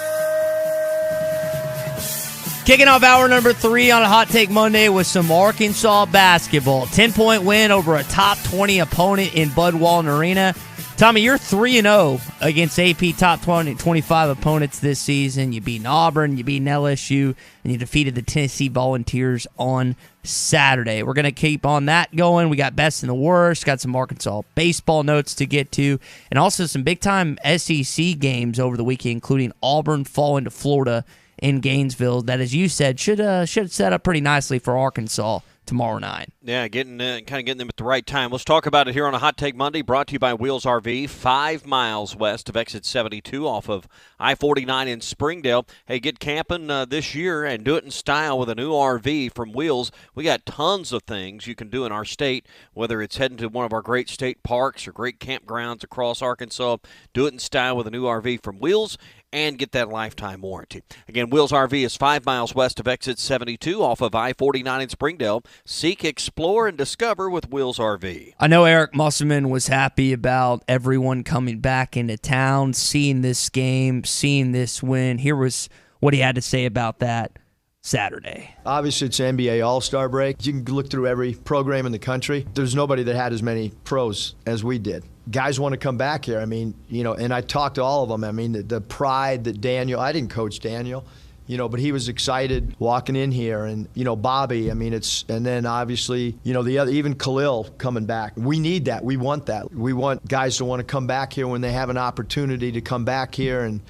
Speaker 6: Kicking off hour number 3 on a Hot Take Monday with some Arkansas basketball. 10-point win over a top 20 opponent in Bud Walton Arena. Tommy, you're 3-0 against AP top 25 opponents this season. You beat Auburn, you beat LSU, and you defeated the Tennessee Volunteers on Saturday. We're going to keep on that going. We got best and the worst, got some Arkansas baseball notes to get to, and also some big-time SEC games over the weekend, including Auburn falling to Florida in Gainesville. That, as you said, should set up pretty nicely for Arkansas tomorrow night.
Speaker 7: Yeah, getting them at the right time. Let's talk about it here on a Hot Take Monday, brought to you by Wheels RV, 5 miles west of exit 72 off of I-49 in Springdale. Hey, get camping this year and do it in style with a new RV from Wheels. We got tons of things you can do in our state, whether it's heading to one of our great state parks or great campgrounds across Arkansas. Do it in style with a new RV from Wheels and get that lifetime warranty. Again, Wheels RV is 5 miles west of exit 72 off of I-49 in Springdale. Seek, explore, and discover with Wheels RV.
Speaker 6: I know Eric Musselman was happy about everyone coming back into town, seeing this game, seeing this win. Here was what he had to say about that Saturday.
Speaker 4: Obviously, it's NBA All-Star break. You can look through every program in the country. There's nobody that had as many pros as we did. Guys want to come back here. I mean, and I talked to all of them. I mean, the pride that Daniel, I didn't coach Daniel, but he was excited walking in here, and Bobby. I mean, and then obviously, the other, even Khalil coming back. We need that. We want that. We want guys to want to come back here when they have an opportunity to come back here. And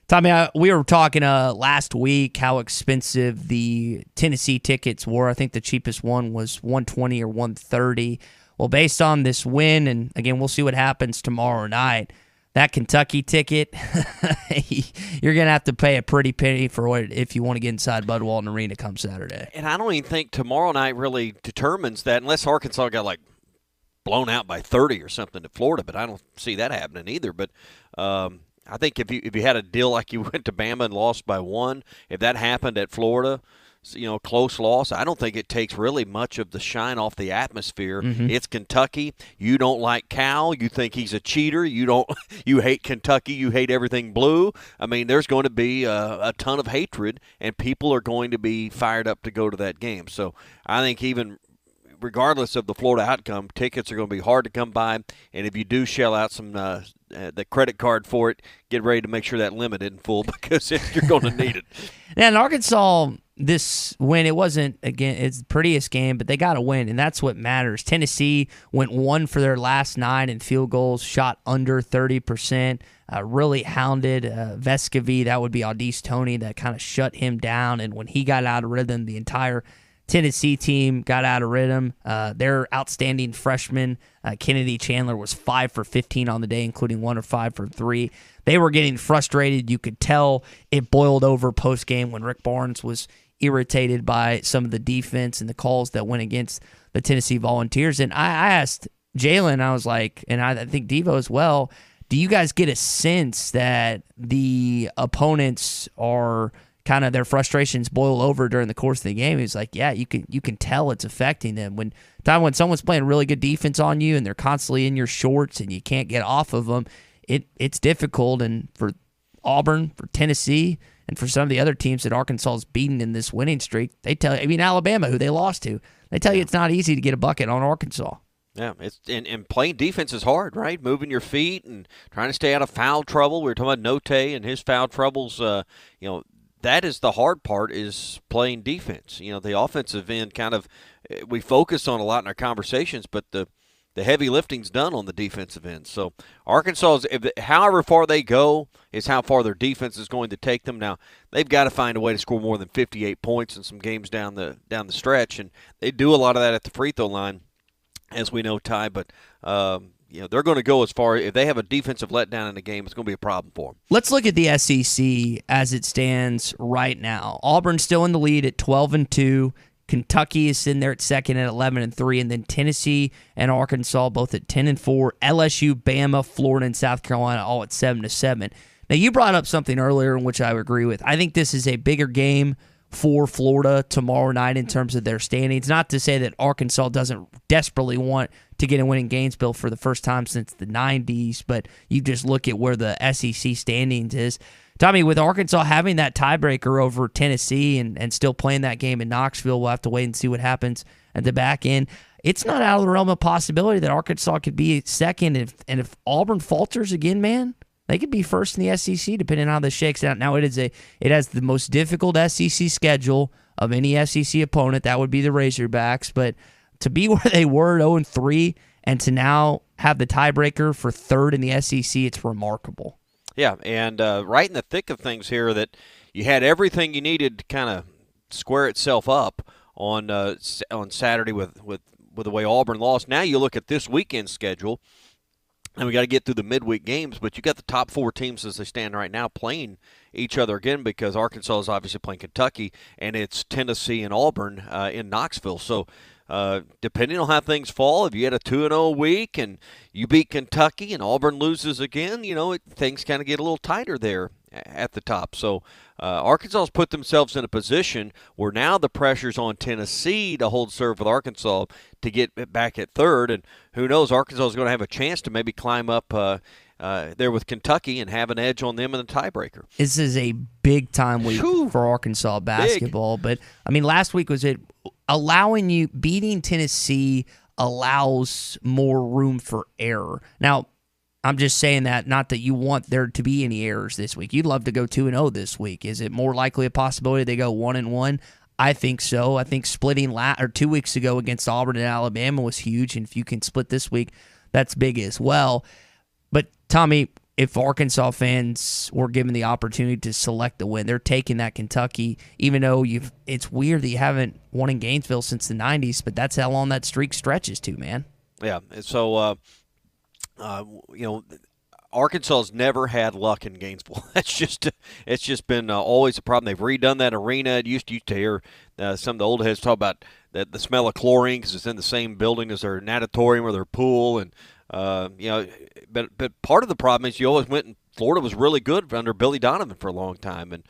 Speaker 6: Tommy, we were talking last week how expensive the Tennessee tickets were. I think the cheapest one was $120 or $130. Well, based on this win, and again, we'll see what happens tomorrow night. That Kentucky ticket, you're going to have to pay a pretty penny for it if you want to get inside Bud Walton Arena come Saturday.
Speaker 7: And I don't even think tomorrow night really determines that, unless Arkansas got blown out by 30 or something to Florida, but I don't see that happening either. But I think if you had a deal like you went to Bama and lost by 1, if that happened at Florida, close loss, I don't think it takes really much of the shine off the atmosphere.
Speaker 6: Mm-hmm.
Speaker 7: It's Kentucky. You don't like Cal. You think he's a cheater. You hate Kentucky. You hate everything blue. I mean, there's going to be a ton of hatred, and people are going to be fired up to go to that game. So I think even regardless of the Florida outcome, tickets are going to be hard to come by, and if you do shell out some the credit card for it, get ready to make sure that limit isn't full because you're going to need it.
Speaker 6: Now, in Arkansas, this win, it wasn't, again, it's the prettiest game, but they got to win, and that's what matters. Tennessee went 1 for their last 9 in field goals, shot under 30%, really hounded Vescovy. That would be Audice Toney that kind of shut him down, and when he got out of rhythm, the entire Tennessee team got out of rhythm. Their outstanding freshman, Kennedy Chandler, was 5 for 15 on the day, including 1 or 5 for 3. They were getting frustrated. You could tell it boiled over post-game when Rick Barnes was irritated by some of the defense and the calls that went against the Tennessee Volunteers. And I asked Jalen, I was like, and I think Devo as well, do you guys get a sense that the opponents are kind of their frustrations boil over during the course of the game? He was like, yeah, you can tell it's affecting them. When someone's playing really good defense on you and they're constantly in your shorts and you can't get off of them, it's difficult. And for Auburn, for Tennessee, and for some of the other teams that Arkansas has beaten in this winning streak, Alabama, who they lost to, they tell you it's not easy to get a bucket on Arkansas.
Speaker 7: Yeah, and playing defense is hard, right? Moving your feet and trying to stay out of foul trouble. We were talking about Note and his foul troubles. That is the hard part, is playing defense. The offensive end we focus on a lot in our conversations, but the heavy lifting's done on the defensive end. So Arkansas, however far they go, is how far their defense is going to take them. Now, they've got to find a way to score more than 58 points in some games down the stretch, and they do a lot of that at the free throw line, as we know, Ty. But they're going to go as far. If they have a defensive letdown in the game, it's going to be a problem for them.
Speaker 6: Let's look at the SEC as it stands right now. Auburn's still in the lead at 12-2. Kentucky is sitting there at second at 11-3, and then Tennessee and Arkansas both at 10-4. LSU, Bama, Florida, and South Carolina all at 7-7. Now, you brought up something earlier in which I agree with. I think this is a bigger game for Florida tomorrow night in terms of their standings. Not to say that Arkansas doesn't desperately want to get a win in Gainesville for the first time since the 90s, but you just look at where the SEC standings is. Tommy, with Arkansas having that tiebreaker over Tennessee and still playing that game in Knoxville, we'll have to wait and see what happens at the back end. It's not out of the realm of possibility that Arkansas could be second. If Auburn falters again, man, they could be first in the SEC depending on how this shakes out. Now, it has the most difficult SEC schedule of any SEC opponent. That would be the Razorbacks. But to be where they were at 0-3 and to now have the tiebreaker for third in the SEC, it's remarkable.
Speaker 7: Yeah, and right in the thick of things here, that you had everything you needed to kind of square itself up on Saturday with the way Auburn lost. Now you look at this weekend's schedule, and we got to get through the midweek games, but you got the top 4 teams as they stand right now playing each other again, because Arkansas is obviously playing Kentucky, and it's Tennessee and Auburn in Knoxville. So depending on how things fall, if you had a 2-0 week and you beat Kentucky and Auburn loses again, things kind of get a little tighter there at the top. So Arkansas has put themselves in a position where now the pressure's on Tennessee to hold serve with Arkansas to get back at third. And who knows, Arkansas is going to have a chance to maybe climb up there with Kentucky and have an edge on them in the tiebreaker.
Speaker 6: This is a big-time week for Arkansas basketball. But, I mean, last week was it beating Tennessee allows more room for error. Now, I'm just saying that, not that you want there to be any errors this week. You'd love to go 2-0 this week. Is it more likely a possibility they go 1-1? I think so. I think splitting 2 weeks ago against Auburn and Alabama was huge, and if you can split this week, that's big as well. But, Tommy, if Arkansas fans were given the opportunity to select the win, they're taking that Kentucky, even though it's weird that you haven't won in Gainesville since the 90s, but that's how long that streak stretches to, man.
Speaker 7: Yeah, so, Arkansas's never had luck in Gainesville. It's just been always a problem. They've redone that arena. It used to hear some of the old heads talk about the smell of chlorine because it's in the same building as their natatorium or their pool, and but part of the problem is you always went and Florida was really good under Billy Donovan for a long time, and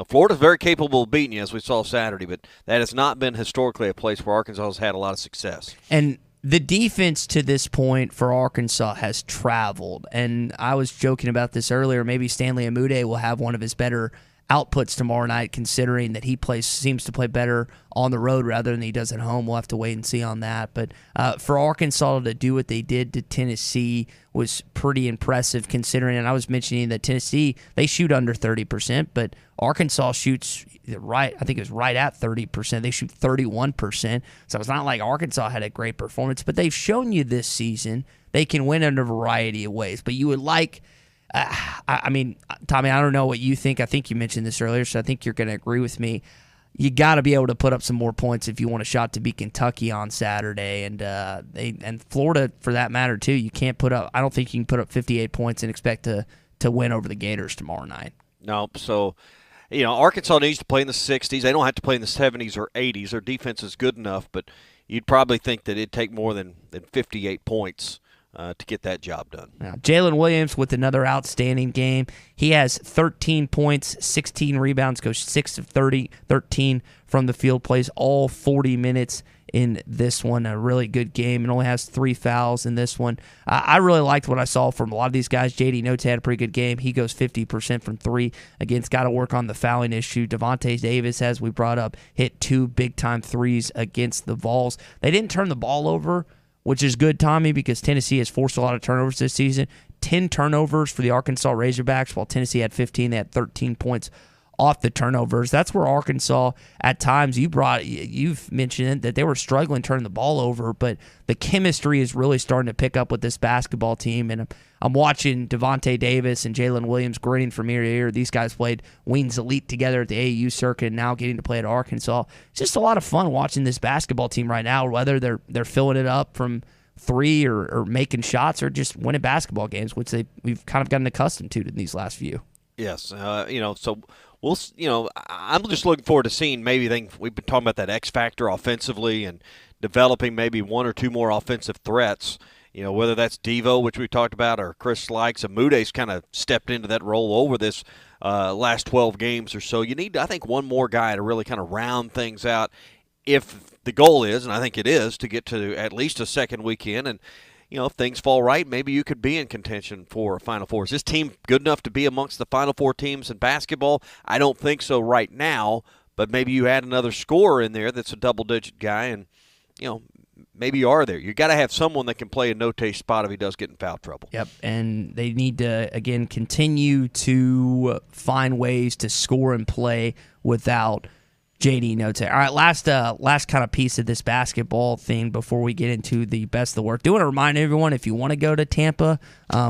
Speaker 7: Florida's very capable of beating you, as we saw Saturday, but that has not been historically a place where Arkansas has had a lot of success.
Speaker 6: And the defense to this point for Arkansas has traveled, and I was joking about this earlier. Maybe Stanley Amude will have one of his better outputs tomorrow night, considering that he seems to play better on the road rather than he does at home. We'll have to wait and see on that. But for Arkansas to do what they did to Tennessee was pretty impressive, considering, and I was mentioning that Tennessee, they shoot under 30%, but Arkansas shoots right, I think it was right at 30%. They shoot 31%. So it's not like Arkansas had a great performance, but they've shown you this season they can win in a variety of ways. But you would like, I mean, Tommy, I don't know what you think. I think you mentioned this earlier, so I think you're going to agree with me. You got to be able to put up some more points if you want a shot to beat Kentucky on Saturday, and Florida for that matter too. You can't put up. I don't think you can put up 58 points and expect to win over the Gators tomorrow night.
Speaker 7: No, so Arkansas needs to play in the 60s. They don't have to play in the 70s or 80s. Their defense is good enough, but you'd probably think that it'd take more than 58 points to get that job done.
Speaker 6: Now, Jalen Williams with another outstanding game. He has 13 points, 16 rebounds, goes 6 of 30, 13 from the field, plays all 40 minutes in this one. A really good game, and only has 3 fouls in this one. I really liked what I saw from a lot of these guys. J.D. Notes had a pretty good game. He goes 50% from 3. Again, it's got to work on the fouling issue. Devontae Davis, as we brought up, hit 2 big-time threes against the Vols. They didn't turn the ball over, which is good, Tommy, because Tennessee has forced a lot of turnovers this season. 10 turnovers for the Arkansas Razorbacks, while Tennessee had 15. They had 13 points off the turnovers. That's where Arkansas, at times, you've mentioned that they were struggling turning the ball over, but the chemistry is really starting to pick up with this basketball team, and I'm watching Devontae Davis and Jalen Williams grinning from ear to ear. These guys played Wings Elite together at the AAU circuit, and now getting to play at Arkansas. It's just a lot of fun watching this basketball team right now, whether they're filling it up from 3 or making shots or just winning basketball games, which we've kind of gotten accustomed to in these last few.
Speaker 7: Yes, so we'll, I'm just looking forward to seeing we've been talking about that X factor offensively and developing maybe 1 or 2 more offensive threats. Whether that's Devo, which we talked about, or Chris Slikes. Amude's kind of stepped into that role over this last 12 games or so. You need, I think, one more guy to really kind of round things out if the goal is, and I think it is, to get to at least a second weekend. And, if things fall right, maybe you could be in contention for a Final Four. Is this team good enough to be amongst the Final Four teams in basketball? I don't think so right now, but maybe you add another scorer in there that's a double-digit guy, and, maybe you are there. You got to have someone that can play a no-taste spot if he does get in foul trouble.
Speaker 6: Yep, and they need to, again, continue to find ways to score and play without J.D. Note. All right, last kind of piece of this basketball thing before we get into the best of the work. Do want to remind everyone, if you want to go to Tampa,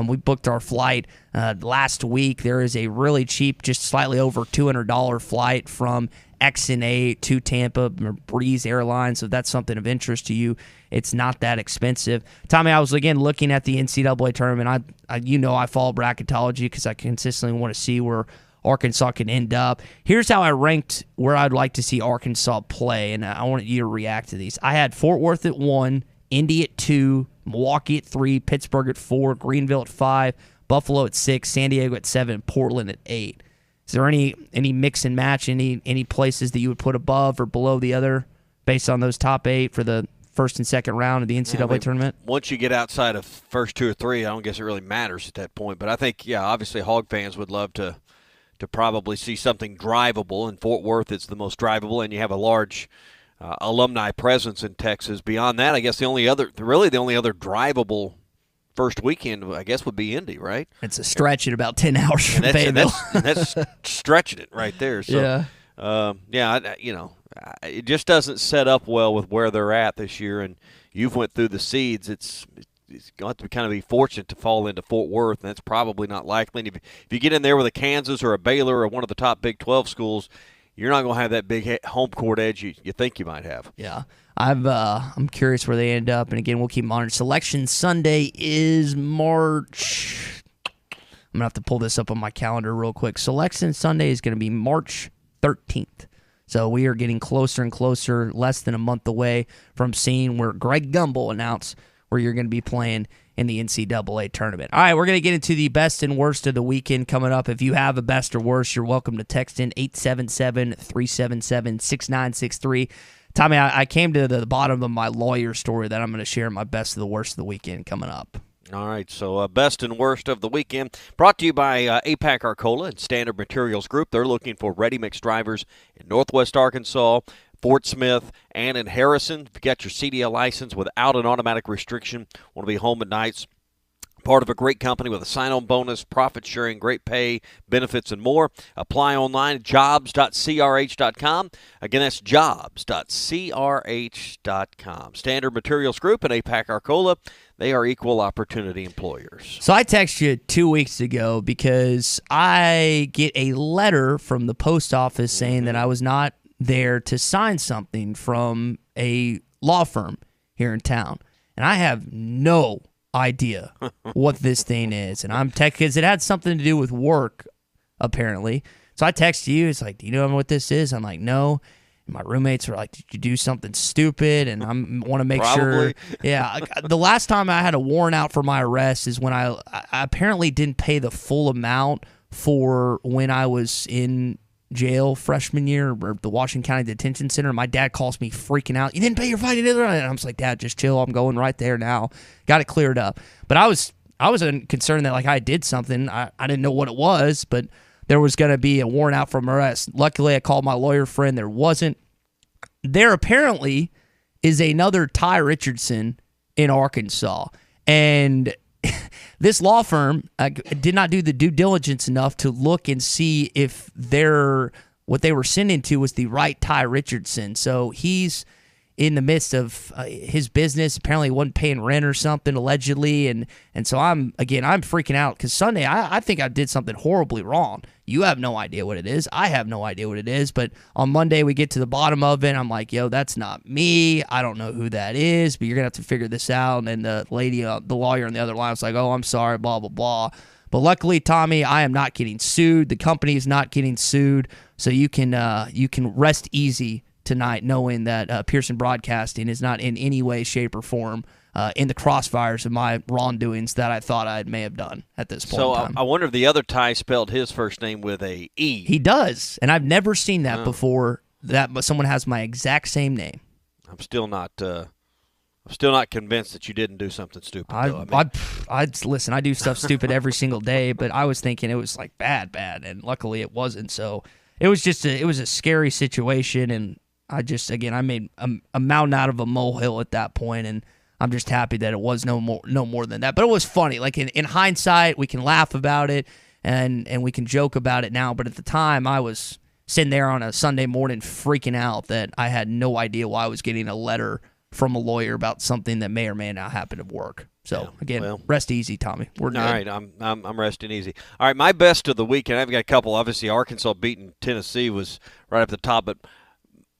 Speaker 6: we booked our flight last week. There is a really cheap, just slightly over $200 flight from XNA to Tampa, Breeze Airlines. So if that's something of interest to you, it's not that expensive. Tommy, I was again looking at the NCAA tournament. I follow bracketology because I consistently want to see where Arkansas can end up. Here's how I ranked where I'd like to see Arkansas play, and I want you to react to these. I had Fort Worth at 1, Indy at 2, Milwaukee at 3, Pittsburgh at 4, Greenville at 5, Buffalo at 6, San Diego at 7, Portland at 8. Is there any mix and match, any places that you would put above or below the other based on those top 8 for the first and second round of the NCAA tournament?
Speaker 7: Once you get outside of first 2 or 3, I don't guess it really matters at that point. But I think, obviously Hog fans would love to probably see something drivable. In Fort Worth, it's the most drivable, and you have a large alumni presence in Texas. Beyond that, I guess the only other drivable first weekend, I guess, would be Indy, right?
Speaker 6: It's a stretch at about 10 hours from Fayetteville.
Speaker 7: That's stretching it right there. So, it just doesn't set up well with where they're at this year. And you've went through the seeds. It's got to kind of be fortunate to fall into Fort Worth, and that's probably not likely. And if you get in there with a Kansas or a Baylor or one of the top Big 12 schools, you're not going to have that big home court edge you think you might have.
Speaker 6: Yeah. I'm curious where they end up, and again, we'll keep monitoring. Selection Sunday is March. I'm going to have to pull this up on my calendar real quick. Selection Sunday is going to be March 13th. So we are getting closer and closer, less than a month away from seeing where Greg Gumbel announced where you're going to be playing in the NCAA tournament. All right, we're going to get into the best and worst of the weekend coming up. If you have a best or worst, you're welcome to text in 877-377-6963. Tommy, I came to the bottom of my lawyer story that I'm going to share my best of the worst of the weekend coming up.
Speaker 7: All right, so best and worst of the weekend brought to you by APAC Arcola and Standard Materials Group. They're looking for ready-mix drivers in Northwest Arkansas, Fort Smith, and in Harrison. If you got your CDL license without an automatic restriction, want to be home at nights, part of a great company with a sign-on bonus, profit sharing, great pay, benefits, and more. Apply online at jobs.crh.com. Again, that's jobs.crh.com. Standard Materials Group and APAC Arcola, they are equal opportunity employers.
Speaker 6: So I texted you 2 weeks ago because I get a letter from the post office saying that I was not there to sign something from a law firm here in town. And I have no idea what this thing is. And I'm because it had something to do with work, apparently. So I text you. It's like, do you know what this is? I'm like, no. And my roommates were like, did you do something stupid? And I want to make sure. Yeah. The last time I had a warrant out for my arrest is when I apparently didn't pay the full amount for when I was in jail freshman year or the Washington County Detention Center. My dad calls me freaking out. You didn't pay your fine either? And I was like, Dad, just chill. I'm going right there now. Got it cleared up. But I was concerned that like I did something. I didn't know what it was, but there was going to be a warrant out for arrest. Luckily, I called my lawyer friend. There wasn't. There apparently is another Ty Richardson in Arkansas. And this law firm did not do the due diligence enough to look and see if what they were sending to was the right Ty Richardson. So he's in the midst of his business. Apparently he wasn't paying rent or something, allegedly. And so I'm freaking out because Sunday I think I did something horribly wrong. You have no idea what it is. I have no idea what it is. But on Monday we get to the bottom of it. I'm like, yo, that's not me. I don't know who that is, but you're going to have to figure this out. And the lady, the lawyer on the other line was like, oh, I'm sorry, blah, blah, blah. But luckily, Tommy, I am not getting sued. The company is not getting sued. So you can rest easy tonight knowing that Pearson Broadcasting is not in any way, shape, or form in the crossfires of my wrongdoings that I thought I may have done at this point in time.
Speaker 7: I wonder if the other Ty spelled his first name with a E.
Speaker 6: He does, and I've never seen that before, that someone has my exact same name.
Speaker 7: I'm still not convinced that you didn't do something stupid.
Speaker 6: Listen, I do stuff stupid every single day, but I was thinking it was like bad, and luckily it wasn't. So it was just it was a scary situation, and I made a mountain out of a molehill at that point, and I'm just happy that it was no more than that. But it was funny. Like in hindsight, we can laugh about it and we can joke about it now. But at the time, I was sitting there on a Sunday morning freaking out that I had no idea why I was getting a letter from a lawyer about something that may or may not happen at work. So rest easy, Tommy. We're good.
Speaker 7: All right, I'm resting easy. All right, my best of the weekend. I've got a couple. Obviously, Arkansas beating Tennessee was right up the top, but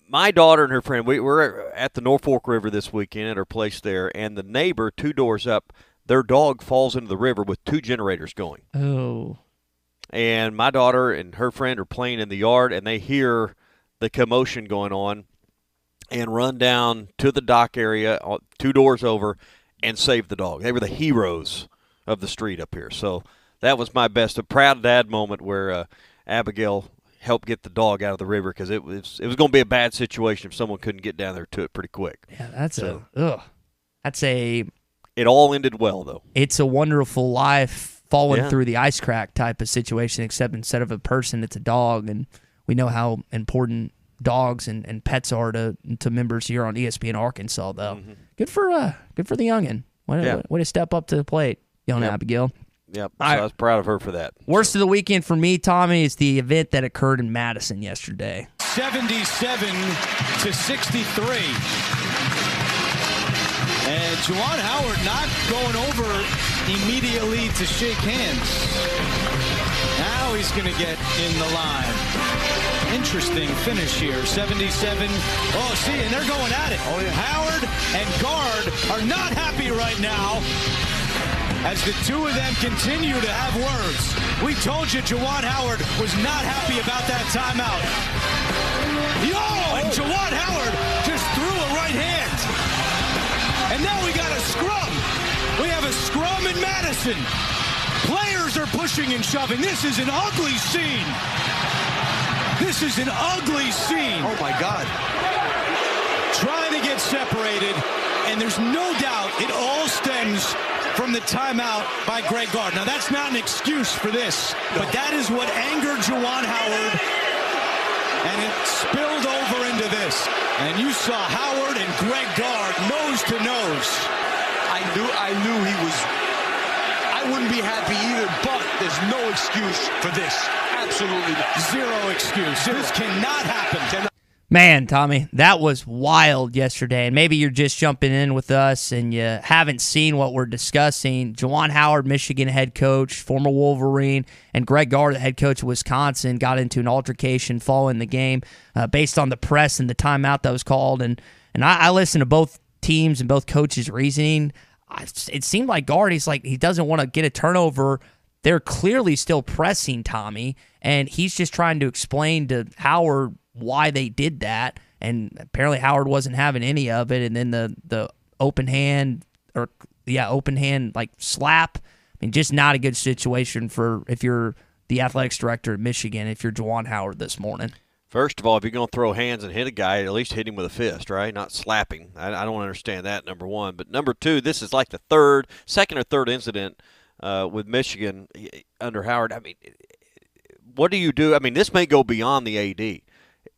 Speaker 7: my daughter and her friend, we were at the Norfolk River this weekend at her place there, and the neighbor 2 doors up, their dog falls into the river with 2 generators going.
Speaker 6: Oh.
Speaker 7: And my daughter and her friend are playing in the yard, and they hear the commotion going on and run down to the dock area 2 doors over and save the dog. They were the heroes of the street up here. So that was my best, a proud dad moment where Abigail helped get the dog out of the river because it was going to be a bad situation if someone couldn't get down there to it pretty quick.
Speaker 6: Yeah, that's a.
Speaker 7: It all ended well though.
Speaker 6: It's a wonderful life falling through the ice crack type of situation, except instead of a person, it's a dog, and we know how important dogs and pets are to members here on ESPN Arkansas. Though, good for the youngin. Way to step up to the plate, young Abigail.
Speaker 7: Yep, so I was proud of her for that.
Speaker 6: Worst of the weekend for me, Tommy, is the event that occurred in Madison yesterday.
Speaker 12: 77-63. And Juwan Howard not going over immediately to shake hands. Now he's going to get in the line. Interesting finish here. 77. Oh, see, and they're going at it. Oh, yeah. Howard and Guard are not happy right now as the two of them continue to have words. We told you Juwan Howard was not happy about that timeout. And Juwan Howard just threw a right hand. And now we got a scrum. We have a scrum in Madison. Players are pushing and shoving. This is an ugly scene. This is an ugly scene.
Speaker 10: Oh, my God.
Speaker 12: Trying to get separated, and there's no doubt it all stems from the timeout by Greg Gard. Now, that's not an excuse for this, but that is what angered Juwan Howard, and it spilled over into this. And you saw Howard and Greg Gard nose to nose.
Speaker 10: I knew he was. I wouldn't be happy either, but there's no excuse for this. Absolutely not.
Speaker 12: Zero excuse. This cannot happen.
Speaker 6: Man, Tommy, that was wild yesterday, and maybe you're just jumping in with us and you haven't seen what we're discussing. Juwan Howard, Michigan head coach, former Wolverine, and Greg Gard, the head coach of Wisconsin, got into an altercation following the game based on the press and the timeout that was called. And I listened to both teams and both coaches' reasoning. It seemed like Gard, he doesn't want to get a turnover. They're clearly still pressing Tommy, and he's just trying to explain to Howard why they did that, and apparently Howard wasn't having any of it. And then the open hand like slap. I mean, just not a good situation for if you're the athletics director at Michigan, if you're Juwan Howard this morning.
Speaker 7: First of all, if you're going to throw hands and hit a guy, at least hit him with a fist, right? Not slapping. I don't understand that, number one. But number two, this is like the second or third incident with Michigan under Howard. I mean, what do you do? I mean, this may go beyond the AD.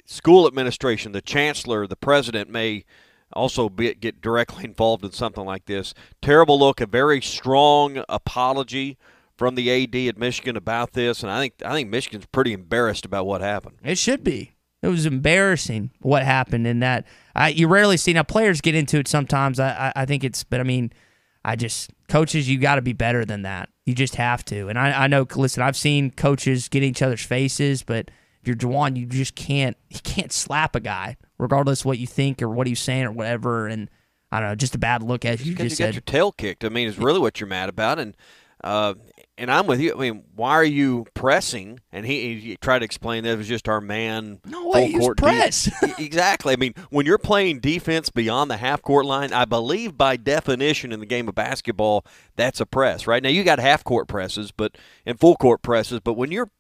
Speaker 7: School administration, the chancellor, the president may also get directly involved in something like this. Terrible look, a very strong apology from the AD at Michigan about this, and I think Michigan's pretty embarrassed about what happened.
Speaker 6: It should be. It was embarrassing what happened in that. You rarely see, now players get into it sometimes. I think but I mean, coaches, you got to be better than that. You just have to. And I know, listen, I've seen coaches get in each other's faces, but if you're Juwan, you just can't slap a guy, regardless of what you think or what he's saying or whatever. And I don't know, just a bad look as you just said.
Speaker 7: You got your tail kicked. I mean, it's really what you're mad about. And I'm with you. I mean, why are you pressing? And he tried to explain that it was just our man.
Speaker 6: No way, he was press.
Speaker 7: Exactly. I mean, when you're playing defense beyond the half-court line, I believe by definition in the game of basketball, that's a press, right? Now, you got half-court presses and full-court presses, but when you're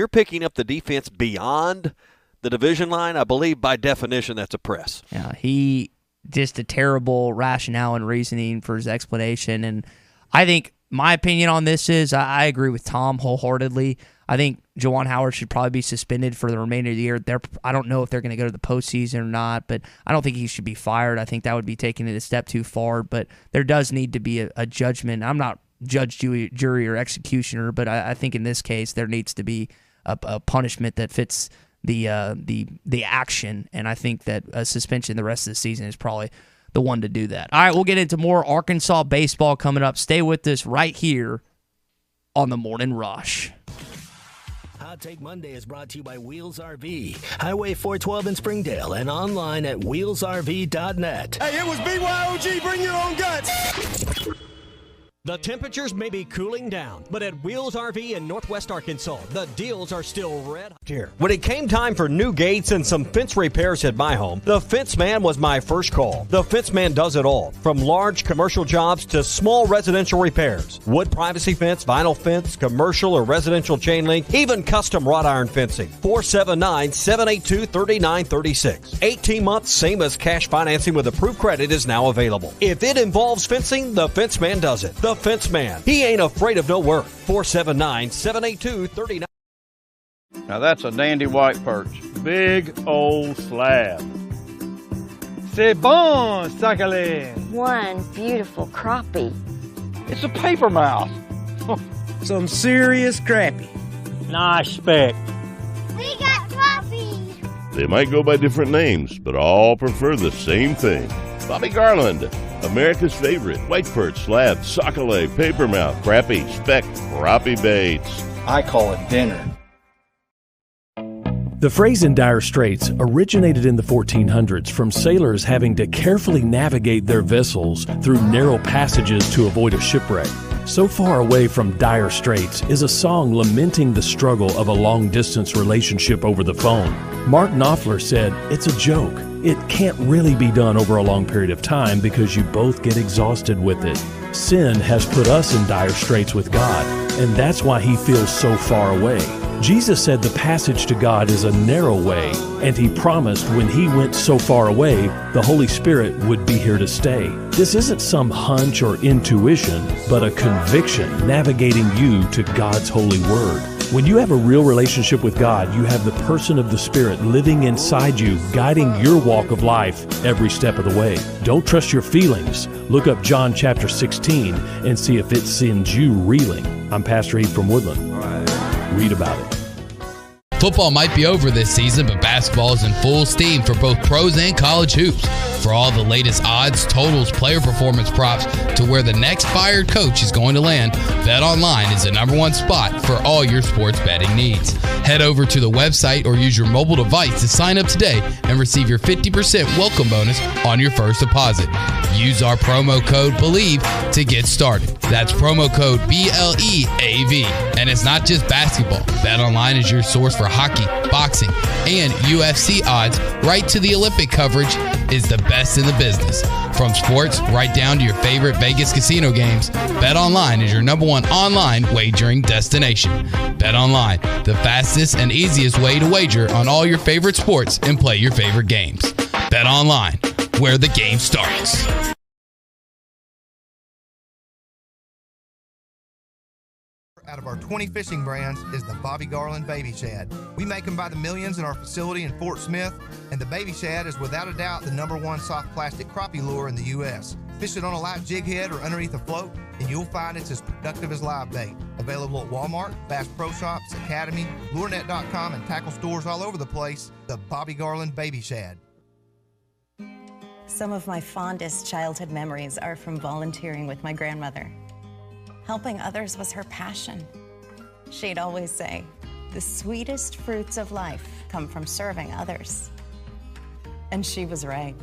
Speaker 7: picking up the defense beyond the division line, I believe by definition that's a press.
Speaker 6: Yeah, he just a terrible rationale and reasoning for his explanation. And I think my opinion on this is I agree with Tom wholeheartedly. I think Juwan Howard should probably be suspended for the remainder of the year. I don't know if they're going to go to the postseason or not, but I don't think he should be fired. I think that would be taking it a step too far. But there does need to be a judgment. I'm not judge, jury, or executioner, but I think in this case there needs to be a punishment that fits the action, and I think that a suspension the rest of the season is probably the one to do that. All right, we'll get into more Arkansas baseball coming up. Stay with us right here on the Morning Rush.
Speaker 8: Hot Take Monday is brought to you by Wheels RV, Highway 412 in Springdale, and online at wheelsrv.net.
Speaker 12: Hey, it was BYOG, bring your own guts.
Speaker 2: The temperatures may be cooling down, but at Wheels RV in Northwest Arkansas, the deals are still red hot here. When it came time for new gates and some fence repairs at my home, the Fence Man was my first call. The Fence Man does it all, from large commercial jobs to small residential repairs. Wood privacy fence, vinyl fence, commercial or residential chain link, even custom wrought iron fencing. 479-782-3936. 18 months, same as cash financing with approved credit is now available. If it involves fencing, the Fence Man does it. The Fence Man. He ain't afraid of no work. 479-782-3936.
Speaker 3: Now that's a dandy white perch. Big old slab. C'est bon, sacalé.
Speaker 16: One beautiful crappie.
Speaker 3: It's a paper mouth. Some serious crappie. Nice speck.
Speaker 16: We got crappie.
Speaker 23: They might go by different names, but all prefer the same thing. Bobby Garland, America's favorite white perch, slab, sockeye, papermouth, crappie, speck, crappie baits.
Speaker 3: I call it dinner.
Speaker 24: The phrase in dire straits originated in the 1400s from sailors having to carefully navigate their vessels through narrow passages to avoid a shipwreck. So Far Away from Dire Straits is a song lamenting the struggle of a long-distance relationship over the phone. Mark Knopfler said, "It's a joke. It can't really be done over a long period of time because you both get exhausted with it. Sin has put us in dire straits with God, and that's why He feels so far away." Jesus said the passage to God is a narrow way, and He promised when He went so far away, the Holy Spirit would be here to stay. This isn't some hunch or intuition, but a conviction navigating you to God's holy word. When you have a real relationship with God, you have the person of the Spirit living inside you, guiding your walk of life every step of the way. Don't trust your feelings. Look up John chapter 16 and see if it sends you reeling. I'm Pastor Eve from Woodland. Read about it.
Speaker 25: Football might be over this season, but basketball is in full steam for both pros and college hoops. For all the latest odds, totals, player performance props, to where the next fired coach is going to land, BetOnline is the #1 spot for all your sports betting needs. Head over to the website or use your mobile device to sign up today and receive your 50% welcome bonus on your first deposit. Use our promo code BELIEVE to get started. That's promo code BLEAV. And it's not just basketball. BetOnline is your source for hockey, boxing, and UFC odds, right to the Olympic coverage, is the best in the business. From sports right down to your favorite Vegas casino games, BetOnline is your #1 online wagering destination. BetOnline, the fastest and easiest way to wager on all your favorite sports and play your favorite games. BetOnline, where the game starts.
Speaker 26: Out of our 20 fishing brands is the Bobby Garland Baby Shad. We make them by the millions in our facility in Fort Smith, and the Baby Shad is without a doubt the #1 soft plastic crappie lure in the U.S. Fish it on a light jig head or underneath a float, and you'll find it's as productive as live bait. Available at Walmart, Bass Pro Shops, Academy, LureNet.com, and tackle stores all over the place. The Bobby Garland Baby Shad.
Speaker 27: Some of my fondest childhood memories are from volunteering with my grandmother. Helping others was her passion. She'd always say, "The sweetest fruits of life come from serving others." And she was right.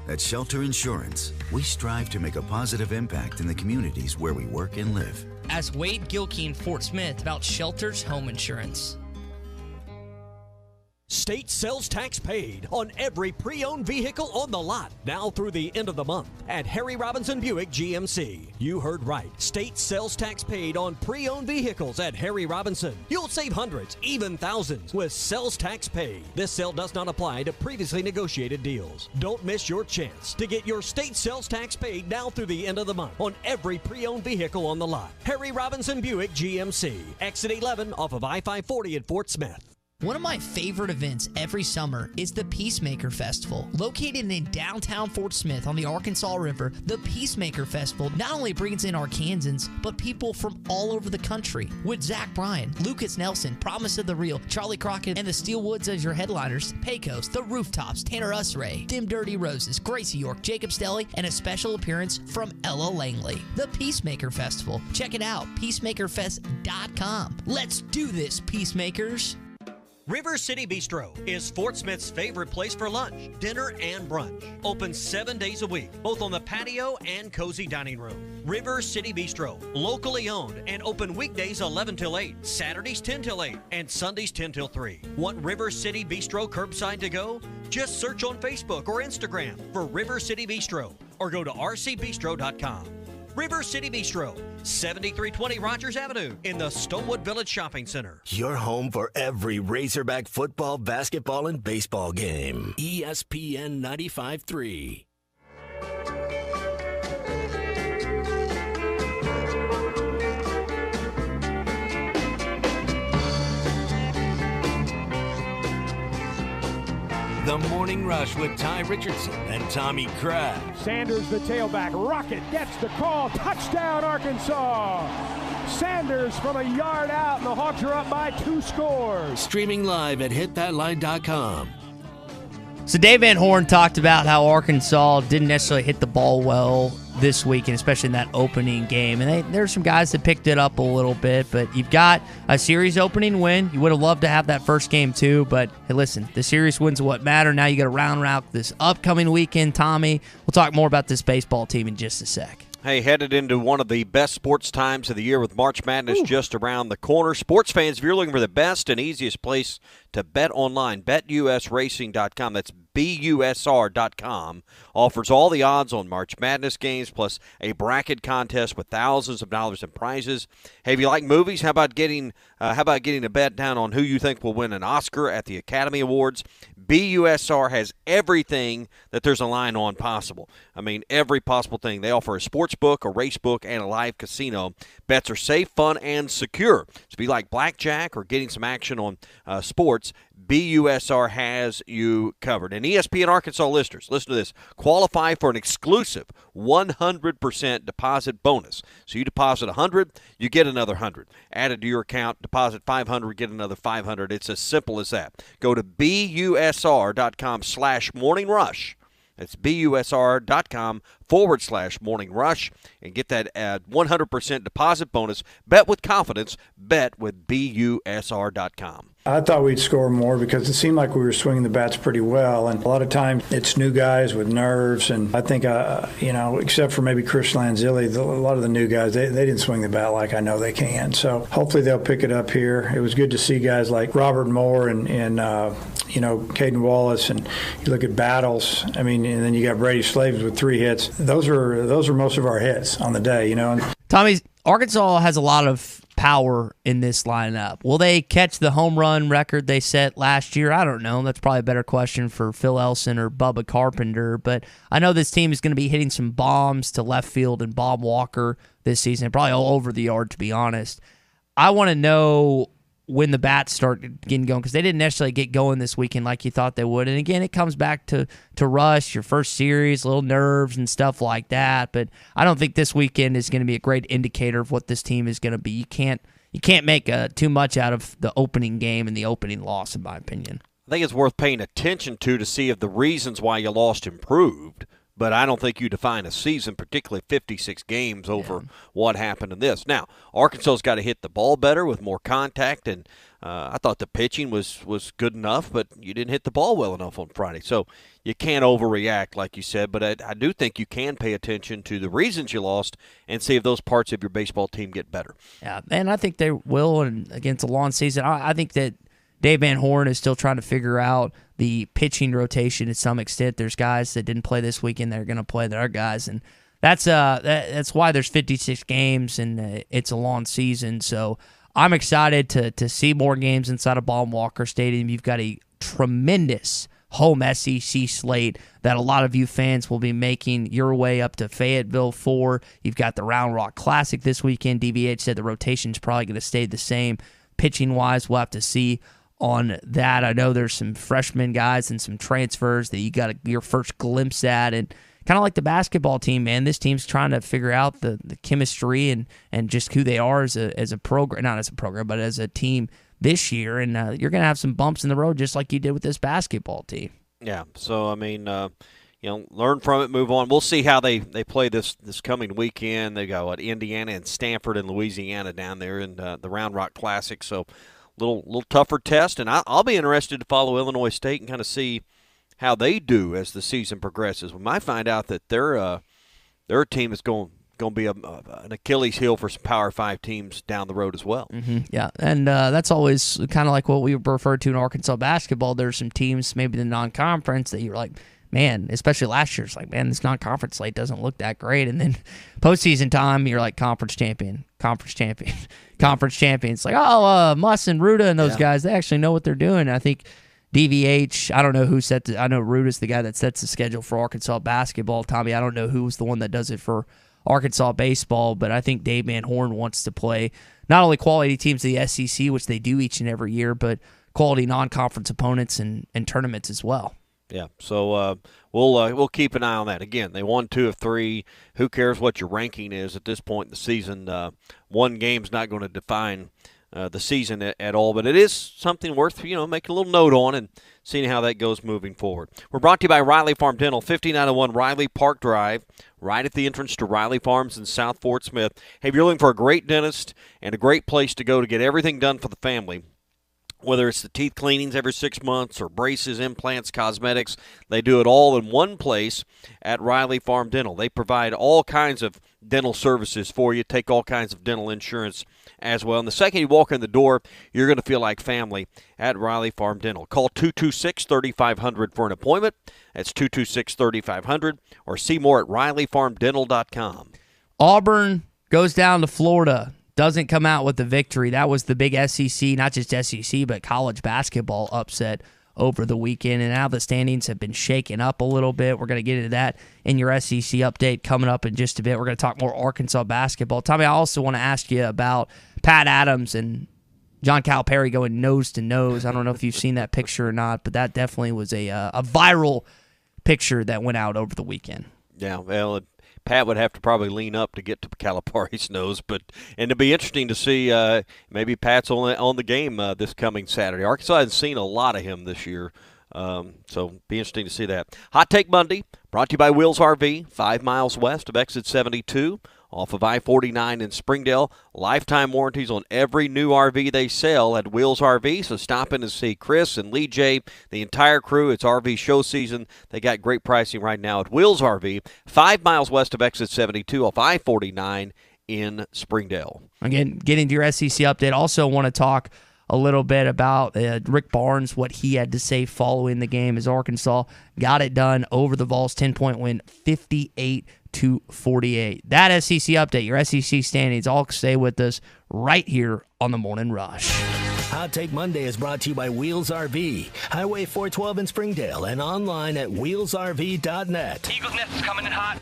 Speaker 28: At Shelter Insurance, we strive to make a positive impact in the communities where we work and live.
Speaker 29: Ask Wade Gilkey in Fort Smith about Shelter's home insurance.
Speaker 2: State sales tax paid on every pre-owned vehicle on the lot, now through the end of the month at Harry Robinson Buick GMC. You heard right. State sales tax paid on pre-owned vehicles at Harry Robinson. You'll save hundreds, even thousands, with sales tax paid. This sale does not apply to previously negotiated deals. Don't miss your chance to get your state sales tax paid now through the end of the month on every pre-owned vehicle on the lot. Harry Robinson Buick GMC. Exit 11 off of I-540 at Fort Smith.
Speaker 22: One of my favorite events every summer is the Peacemaker Festival. Located in downtown Fort Smith on the Arkansas River, the Peacemaker Festival not only brings in Arkansans, but people from all over the country. With Zach Bryan, Lucas Nelson, Promise of the Real, Charlie Crockett, and the Steelwoods as your headliners, Pecos, The Rooftops, Tanner Usray, Them Dirty Roses, Gracie York, Jacob Stelly, and a special appearance from Ella Langley. The Peacemaker Festival. Check it out, peacemakerfest.com. Let's do this, Peacemakers.
Speaker 2: River City Bistro is Fort Smith's favorite place for lunch, dinner, and brunch. Open 7 days a week, both on the patio and cozy dining room. River City Bistro, locally owned and open weekdays 11 till 8, Saturdays 10 till 8, and Sundays 10 till 3. Want River City Bistro curbside to go? Just search on Facebook or Instagram for River City Bistro or go to rcbistro.com. River City Bistro, 7320 Rogers Avenue in the Stonewood Village Shopping Center.
Speaker 8: Your home for every Razorback football, basketball, and baseball game. ESPN 95.3. The Morning Rush with Ty Richardson and Tommy Crabb.
Speaker 1: Sanders, the tailback. Rocket gets the call. Touchdown, Arkansas. Sanders from a yard out, and the Hawks are up by 2 scores.
Speaker 8: Streaming live at hitthatline.com.
Speaker 6: So Dave Van Horn talked about how Arkansas didn't necessarily hit the ball well this week, and especially in that opening game. And there's some guys that picked it up a little bit, but you've got a series opening win. You would have loved to have that first game too, but hey, listen, the series wins are what matter. Now you got to round out this upcoming weekend, Tommy. We'll talk more about this baseball team in just a sec.
Speaker 7: Hey, headed into one of the best sports times of the year with March Madness just around the corner. Sports fans, if you're looking for the best and easiest place to bet online, betusracing.com. That's BUSR.com. Offers all the odds on March Madness games, plus a bracket contest with thousands of dollars in prizes. Hey, if you like movies, how about getting a bet down on who you think will win an Oscar at the Academy Awards? BUSR has everything that there's a line on possible. I mean, every possible thing. They offer a sports book, a race book, and a live casino. Bets are safe, fun, and secure. So if you like blackjack or getting some action on sports, BUSR has you covered. And ESPN Arkansas listeners, listen to this. Qualify for an exclusive 100% deposit bonus. So you deposit $100, you get another $100. Add it to your account, deposit $500, get another $500. It's as simple as that. Go to BUSR.com/morningrush. That's BUSR.com/morning rush and get that 100% deposit bonus. Bet with confidence. Bet with BUSR.com.
Speaker 5: I thought we'd score more because it seemed like we were swinging the bats pretty well. And a lot of times it's new guys with nerves. And I think, except for maybe Chris Lanzilli, a lot of the new guys, they didn't swing the bat like I know they can. So hopefully they'll pick it up here. It was good to see guys like Robert Moore and Caden Wallace. And you look at Battles, and then you got Brady Slaves with 3 hits. Those are most of our hits on the day,
Speaker 6: Tommy, Arkansas has a lot of power in this lineup. Will they catch the home run record they set last year? I don't know. That's probably a better question for Phil Elson or Bubba Carpenter, but I know this team is going to be hitting some bombs to left field and Bob Walker this season, probably all over the yard, to be honest. I want to know when the bats start getting going, because they didn't necessarily get going this weekend like you thought they would. And again, it comes back to Rush, your first series, little nerves and stuff like that. But I don't think this weekend is going to be a great indicator of what this team is going to be. You can't make too much out of the opening game and the opening loss, in my opinion.
Speaker 7: I think it's worth paying attention to see if the reasons why you lost improved. But I don't think you define a season, particularly 56 games, over what happened in this. Now, Arkansas's got to hit the ball better with more contact, and I thought the pitching was good enough, but you didn't hit the ball well enough on Friday. So you can't overreact, like you said, but I do think you can pay attention to the reasons you lost and see if those parts of your baseball team get better.
Speaker 6: Yeah, and I think they will, and against a long season. I think that Dave Van Horn is still trying to figure out the pitching rotation to some extent. There's guys that didn't play this weekend that are going to play. There are guys, and that's why there's 56 games and it's a long season. So I'm excited to see more games inside of Bob Walker Stadium. You've got a tremendous home SEC slate that a lot of you fans will be making your way up to Fayetteville for. You've got the Round Rock Classic this weekend. DVH said the rotation's probably going to stay the same. Pitching-wise, we'll have to see on that. I know there's some freshman guys and some transfers that you got your first glimpse at, and kind of like the basketball team, man. This team's trying to figure out the chemistry and just who they are as a program, not as a program, but as a team this year. And you're going to have some bumps in the road just like you did with this basketball team.
Speaker 7: Yeah, so, learn from it, move on. We'll see how they play this coming weekend. They got, Indiana and Stanford and Louisiana down there in the Round Rock Classic, so little tougher test, and I'll be interested to follow Illinois State and kind of see how they do as the season progresses. We might find out that they're a team that's going to be an Achilles heel for some Power 5 teams down the road as well.
Speaker 6: Mm-hmm. Yeah, and that's always kind of like what we referred to in Arkansas basketball. There's some teams, maybe the non-conference, that you're like, man, especially last year, it's like, man, this non-conference slate doesn't look that great. And then postseason time, you're like conference champion. It's like, Muss and Ruda and those guys, they actually know what they're doing. And I think DVH, I don't know who I know Ruda's the guy that sets the schedule for Arkansas basketball. Tommy, I don't know who's the one that does it for Arkansas baseball, but I think Dave Van Horn wants to play not only quality teams of the SEC, which they do each and every year, but quality non-conference opponents and tournaments as well.
Speaker 7: Yeah, so we'll keep an eye on that. Again, they won 2 of 3. Who cares what your ranking is at this point in the season? One game's not going to define the season at all, but it is something worth making a little note on and seeing how that goes moving forward. We're brought to you by Riley Farm Dental, 5901 Riley Park Drive, right at the entrance to Riley Farms in South Fort Smith. Hey, if you're looking for a great dentist and a great place to go to get everything done for the family, whether it's the teeth cleanings every 6 months or braces, implants, cosmetics, they do it all in one place at Riley Farm Dental. They provide all kinds of dental services for you, take all kinds of dental insurance as well. And the second you walk in the door, you're going to feel like family at Riley Farm Dental. Call 226-3500 for an appointment. That's 226-3500, or see more at RileyFarmDental.com.
Speaker 6: Auburn goes down to Florida. Doesn't come out with the victory. That was the big SEC, not just SEC, but college basketball upset over the weekend. And now the standings have been shaken up a little bit. We're going to get into that in your SEC update coming up in just a bit. We're going to talk more Arkansas basketball. Tommy, I also want to ask you about Pat Adams and John Calipari going nose to nose. I don't know if you've seen that picture or not, but that definitely was a viral picture that went out over the weekend.
Speaker 7: Yeah, well, Pat would have to probably lean up to get to Calipari's nose, and it'd be interesting to see maybe Pat's on the game this coming Saturday. Arkansas hasn't seen a lot of him this year, so be interesting to see that. Hot Take Monday, brought to you by Wheels RV, 5 miles west of Exit 72, off of I-49 in Springdale. Lifetime warranties on every new RV they sell at Wheels RV, so stop in and see Chris and Lee J, the entire crew. It's RV show season. They got great pricing right now at Wheels RV, 5 miles west of Exit 72 off I-49 in Springdale.
Speaker 6: Again, getting to your SEC update, also want to talk a little bit about Rick Barnes, what he had to say following the game as Arkansas got it done over the Vols, 10-point win, 58-48. That SEC update, your SEC standings, all stay with us right here on the Morning Rush.
Speaker 8: Hot Take Monday is brought to you by Wheels RV, Highway 412 in Springdale, and online at wheelsrv.net.
Speaker 22: Eagle's Nest is coming in hot.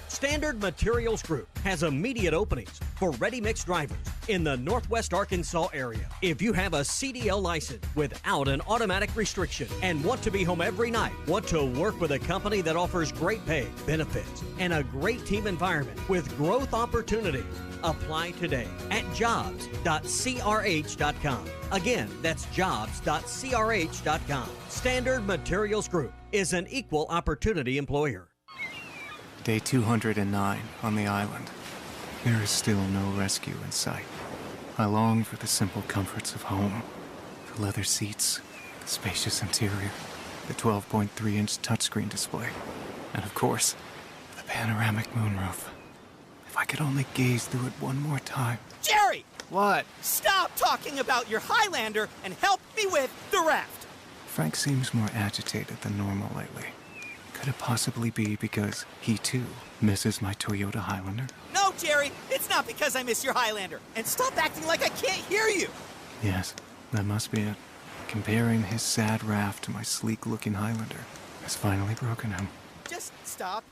Speaker 2: Standard Materials Group has immediate openings for ready-mix drivers in the Northwest Arkansas area. If you have a CDL license without an automatic restriction and want to be home every night, want to work with a company that offers great pay, benefits, and a great team environment with growth opportunities, apply today at jobs.crh.com. Again, that's jobs.crh.com. Standard Materials Group is an equal opportunity employer.
Speaker 9: Day 209 on the island. There is still no rescue in sight. I long for the simple comforts of home. The leather seats, the spacious interior, the 12.3-inch touchscreen display, and of course, the panoramic moonroof. If I could only gaze through it one more time.
Speaker 11: Jerry!
Speaker 9: What?
Speaker 11: Stop talking about your Highlander and help me with the raft!
Speaker 9: Frank seems more agitated than normal lately. Could it possibly be because he, too, misses my Toyota Highlander?
Speaker 11: No, Jerry, it's not because I miss your Highlander. And stop acting like I can't hear you.
Speaker 9: Yes, that must be it. Comparing his sad raft to my sleek-looking Highlander has finally broken him.
Speaker 11: Just stop.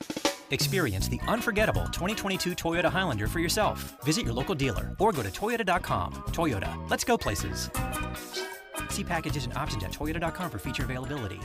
Speaker 13: Experience the unforgettable 2022 Toyota Highlander for yourself. Visit your local dealer or go to Toyota.com. Toyota, let's go places. See packages and options at Toyota.com for feature availability.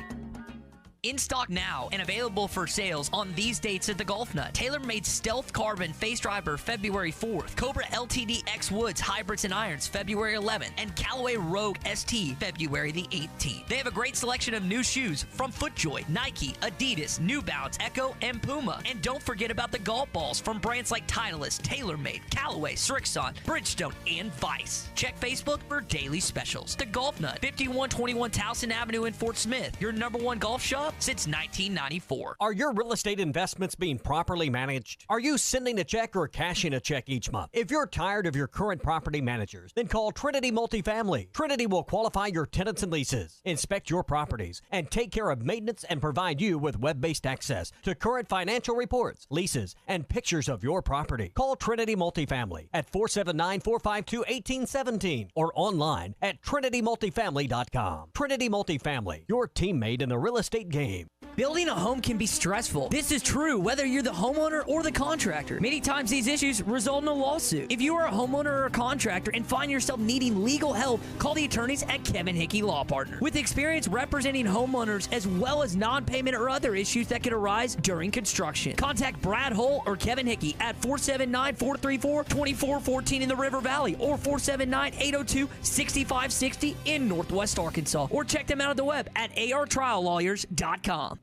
Speaker 29: In stock now and available for sales on these dates at the Golf Nut. TaylorMade Stealth Carbon Face Driver February 4th. Cobra LTD X Woods Hybrids and Irons February 11th. And Callaway Rogue ST February the 18th. They have a great selection of new shoes from FootJoy, Nike, Adidas, New Balance, Echo, and Puma. And don't forget about the golf balls from brands like Titleist, TaylorMade, Callaway, Srixon, Bridgestone, and Vice. Check Facebook for daily specials. The Golf Nut, 5121 Towson Avenue in Fort Smith. Your number one golf shop since 1994.
Speaker 2: Are your real estate investments being properly managed? Are you sending a check or cashing a check each month? If you're tired of your current property managers, then call Trinity Multifamily. Trinity will qualify your tenants and leases, inspect your properties, and take care of maintenance and provide you with web-based access to current financial reports, leases, and pictures of your property. Call Trinity Multifamily at 479-452-1817 or online at trinitymultifamily.com. Trinity Multifamily, your teammate in the real estate game.
Speaker 29: Building a home can be stressful. This is true whether you're the homeowner or the contractor. Many times these issues result in a lawsuit. If you are a homeowner or a contractor and find yourself needing legal help, call the attorneys at Kevin Hickey Law Partner. With experience representing homeowners as well as non-payment or other issues that could arise during construction. Contact Brad Hull or Kevin Hickey at 479-434-2414 in the River Valley or 479-802-6560 in Northwest Arkansas. Or check them out at the web at artriallawyers.com.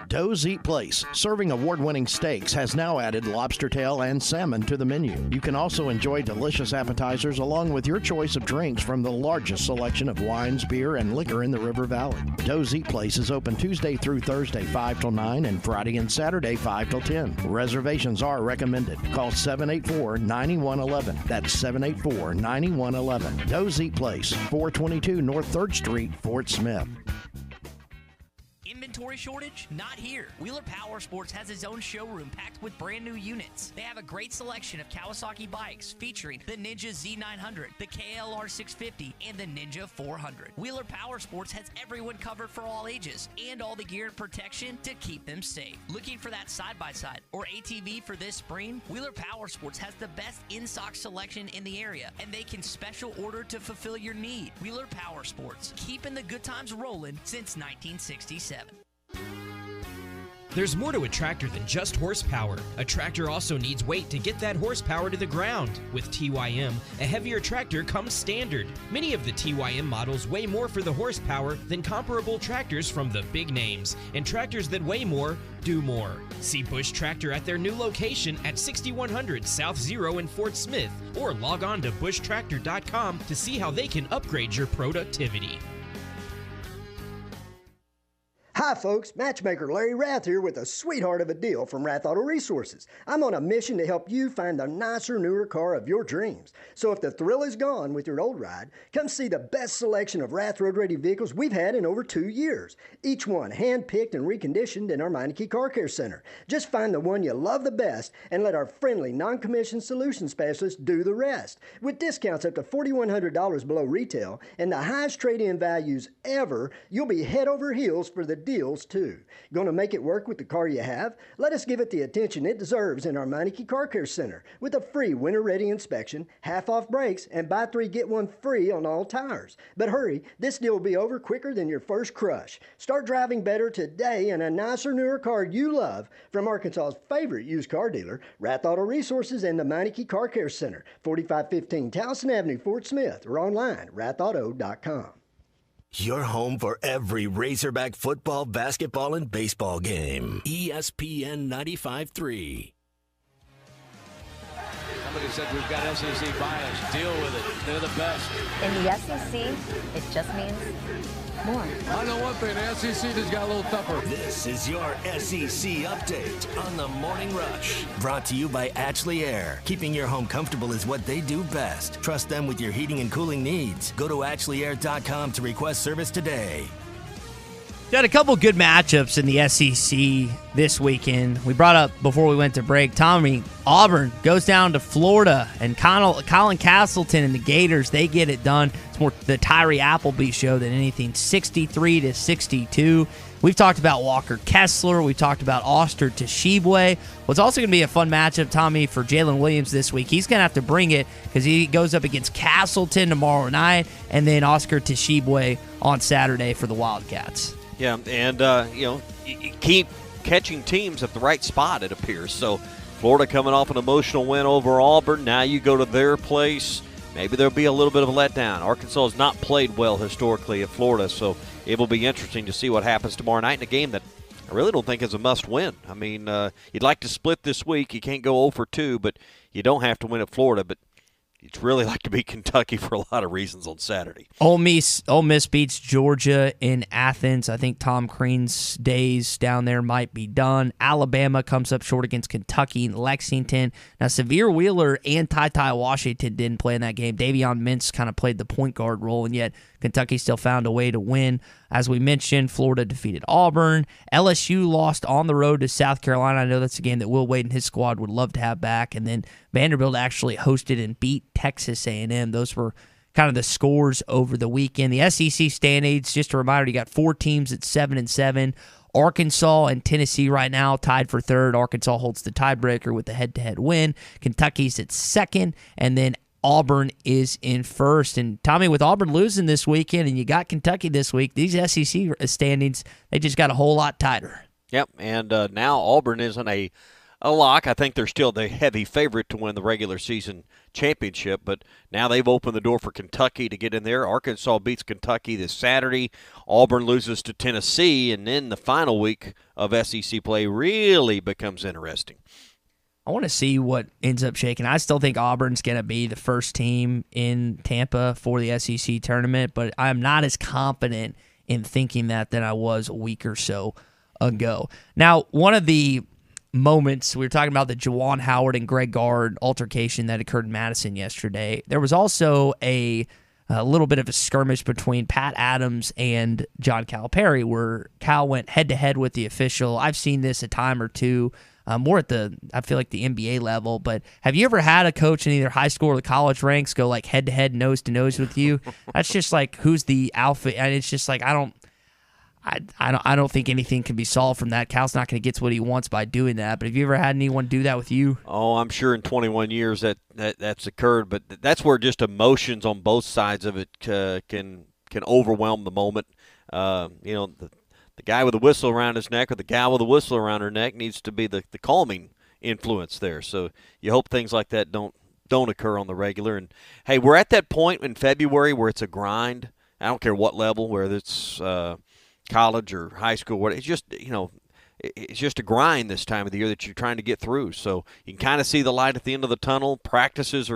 Speaker 4: Doe's Eat Place, serving award-winning steaks, has now added lobster tail and salmon to the menu. You can also enjoy delicious appetizers along with your choice of drinks from the largest selection of wines, beer, and liquor in the River Valley. Doe's Eat Place is open Tuesday through Thursday 5 till 9 and Friday and Saturday 5 till 10. Reservations are recommended. Call 784-9111. That's 784-9111. Doe's Eat Place, 422 North 3rd Street, Fort Smith.
Speaker 29: Inventory shortage? Not here. Wheeler Power Sports has its own showroom packed with brand new units. They have a great selection of Kawasaki bikes featuring the Ninja Z900, the KLR 650, and the Ninja 400. Wheeler Power Sports has everyone covered for all ages and all the gear and protection to keep them safe. Looking for that side-by-side or ATV for this spring? Wheeler Power Sports has the best in-stock selection in the area, and they can special order to fulfill your need. Wheeler Power Sports, keeping the good times rolling since 1967.
Speaker 22: There's more to a tractor than just horsepower. A tractor also needs weight to get that horsepower to the ground. With TYM, a heavier tractor comes standard. Many of the TYM models weigh more for the horsepower than comparable tractors from the big names, and tractors that weigh more do more. See Bush Tractor at their new location at 6100 South Zero in Fort Smith, or log on to bushtractor.com to see how they can upgrade your productivity.
Speaker 10: Hi folks, matchmaker Larry Rath here with a sweetheart of a deal from Rath Auto Resources. I'm on a mission to help you find the nicer, newer car of your dreams. So if the thrill is gone with your old ride, come see the best selection of Rath Road Ready vehicles we've had in over 2 years. Each one hand-picked and reconditioned in our Meineke Car Care Center. Just find the one you love the best and let our friendly, non-commissioned solution specialists do the rest. With discounts up to $4,100 below retail and the highest trade-in values ever, you'll be head over heels for the deals too. Going to make it work with the car you have? Let us give it the attention it deserves in our Meineke Car Care Center with a free winter-ready inspection, half-off brakes, and buy 3 get 1 free on all tires. But hurry, this deal will be over quicker than your first crush. Start driving better today in a nicer, newer car you love from Arkansas's favorite used car dealer, Rath Auto Resources and the Meineke Car Care Center, 4515 Towson Avenue, Fort Smith, or online, rathauto.com.
Speaker 8: Your home for every Razorback football, basketball, and baseball game. ESPN 95.3.
Speaker 12: Somebody said we've got SEC bias. Deal with it. They're the best.
Speaker 14: In the SEC, it just means more.
Speaker 12: I know one thing. The SEC just got a little tougher.
Speaker 8: This is your SEC update on the Morning Rush. Brought to you by Ashley Air. Keeping your home comfortable is what they do best. Trust them with your heating and cooling needs. Go to ashley.air.com to request service today.
Speaker 6: Got a couple good matchups in the SEC this weekend. We brought up before we went to break, Tommy, Auburn goes down to Florida, and Colin Castleton and the Gators, they get it done. It's more the Tyree Appleby show than anything, 63-62. We've talked about Walker Kessler. We've talked about Oster Tshiebwe. What's also going to be a fun matchup, Tommy, for Jalen Williams this week. He's going to have to bring it because he goes up against Castleton tomorrow night and then Oscar Tshiebwe on Saturday for the Wildcats.
Speaker 7: Yeah, and, you keep catching teams at the right spot, it appears. So Florida coming off an emotional win over Auburn. Now you go to their place. Maybe there'll be a little bit of a letdown. Arkansas has not played well historically at Florida, so it will be interesting to see what happens tomorrow night in a game that I really don't think is a must-win. I mean, you'd like to split this week. You can't go 0 for 2, but you don't have to win at Florida. But you'd really like to beat Kentucky for a lot of reasons on Saturday.
Speaker 6: Ole Miss beats Georgia in Athens. I think Tom Crean's days down there might be done. Alabama comes up short against Kentucky and Lexington. Now, Severe Wheeler and Ty Washington didn't play in that game. Davion Mintz kind of played the point guard role, and yet Kentucky still found a way to win. As we mentioned, Florida defeated Auburn. LSU lost on the road to South Carolina. I know that's a game that Will Wade and his squad would love to have back. And then Vanderbilt actually hosted and beat Texas A&M. Those were kind of the scores over the weekend. The SEC standings, just a reminder, you got 4 teams at 7-7. Arkansas and Tennessee right now tied for third. Arkansas holds the tiebreaker with the head-to-head win. Kentucky's at second, and then Auburn is in first. And Tommy, with Auburn losing this weekend and you got Kentucky this week, these SEC standings, they just got a whole lot tighter.
Speaker 7: Yep, and now Auburn isn't a lock. I think they're still the heavy favorite to win the regular season championship, but now they've opened the door for Kentucky to get in there. Arkansas beats Kentucky this Saturday. Auburn loses to Tennessee, and then the final week of SEC play really becomes interesting.
Speaker 6: I want to see what ends up shaking. I still think Auburn's going to be the first team in Tampa for the SEC tournament, but I'm not as confident in thinking that than I was a week or so ago. Now, one of the moments, we were talking about the Juwan Howard and Greg Gard altercation that occurred in Madison yesterday. There was also a little bit of a skirmish between Pat Adams and John Calipari, where Cal went head-to-head with the official. I've seen this a time or two. More at I feel like the NBA level, but have you ever had a coach in either high school or the college ranks go like head to head, nose to nose with you? That's just like who's the alpha, and it's just like I don't think anything can be solved from that. Cal's not going to get what he wants by doing that. But have you ever had anyone do that with you?
Speaker 7: Oh, I'm sure in 21 years that's occurred, but that's where just emotions on both sides of it can overwhelm the moment. The guy with the whistle around his neck or the gal with the whistle around her neck needs to be the calming influence there. So you hope things like that don't occur on the regular. And, hey, we're at that point in February where it's a grind. I don't care what level, whether it's college or high school. It's just, it's just a grind this time of the year that you're trying to get through. So you can kind of see the light at the end of the tunnel. Practices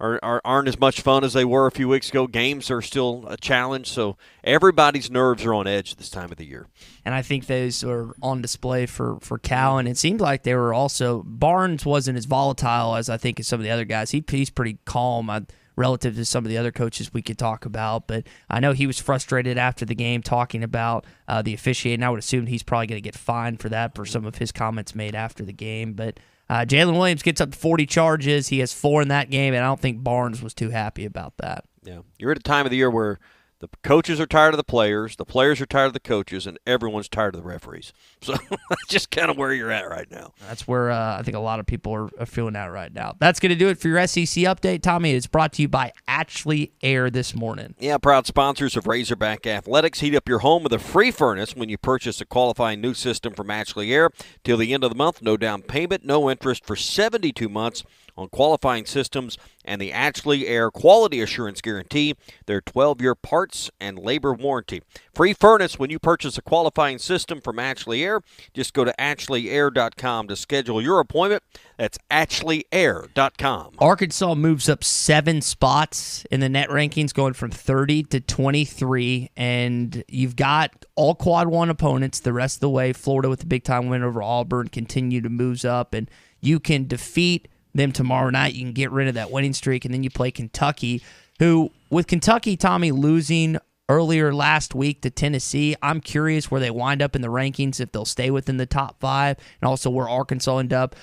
Speaker 7: aren't as much fun as they were a few weeks ago. Games are still a challenge, so everybody's nerves are on edge this time of the year.
Speaker 6: And I think those are on display for Cal, and it seemed like they were also – Barnes wasn't as volatile as I think as some of the other guys. He's pretty calm relative to some of the other coaches we could talk about, but I know he was frustrated after the game talking about the officiating. I would assume he's probably going to get fined for that for some of his comments made after the game, but – Jalen Williams gets up to 40 charges. He has 4 in that game, and I don't think Barnes was too happy about that.
Speaker 7: Yeah, you're at a time of the year where the coaches are tired of the players are tired of the coaches, and everyone's tired of the referees. So that's just kind of where you're at right now.
Speaker 6: That's where I think a lot of people are feeling out right now. That's going to do it for your SEC update, Tommy. It's brought to you by Ashley Air this morning.
Speaker 7: Yeah, proud sponsors of Razorback Athletics. Heat up your home with a free furnace when you purchase a qualifying new system from Ashley Air. Till the end of the month, no down payment, no interest for 72 months on qualifying systems and the Ashley Air Quality Assurance Guarantee, their 12-year parts and labor warranty. Free furnace when you purchase a qualifying system from Ashley Air. Just go to AshleyAir.com to schedule your appointment. That's AshleyAir.com.
Speaker 6: Arkansas moves up 7 spots in the net rankings, going from 30 to 23, and you've got all quad 1 opponents the rest of the way. Florida with the big-time win over Auburn continue to move up, and you can defeat them tomorrow night. You can get rid of that winning streak, and then you play Kentucky, who, with Kentucky, Tommy, losing earlier last week to Tennessee, I'm curious where they wind up in the rankings, if they'll stay within the top 5, and also where Arkansas end up.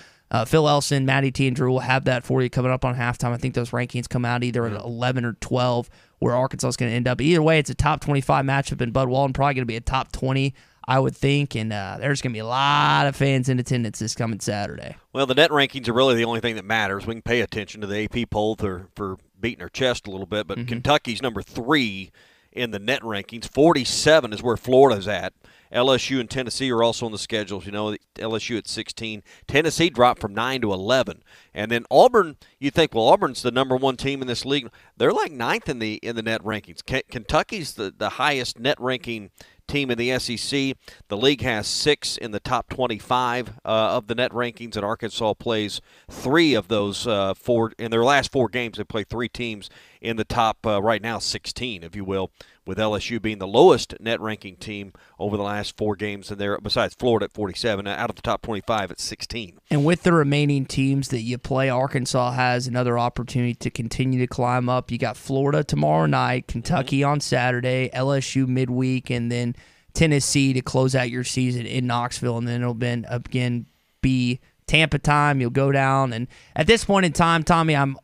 Speaker 6: Phil Elson, Matty T, and Drew will have that for you coming up on halftime. I think those rankings come out either at 11 or 12, where Arkansas is going to end up. Either way, it's a top 25 matchup, and Bud Walton probably going to be a top 20, I would think, and there's going to be a lot of fans in attendance this coming Saturday.
Speaker 7: Well, the net rankings are really the only thing that matters. We can pay attention to the AP poll for beating our chest a little bit, but Kentucky's number 3 in the net rankings. 47 is where Florida's at. LSU and Tennessee are also on the schedules. You know, LSU at 16. Tennessee dropped from 9 to 11. And then Auburn, you think, well, Auburn's the number one team in this league. They're like ninth in the net rankings. Kentucky's the highest net ranking team in the SEC. The league has 6 in the top 25 of the net rankings, and Arkansas plays 3 of those 4. In their last 4 games, they play 3 teams in the top right now 16, if you will, with LSU being the lowest net ranking team over the last 4 games, and they're, besides Florida at 47, out of the top 25 at 16.
Speaker 6: And with the remaining teams that you play, Arkansas has another opportunity to continue to climb up. You got Florida tomorrow night, Kentucky on Saturday, LSU midweek, and then Tennessee to close out your season in Knoxville, and then it'll again be Tampa time. You'll go down, and at this point in time, Tommy, I'm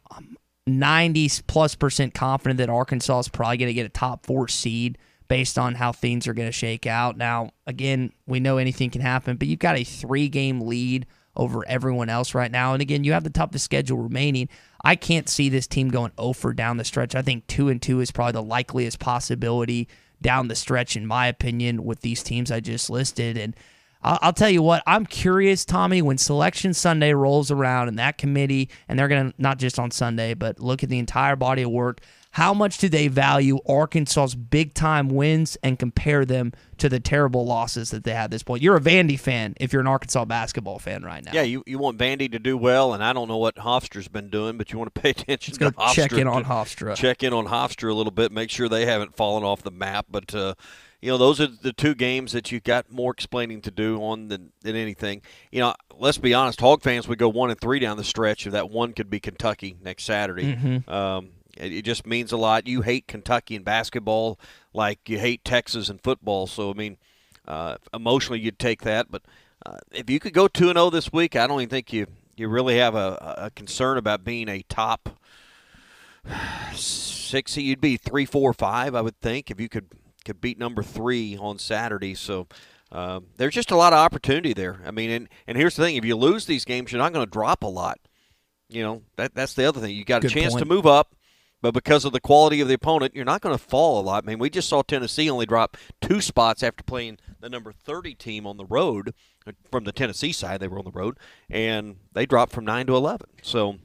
Speaker 6: 90+% confident that Arkansas is probably going to get a top 4 seed based on how things are going to shake out. Now, again, we know anything can happen, but you've got a 3-game lead over everyone else right now. And again, you have the toughest schedule remaining. I can't see this team going 0 down the stretch. I think 2-2 is probably the likeliest possibility down the stretch, in my opinion, with these teams I just listed. And I'll tell you what, I'm curious, Tommy, when Selection Sunday rolls around and that committee, and they're going to, not just on Sunday, but look at the entire body of work, how much do they value Arkansas's big-time wins and compare them to the terrible losses that they had at this point? You're a Vandy fan if you're an Arkansas basketball fan right now.
Speaker 7: Yeah, you want Vandy to do well, and I don't know what Hofstra's been doing, but you want to pay attention to Hofstra.
Speaker 6: Check in on Hofstra.
Speaker 7: Check in on Hofstra a little bit, make sure they haven't fallen off the map. But, those are the 2 games that you've got more explaining to do on than anything. Let's be honest, Hog fans would go 1-3 down the stretch if that one could be Kentucky next Saturday.
Speaker 6: Mm-hmm.
Speaker 7: It just means a lot. You hate Kentucky in basketball like you hate Texas in football. So, emotionally you'd take that. But if you could go 2-0 this week, I don't even think you really have a concern about being a top 6. You'd be 3, 4, 5, I would think, if you could beat number 3 on Saturday. So there's just a lot of opportunity there. And here's the thing. If you lose these games, you're not going to drop a lot. That's the other thing. You got a chance to move up. But because of the quality of the opponent, you're not going to fall a lot. We just saw Tennessee only drop 2 spots after playing the number 30 team on the road. From the Tennessee side, they were on the road, and they dropped from 9 to 11. So,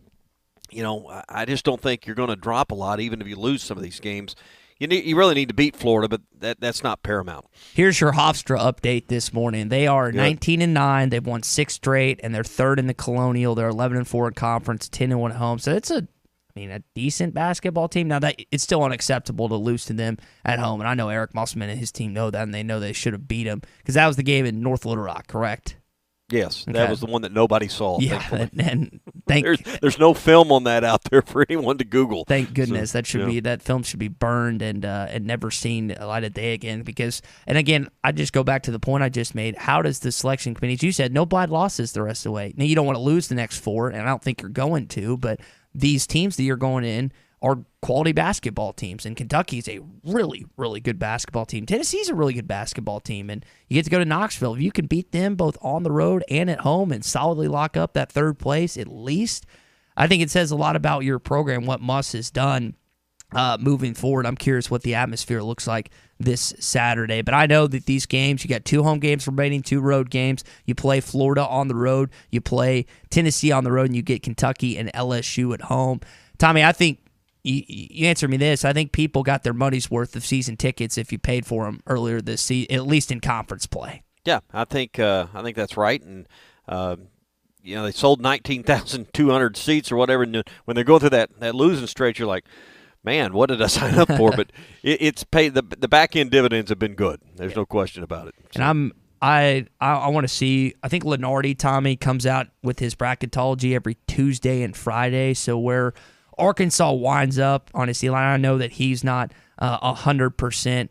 Speaker 7: I just don't think you're going to drop a lot, even if you lose some of these games. You really need to beat Florida, but that's not paramount.
Speaker 6: Here's your Hofstra update this morning. They are 19-9. They've won 6 straight, and they're 3rd in the Colonial. They're 11-4 in conference, 10-1 at home. So it's a decent basketball team. Now, that it's still unacceptable to lose to them at home, and I know Eric Musselman and his team know that, and they know they should have beat them because that was the game in North Little Rock, correct?
Speaker 7: Yes, that was the one that nobody saw.
Speaker 6: Yeah, and
Speaker 7: there's no film on that out there for anyone to Google.
Speaker 6: Thank goodness. That film should be burned and never seen a light of day again. Because, and again, I just go back to the point I just made. How does the selection committee? As you said, no blind losses the rest of the way. Now, you don't want to lose the next 4, and I don't think you're going to, but these teams that you're going in are quality basketball teams, and Kentucky's a really, really good basketball team. Tennessee's a really good basketball team, and you get to go to Knoxville. If you can beat them both on the road and at home and solidly lock up that 3rd place at least, I think it says a lot about your program, what Muss has done moving forward. I'm curious what the atmosphere looks like this Saturday. But I know that these games, you got 2 home games remaining, 2 road games. You play Florida on the road, you play Tennessee on the road, and you get Kentucky and LSU at home. Tommy, I think you answer me this. I think people got their money's worth of season tickets if you paid for them earlier this season, at least in conference play.
Speaker 7: Yeah, I think that's right. And they sold 19,200 seats or whatever. And when they're going through that losing stretch, you're like, man, what did I sign up for? But it's paid. The back end dividends have been good. There's no question about it. So.
Speaker 6: And I want to see. I think Lenardi, Tommy, comes out with his bracketology every Tuesday and Friday. So where Arkansas winds up on his line, I know that he's not 100%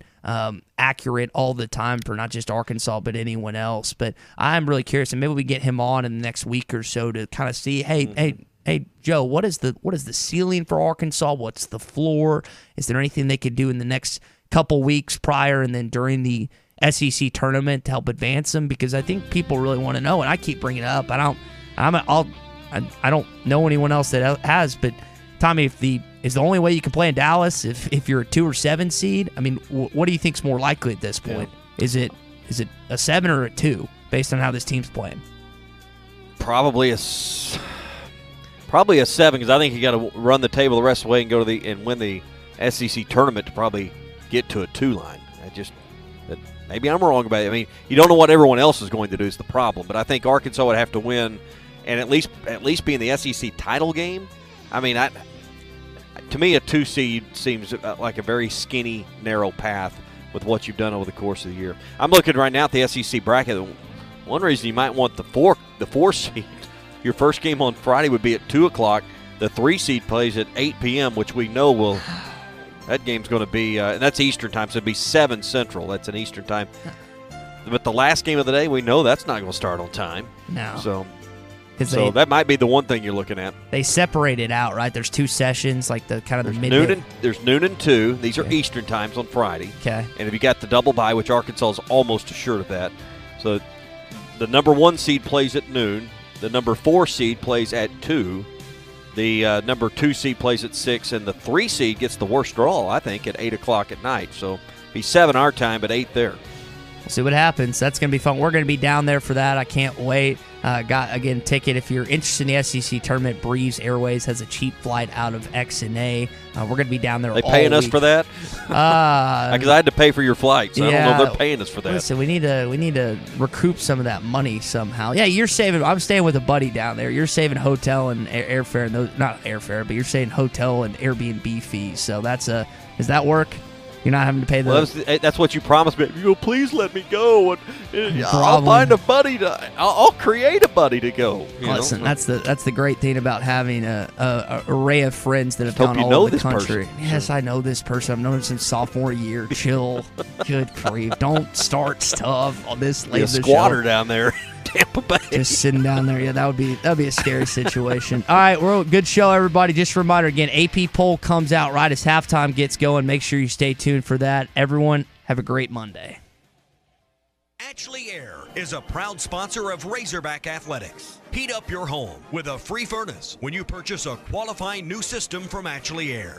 Speaker 6: accurate all the time for not just Arkansas but anyone else. But I'm really curious, and maybe we get him on in the next week or so to kind of see, Hey, Joe, what is the ceiling for Arkansas? What's the floor? Is there anything they could do in the next couple weeks prior and then during the SEC tournament to help advance them? Because I think people really want to know, and I keep bringing it up. I don't know anyone else that has, but Tommy, if is the only way you can play in Dallas if you're a 2 or 7 seed? I mean, what do you think's more likely at this point? Yeah. Is it a 7 or a 2 based on how this team's playing?
Speaker 7: Probably a 7, because I think you got to run the table the rest of the way and go to and win the SEC tournament to probably get to a 2 line. Maybe I'm wrong about it. I mean, you don't know what everyone else is going to do is the problem. But I think Arkansas would have to win and at least be in the SEC title game. I mean, to me, a 2 seed seems like a very skinny, narrow path with what you've done over the course of the year. I'm looking right now at the SEC bracket. One reason you might want the 4 seed, your first game on Friday would be at 2 o'clock. The 3 seed plays at 8 p.m., which we know will – that game's going to be and that's Eastern time, so it'd be 7 Central. That's an Eastern time. But the last game of the day, we know that's not going to start on time.
Speaker 6: No.
Speaker 7: So that might be the one thing you're looking at.
Speaker 6: They separate it out, right? There's 2 sessions, like the kind of the midday.
Speaker 7: There's noon and 2. These are Eastern times on Friday.
Speaker 6: Okay.
Speaker 7: And if you got the double bye, which Arkansas is almost assured of that, so the number 1 seed plays at noon. The number 4 seed plays at 2. The number 2 seed plays at 6, and the 3 seed gets the worst draw, I think, at 8 o'clock at night. So be 7 our time, but 8 there.
Speaker 6: We'll see what happens. That's going to be fun. We're going to be down there for that. I can't wait. Got, again, ticket. If you're interested in the SEC tournament, Breeze Airways has a cheap flight out of X&A. We're going to be down there all week.
Speaker 7: They paying us for that? Because I had to pay for your flight, so I don't know if they're paying us for that.
Speaker 6: Listen, we need to recoup some of that money somehow. Yeah, you're saving. I'm staying with a buddy down there. You're saving hotel and airfare, and those, not airfare, but you're saving hotel and Airbnb fees. So does that work? You're not having to pay
Speaker 7: Well, that's what you promised me. You go, please let me go, and I'll find a buddy I'll create a buddy to go.
Speaker 6: Listen, that's the great thing about having a array of friends that have gone all over the country. Yes, I know this person. I've known him since sophomore year. Chill. Good grief. Don't start stuff on this late.
Speaker 7: A squatter down there. Tampa Bay.
Speaker 6: Just sitting down there. Yeah, that'd be a scary situation. All right, we're a good show, everybody. Just a reminder again, AP poll comes out right as halftime gets going. Make sure you stay tuned for that. Everyone, have a great Monday.
Speaker 2: Ashley Air is a proud sponsor of Razorback Athletics. Heat up your home with a free furnace when you purchase a qualifying new system from Ashley Air.